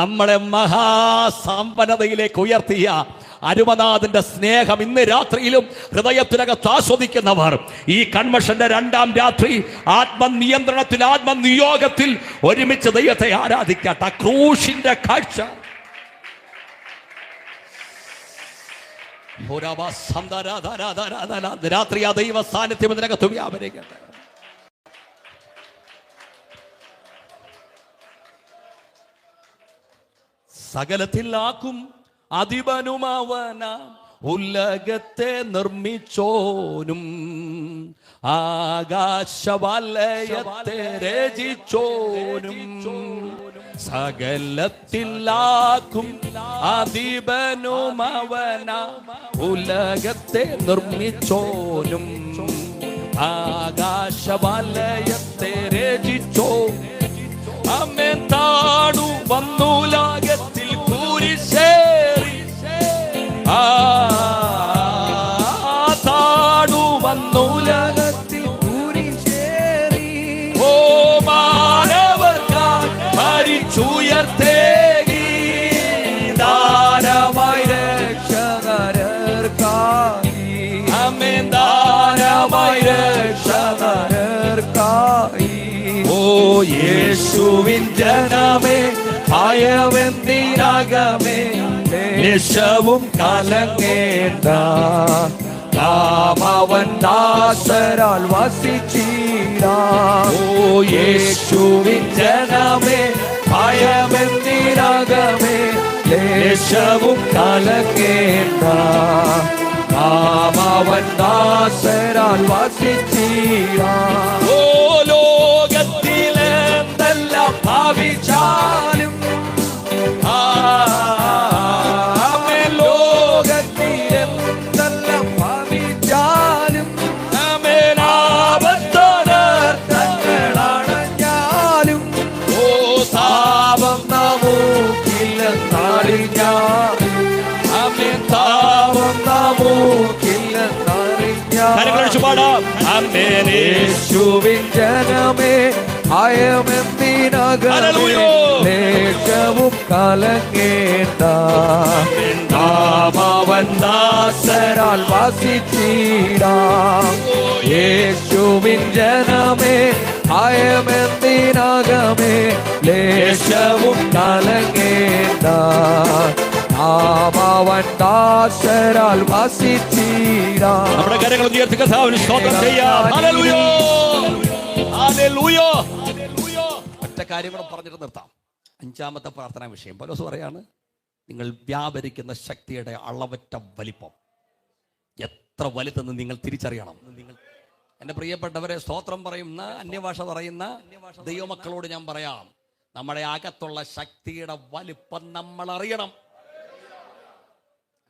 നമ്മളെ മഹാസമ്പന്നതയിലേക്ക് ഉയർത്തിയ അരുമനാഥന്റെ സ്നേഹം ഇന്ന് രാത്രിയിലും ഹൃദയത്തിനകത്ത് ആസ്വദിക്കുന്നവർ ഈ കൺവെൻഷന്റെ 2ാം രാത്രി ആത്മനിയന്ത്രണത്തിൽ, ആത്മനിയോഗത്തിൽ ഒരുമിച്ച് ദൈവത്തെ ആരാധിക്കട്ടെ. ക്രൂശിന്റെ കാഴ്ച രാത്രി ആ ദൈവ സാന്നിധ്യം ഇതിനകത്ത് വ്യാപരിക്കട്ടെ. സകലത്തിലാക്കും അധിപനുമാവന ഉലകത്തെ നിർമ്മിച്ചോനും ആകാശവലയത്തെ രചിച്ചോനും സകലത്തിലാക്കും അധിപനുമാവന ഉലകത്തെ നിർമ്മിച്ചോനും ആകാശവലയത്തെ രചിച്ചോ. അമ്മൻ താണു വന്നു ലോകത്തിൽ കുരിശേറി, താണു വന്നു ലോകത്തിൽ കുരിശേറി. ഓ മാനവർക്കായി മരിച്ചുയർത്തേകി ദാനമായി രക്ഷകർക്കായി. അമ്മൻ ദാനമായി രക്ഷകർക്കായി. ഓ യേശുവിൻ ജനമേ, ഭയമെന്തിനകമേ, ദേശവും കലങ്ങേണ്ട. അവൻ ദാസരാൽ വസിച്ചീരാ. ഓ യേശുവിൻ ജനമേ, ഭയമെന്തിനകമേ, ദേശവും കലങ്ങേണ്ട. അവൻ ദാസരാൽ വസിച്ചീരാ. ഓ ലോകത്തിലെന്തെല്ലാം ഭാവിച്ചാലും, ലോകത്തിലെന്തെല്ലാം ഭാവിച്ചാലും പാടാം. ആമേൻ. യേശുവിൻ ജനമേ ഭയമെന്തിനകമേ ഹല്ലേലൂയ. ലേശവും കലങ്ങേണ്ട നാമവൻ ദാസരാൽ വസിച്ചിടാം. യേശുവിൻ ജനമേ ഭയമെന്തിനകമേ ലേശവും കലങ്ങേണ്ട നാമവൻ ദാസരാൽ വസിച്ചിടാം. നമ്മുടെ കരങ്ങൾ ഉയർത്തി കർത്താവിന് സ്തോത്രം ചെയ്യാം. ഹല്ലേലൂയ. ഹല്ലേലൂയ. ഒറ്റ കാര്യം കൂടെ പറഞ്ഞിട്ട് നിർത്താം. 5ാമത്തെ പ്രാർത്ഥനാ വിഷയം പൗലോസ് പറയാണ്, നിങ്ങൾ വ്യാപരിക്കുന്ന ശക്തിയുടെ അളവറ്റ വലിപ്പം എത്ര വലുതെന്ന് നിങ്ങൾ തിരിച്ചറിയണം. എൻ്റെ പ്രിയപ്പെട്ടവരെ, സ്തോത്രം പറയുന്ന അന്യഭാഷ പറയുന്ന ദൈവമക്കളോട് ഞാൻ പറയാം, നമ്മുടെ അകത്തുള്ള ശക്തിയുടെ വലിപ്പം നമ്മൾ അറിയണം.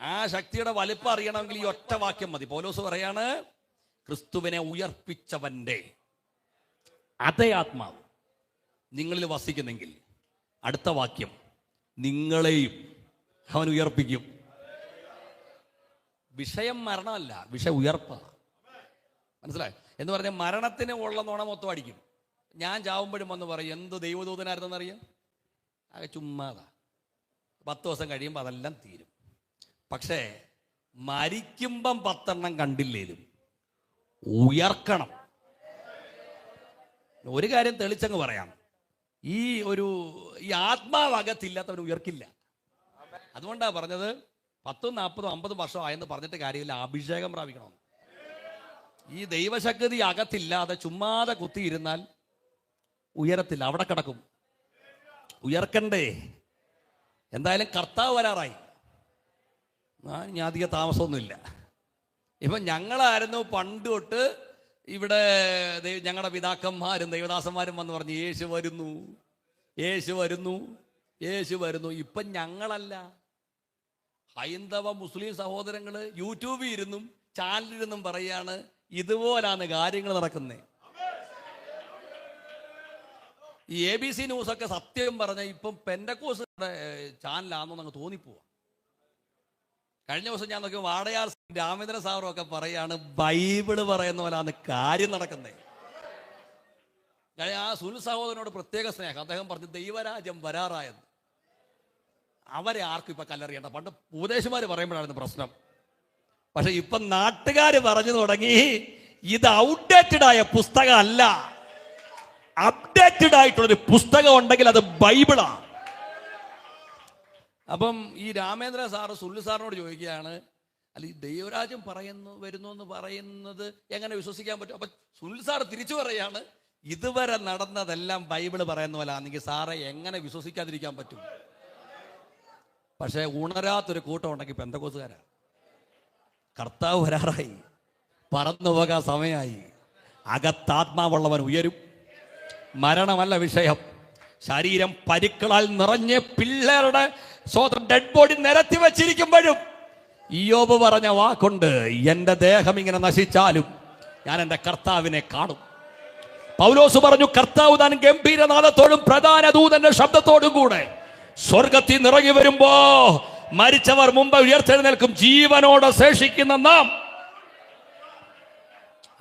ആ ശക്തിയുടെ വലിപ്പം അറിയണമെങ്കിൽ ഈ ഒറ്റ വാക്യം മതി. പൗലോസ് പറയാണ്, ക്രിസ്തുവിനെ ഉയർപ്പിച്ചവന്റെ അതേ ആത്മാവ് നിങ്ങളിൽ വസിക്കുന്നെങ്കിൽ, അടുത്ത വാക്യം, നിങ്ങളെയും അവൻ ഉയർപ്പിക്കും. വിഷയം മരണമല്ല, വിഷയം ഉയർപ്പ. മനസ്സിലായി എന്ന് പറഞ്ഞാൽ മരണത്തിന് ഉള്ള നുണ മൊത്തം അടിക്കും. ഞാൻ ചാവുമ്പോഴും വന്ന് പറയും, എന്ത് ദൈവദൂതനായിരുന്നെന്നറിയാം, ആകെ ചുമ്മാതാ. 10 ദിവസം കഴിയുമ്പോൾ അതെല്ലാം തീരും. പക്ഷേ മരിക്കുമ്പം 10 എണ്ണം കണ്ടില്ലേലും ഉയർക്കണം. ഒരു കാര്യം തെളിച്ചങ്ങ് പറയാം, ഈ ആത്മാവകത്തില്ലാത്തവൻ ഉയർക്കില്ല. അതുകൊണ്ടാണ് പറഞ്ഞത് 10, 40, 50 വർഷം ആയെന്ന് പറഞ്ഞിട്ട് കാര്യമില്ല, അഭിഷേകം പ്രാപിക്കണം. ഈ ദൈവശക്തി അകത്തില്ലാതെ ചുമ്മാതെ കുത്തിയിരുന്നാൽ ഉയരത്തില്ല, അവിടെ കിടക്കും. ഉയർക്കണ്ടേ? എന്തായാലും കർത്താവ് വരാറായി, ഇനി അധികം താമസമൊന്നുമില്ല. ഇപ്പം ഞങ്ങളായിരുന്നു പണ്ട് തൊട്ട് ഇവിടെ ഞങ്ങളുടെ പിതാക്കന്മാരും ദൈവദാസന്മാരും വന്ന് പറഞ്ഞു, യേശു വരുന്നു, യേശു വരുന്നു, യേശു വരുന്നു. ഇപ്പം ഞങ്ങളല്ല, ഹൈന്ദവ മുസ്ലിം സഹോദരങ്ങൾ യൂട്യൂബിൽ ഇരുന്നും ചാനലിരുന്നും പറയാണ്, ഇതുപോലാണ് കാര്യങ്ങൾ നടക്കുന്നത്. ഈ ABC ന്യൂസൊക്കെ സത്യം പറഞ്ഞ ഇപ്പം പെന്തക്കോസ്തുടെ ചാനലാണെന്ന് അങ്ങ് തോന്നിപ്പോവാ. കഴിഞ്ഞ ദിവസം ഞാൻ നോക്കി വാടയാർ രാമേന്ദ്ര സാറും ഒക്കെ പറയാണ്, ബൈബിള് പറയുന്ന പോലാണ് കാര്യം നടക്കുന്നത്. ആ സുനിൽ സഹോദരനോട് പ്രത്യേക സ്നേഹം. അദ്ദേഹം പറഞ്ഞു, ദൈവരാജ്യം വരാറായെന്ന്. അവരെ ആർക്കും ഇപ്പൊ കല്ലെറിയണ്ട. പണ്ട് ഉപദേശമാര് പറയുമ്പോഴായിരുന്നു പ്രശ്നം. പക്ഷെ ഇപ്പൊ നാട്ടുകാർ പറഞ്ഞു തുടങ്ങി, ഇത് ഔട്ട്ഡേറ്റഡ് ആയ പുസ്തകം അല്ല, അപ്ഡേറ്റഡ് ആയിട്ടുള്ളൊരു പുസ്തകം ഉണ്ടെങ്കിൽ അത് ബൈബിളാണ്. അപ്പം ഈ രാമേന്ദ്ര സാറ് സുനിൽ സാറിനോട് ചോദിക്കുകയാണ്, അല്ല ഈ ദൈവരാജ്യം വരുന്നു എന്ന് പറയുന്നത് എങ്ങനെ വിശ്വസിക്കാൻ പറ്റും? അപ്പൊ സുനിൽ സാർ തിരിച്ചു പറയാണ്, ഇതുവരെ നടന്നതെല്ലാം ബൈബിള് പറയുന്ന പോലെ ആണെങ്കിൽ സാറെ എങ്ങനെ വിശ്വസിക്കാതിരിക്കാൻ പറ്റും? പക്ഷെ ഉണരാത്തൊരു കൂട്ടം ഉണ്ടെങ്കിൽ പെന്തക്കോസ്തുകാരാ. കർത്താവ് വരാറായി, പറന്നു പോകാൻ സമയമായി. അകത്താത്മാവുള്ളവൻ ഉയരും. മരണമല്ല വിഷയം, ശരീരം പരുക്കളാൽ നിറഞ്ഞ് പിള്ളേരുടെ ഡെഡ് ബോഡി നിരത്തി വെച്ചിരിക്കുമ്പോഴും ഇയ്യോബ് പറഞ്ഞ വാക്കുണ്ട്, എൻ്റെ ദേഹം ഇങ്ങനെ നശിച്ചാലും ഞാൻ എൻ്റെ കർത്താവിനെ കാണും. പൗലോസ് പറഞ്ഞു, കർത്താവ് താൻ ഗംഭീരനാദത്തോടും പ്രധാന ദൂതന്റെ ശബ്ദത്തോടും കൂടെ സ്വർഗത്തിൽ നിറങ്ങി വരുമ്പോ മരിച്ചവർ മുമ്പ് ഉയർത്തെഴുന്നേൽക്കും, ജീവനോടെ ശേഷിക്കുന്ന നാം.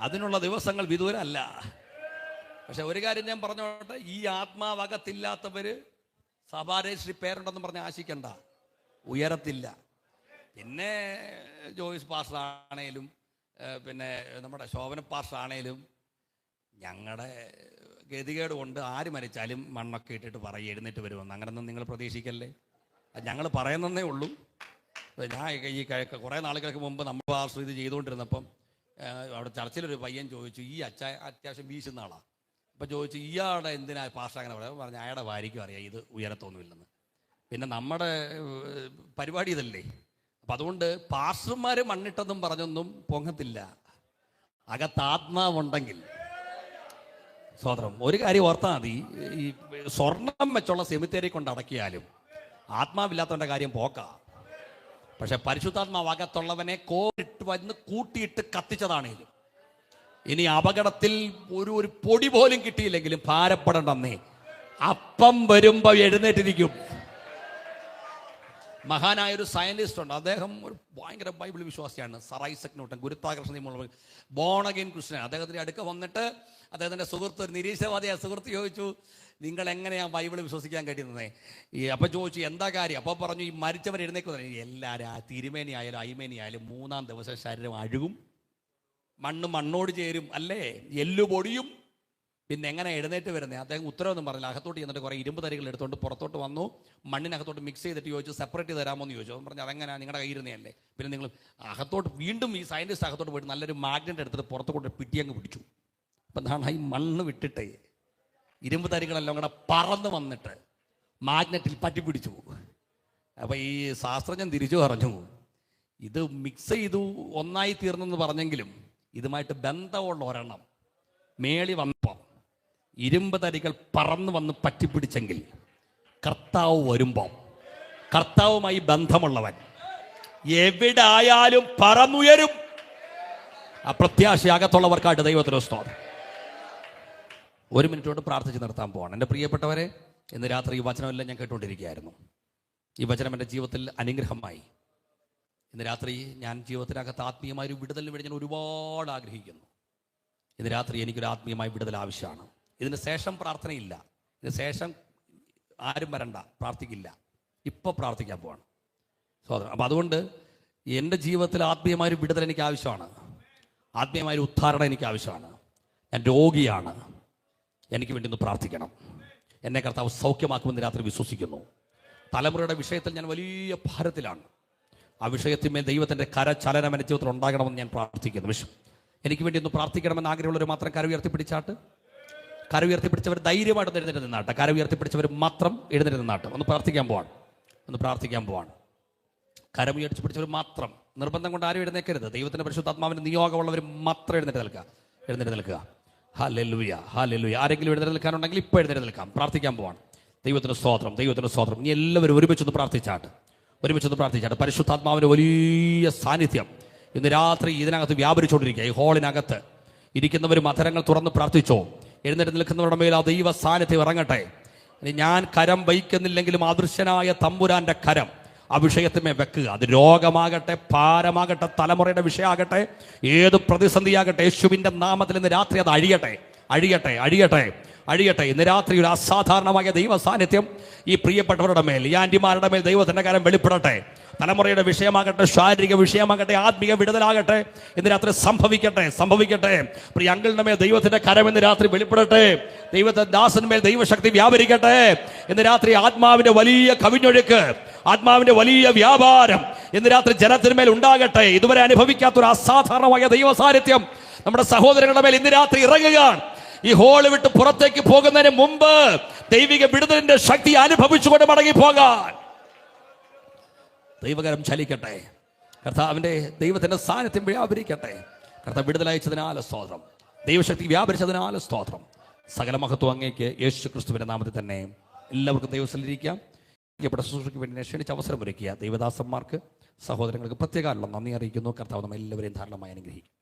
അതിനുള്ള ദിവസങ്ങൾ വിദൂരമല്ല. പക്ഷെ ഒരു കാര്യം ഞാൻ പറഞ്ഞോട്ടെ, ഈ ആത്മാവകത്തില്ലാത്തവര് സഭാരേശ്രീ പേരുണ്ടെന്ന് പറഞ്ഞ് ആശിക്കണ്ട, ഉയരത്തില്ല. പിന്നെ ജോയിസ് പാസ്റ്റർ ആണേലും പിന്നെ നമ്മുടെ ശോഭന പാസ്റ്റർ ആണേലും ഞങ്ങളുടെ ഗതികേട് കൊണ്ട് ആര് മരിച്ചാലും മണ്ണൊക്കെ ഇട്ടിട്ട് പറയും എഴുന്നേറ്റ് വരുമെന്ന്. അങ്ങനെയൊന്നും നിങ്ങൾ പ്രതീക്ഷിക്കല്ലേ. ഞങ്ങൾ പറയുന്നതേ ഉള്ളൂ. ഞാൻ ഈ കുറേ നാളുകൾക്ക് മുമ്പ് നമ്മൾ പാസ്റ്റർ ഇത് ചെയ്തുകൊണ്ടിരുന്നപ്പം അവിടെ ചർച്ചിലൊരു പയ്യൻ ചോദിച്ചു, ഈ അത്യാവശ്യം വീശുന്ന ആളാണ്. അപ്പം ചോദിച്ചു, ഇയാളുടെ എന്തിനാ പാസ്റ്റർ അങ്ങനെ പറയാം? പറഞ്ഞു, അയാളുടെ ഭാര്യയ്ക്കും അറിയാം ഇത് ഉയരത്തൊന്നുമില്ലെന്ന്. പിന്നെ നമ്മുടെ പരിപാടി ഇതല്ലേ. അപ്പം അതുകൊണ്ട് പാസ്റ്റർമാർ മണ്ണിട്ടെന്നും പറഞ്ഞൊന്നും പൊങ്ങത്തില്ല. അകത്താത്മാവുണ്ടെങ്കിൽ സ്വതന്ത്രം. ഒരു കാര്യം ഓർത്താൽ മതി, ഈ സ്വർണം വെച്ചുള്ള സെമിത്തേരി കൊണ്ട് അടക്കിയാലും ആത്മാവില്ലാത്തവൻ്റെ കാര്യം പോക്കാ. പക്ഷെ പരിശുദ്ധാത്മാവ് അകത്തുള്ളവനെ കോരിട്ട് വന്ന് കൂട്ടിയിട്ട് കത്തിച്ചതാണേലും ഇനി അപകടത്തിൽ ഒരു പൊടി പോലും കിട്ടിയില്ലെങ്കിലും ഭാരപ്പെടണ്ടെന്നേ. അപ്പം വരുമ്പോ എഴുന്നേറ്റിരിക്കും. മഹാനായ ഒരു സയന്റിസ്റ്റ് ഉണ്ട്. അദ്ദേഹം ഒരു ഭയങ്കര ബൈബിൾ വിശ്വാസിയാണ്. സർ ഐസക് ന്യൂട്ടൻ, ഗുരുത്വാകർഷണ നിയമമുള്ള ബോൺ അഗെയിൻ ക്രിസ്ത്യൻ. അദ്ദേഹത്തിൻ്റെ അടുക്ക വന്നിട്ട് അദ്ദേഹത്തിൻ്റെ സുഹൃത്ത്, ഒരു നിരീശ്വരവാദിയായ സുഹൃത്ത് ചോദിച്ചു, നിങ്ങൾ എങ്ങനെയാണ് ബൈബിൾ വിശ്വസിക്കാൻ കഴിയുന്നത്? അപ്പം ചോദിച്ചു എന്താ കാര്യം? അപ്പോൾ പറഞ്ഞു, ഈ മരിച്ചവർ എഴുന്നേക്കുന്നത് എല്ലാവരും, ആ തിരുമേനി ആയാലും അയ്മേനി ആയാലും 3-ാം ദിവസം ശരീരം അഴുകും, മണ്ണോട് ചേരും, അല്ലേ, എല്ലു പൊടിയും, പിന്നെ എങ്ങനെ എഴുന്നേറ്റ് വരുന്നത്? അദ്ദേഹം ഉത്തരവൊന്നും പറഞ്ഞില്ല. അകത്തോട്ട് ചെന്നിട്ട് കുറേ ഇരുമ്പ് തരികൾ എടുത്തുകൊണ്ട് പുറത്തോട്ട് വന്നു, മണ്ണിനകത്തോട്ട് മിക്സ് ചെയ്തിട്ട് ചോദിച്ചു, സെപ്പറേറ്റ് ചെയ്ത് തരാമോ എന്ന് ചോദിച്ചു. അവൻ പറഞ്ഞു, അതെങ്ങനെയാണ്, നിങ്ങളുടെ കയ്യിരുന്നതല്ലേ. പിന്നെ നിങ്ങൾ അകത്തോട്ട് വീണ്ടും ഈ സയൻറ്റിസ്റ്റ് അകത്തോട്ട് പോയിട്ട് നല്ലൊരു മാഗ്നറ്റ് എടുത്തിട്ട് പുറത്ത് കൊണ്ട് പിടിയങ്ങ് പിടിച്ചു. അപ്പം എന്താണ്, ഈ മണ്ണ് വിട്ടിട്ടേ ഇരുമ്പ് തരികളെല്ലാം കൂടെ പറന്ന് വന്നിട്ട് മാഗ്നറ്റിൽ പറ്റി പിടിച്ചു. അപ്പം ഈ ശാസ്ത്രജ്ഞൻ തിരിച്ചു പറഞ്ഞു, ഇത് മിക്സ് ചെയ്തു ഒന്നായി തീർന്നെന്ന് പറഞ്ഞെങ്കിലും ഇതുമായിട്ട് ബന്ധമുള്ള ഒരെണ്ണം മേളി വന്നപ്പം ഇരുമ്പ് തരികൾ പറന്ന് വന്ന് പറ്റിപ്പിടിച്ചെങ്കിൽ കർത്താവ് വരുമ്പോൾ കർത്താവുമായി ബന്ധമുള്ളവൻ എവിടെ ആയാലും പറന്നുയരും. ആ പ്രത്യാശ അകത്തുള്ളവർക്കായിട്ട് ദൈവത്തിന് സ്തോത്രം. 1 മിനിറ്റ് കൊണ്ട് പ്രാർത്ഥിച്ച് നിർത്താൻ പോവാണ്. എൻ്റെ പ്രിയപ്പെട്ടവരെ, ഇന്ന് രാത്രി ഈ വചനമെല്ലാം ഞാൻ കേട്ടുകൊണ്ടിരിക്കുകയായിരുന്നു. ഈ വചനം എൻ്റെ ജീവിതത്തിൽ അനുഗ്രഹമായി. ഇന്ന് രാത്രി ഞാൻ ജീവിതത്തിനകത്ത് ആത്മീയമായ ഒരു വിടുതലിന് വേണ്ടി ഞാൻ ഒരുപാട് ആഗ്രഹിക്കുന്നു. ഇന്ന് രാത്രി എനിക്കൊരു ആത്മീയമായ വിടുതൽ ആവശ്യമാണ്. ഇതിന് ശേഷം പ്രാർത്ഥനയില്ല, ഇതിന് ശേഷം ആരും വരണ്ട, പ്രാർത്ഥിക്കില്ല, ഇപ്പോൾ പ്രാർത്ഥിക്കാൻ പോവാണ് സഹോദരൻ. അപ്പം അതുകൊണ്ട് എൻ്റെ ജീവിതത്തിൽ ആത്മീയമായൊരു വിടുതൽ എനിക്ക് ആവശ്യമാണ്, ആത്മീയമായൊരു ഉദ്ധാരണം എനിക്ക് ആവശ്യമാണ്. ഞാൻ രോഗിയാണ്, എനിക്ക് വേണ്ടി ഒന്ന് പ്രാർത്ഥിക്കണം. എന്നെ കർത്താവ് സൗഖ്യമാക്കുമെന്ന് രാത്രി വിശ്വസിക്കുന്നു. തലമുറയുടെ വിഷയത്തിൽ ഞാൻ വലിയ ഭാരത്തിലാണ്. ആ വിഷയത്തിന്മേൽ ദൈവത്തിൻ്റെ കരചലനം എൻ്റെ ജീവിതത്തിൽ ഉണ്ടാകണമെന്ന് ഞാൻ പ്രാർത്ഥിക്കുന്നു. എനിക്ക് വേണ്ടി ഒന്ന് പ്രാർത്ഥിക്കണമെന്ന് ആഗ്രഹമുള്ളവർ മാത്രം കര ഉയർത്തിപ്പിടിച്ചാട്ട്. കര ഉയർത്തിപ്പിടിച്ചവർ ധൈര്യമായിട്ട് എഴുന്നേറ്റ് നിന്നാട്ടെ. കര ഉയർത്തിപ്പിടിച്ചവർ മാത്രം എഴുന്നേറ്റ് നിന്നാട്ടെ. ഒന്ന് പ്രാർത്ഥിക്കാൻ പോവാണ്. കരമുയർത്തി പിടിച്ചവർ മാത്രം, നിർബന്ധം കൊണ്ട് ആരും എഴുന്നേക്കരുത്. ദൈവത്തിൻ്റെ പരിശുദ്ധാത്മാവിൻ്റെ നിയോഗമുള്ളവർ മാത്രം എഴുന്നേറ്റ് നിൽക്കുക. Hallelujah, hallelujah. ആരെങ്കിലും എഴുന്നേറ്റ് നിൽക്കാനുണ്ടെങ്കിൽ ഇപ്പോൾ എഴുന്നേറ്റ് നിൽക്കാം. പ്രാർത്ഥിക്കാൻ പോവാണ്. ദൈവത്തിന് സ്തോത്രം. ഇനി എല്ലാവരും ഒരുമിച്ചൊന്ന് പ്രാർത്ഥിച്ചാട്ട്. പരിശുദ്ധാത്മാവിൻ്റെ വലിയ സാന്നിധ്യം ഇന്ന് രാത്രി ഇതിനകത്ത് വ്യാപരിച്ചുകൊണ്ടിരിക്കുക. ഈ ഹോളിനകത്ത് ഇരിക്കുന്നവരും അധരങ്ങൾ തുറന്ന് പ്രാർത്ഥിച്ചോ. എഴുന്നേറ്റ് നിൽക്കുന്നവരുടെ മേൽ ആ ദൈവ സാന്നിധ്യം ഇറങ്ങട്ടെ. ഇനി ഞാൻ കരം വഹിക്കുന്നില്ലെങ്കിലും അദൃശ്യനായ തമ്പുരാന്റെ കരം ആ വിഷയത്തിന്മേൽ വെക്കുക. അത് രോഗമാകട്ടെ, ഭാരമാകട്ടെ, തലമുറയുടെ വിഷയമാകട്ടെ, ഏത് പ്രതിസന്ധിയാകട്ടെ, യേശുവിൻ്റെ നാമത്തിൽ ഇന്ന് രാത്രി അത് അഴിയട്ടെ. ഇന്ന് രാത്രി ഒരു അസാധാരണമായ ദൈവ സാന്നിധ്യം ഈ പ്രിയപ്പെട്ടവരുടെ മേൽ, ഈ ആന്റിമാരുടെ മേൽ ദൈവത്തിൻ്റെ കരം വെളിപ്പെടട്ടെ. തലമുറയുടെ വിഷയമാകട്ടെ, ശാരീരിക വിഷയമാകട്ടെ, ആത്മീയ വിടുതലാകട്ടെ, ഇന്ന് രാത്രി സംഭവിക്കട്ടെ. പ്രിയ അങ്കിളിന്റെ മേൽ ദൈവത്തിന്റെ കരം ഇന്ന് രാത്രി വെളിപ്പെടട്ടെ. ദൈവത്തിന്റെ ദാസന്മേൽ ദൈവശക്തി വ്യാപരിക്കട്ടെ. ഇന്ന് രാത്രി ആത്മാവിന്റെ വലിയ കവിഞ്ഞൊഴുക്ക്, ആത്മാവിന്റെ വലിയ വ്യാപാരം ഇന്ന് രാത്രി ജനത്തിന്മേൽ ഉണ്ടാകട്ടെ. ഇതുവരെ അനുഭവിക്കാത്തൊരു അസാധാരണമായ ദൈവ സാന്നിധ്യം നമ്മുടെ സഹോദരങ്ങളുടെ മേൽ ഇന്ന് രാത്രി ഇറങ്ങുകയാണ്. ഈ ഹോള് വിട്ട് പുറത്തേക്ക് പോകുന്നതിന് മുമ്പ് ദൈവിക വിടുതലിന്റെ ശക്തി അനുഭവിച്ചുകൊണ്ട് മടങ്ങി പോകാൻ ദൈവകരം ചലിക്കട്ടെ. കർത്താവിൻ്റെ ദൈവത്തിൻ്റെ സാന്നിധ്യം വ്യാപരിക്കട്ടെ. കർത്താവ് വിടുതലയച്ചതിനാൽ സ്തോത്രം, ദൈവശക്തി വ്യാപരിച്ചതിനാൽ സ്തോത്രം. സകല മഹത്വം അങ്ങേക്ക് യേശു ക്രിസ്തുവിൻ്റെ നാമത്തിൽ തന്നെ. എല്ലാവർക്കും ദൈവസ്ഥലിരിക്കാം. ഇവിടെ ശുശ്രൂഷയ്ക്ക് വേണ്ടി ക്ഷണിച്ച് അവസരമൊരുക്കിയ ദൈവദാസന്മാർക്ക്, സഹോദരങ്ങൾക്ക് പ്രത്യേകമുള്ള നന്ദി അറിയിക്കുന്നു. കർത്താവ് നമ്മെ എല്ലാവരെയും ധാരാളമായി അനുഗ്രഹിക്കും.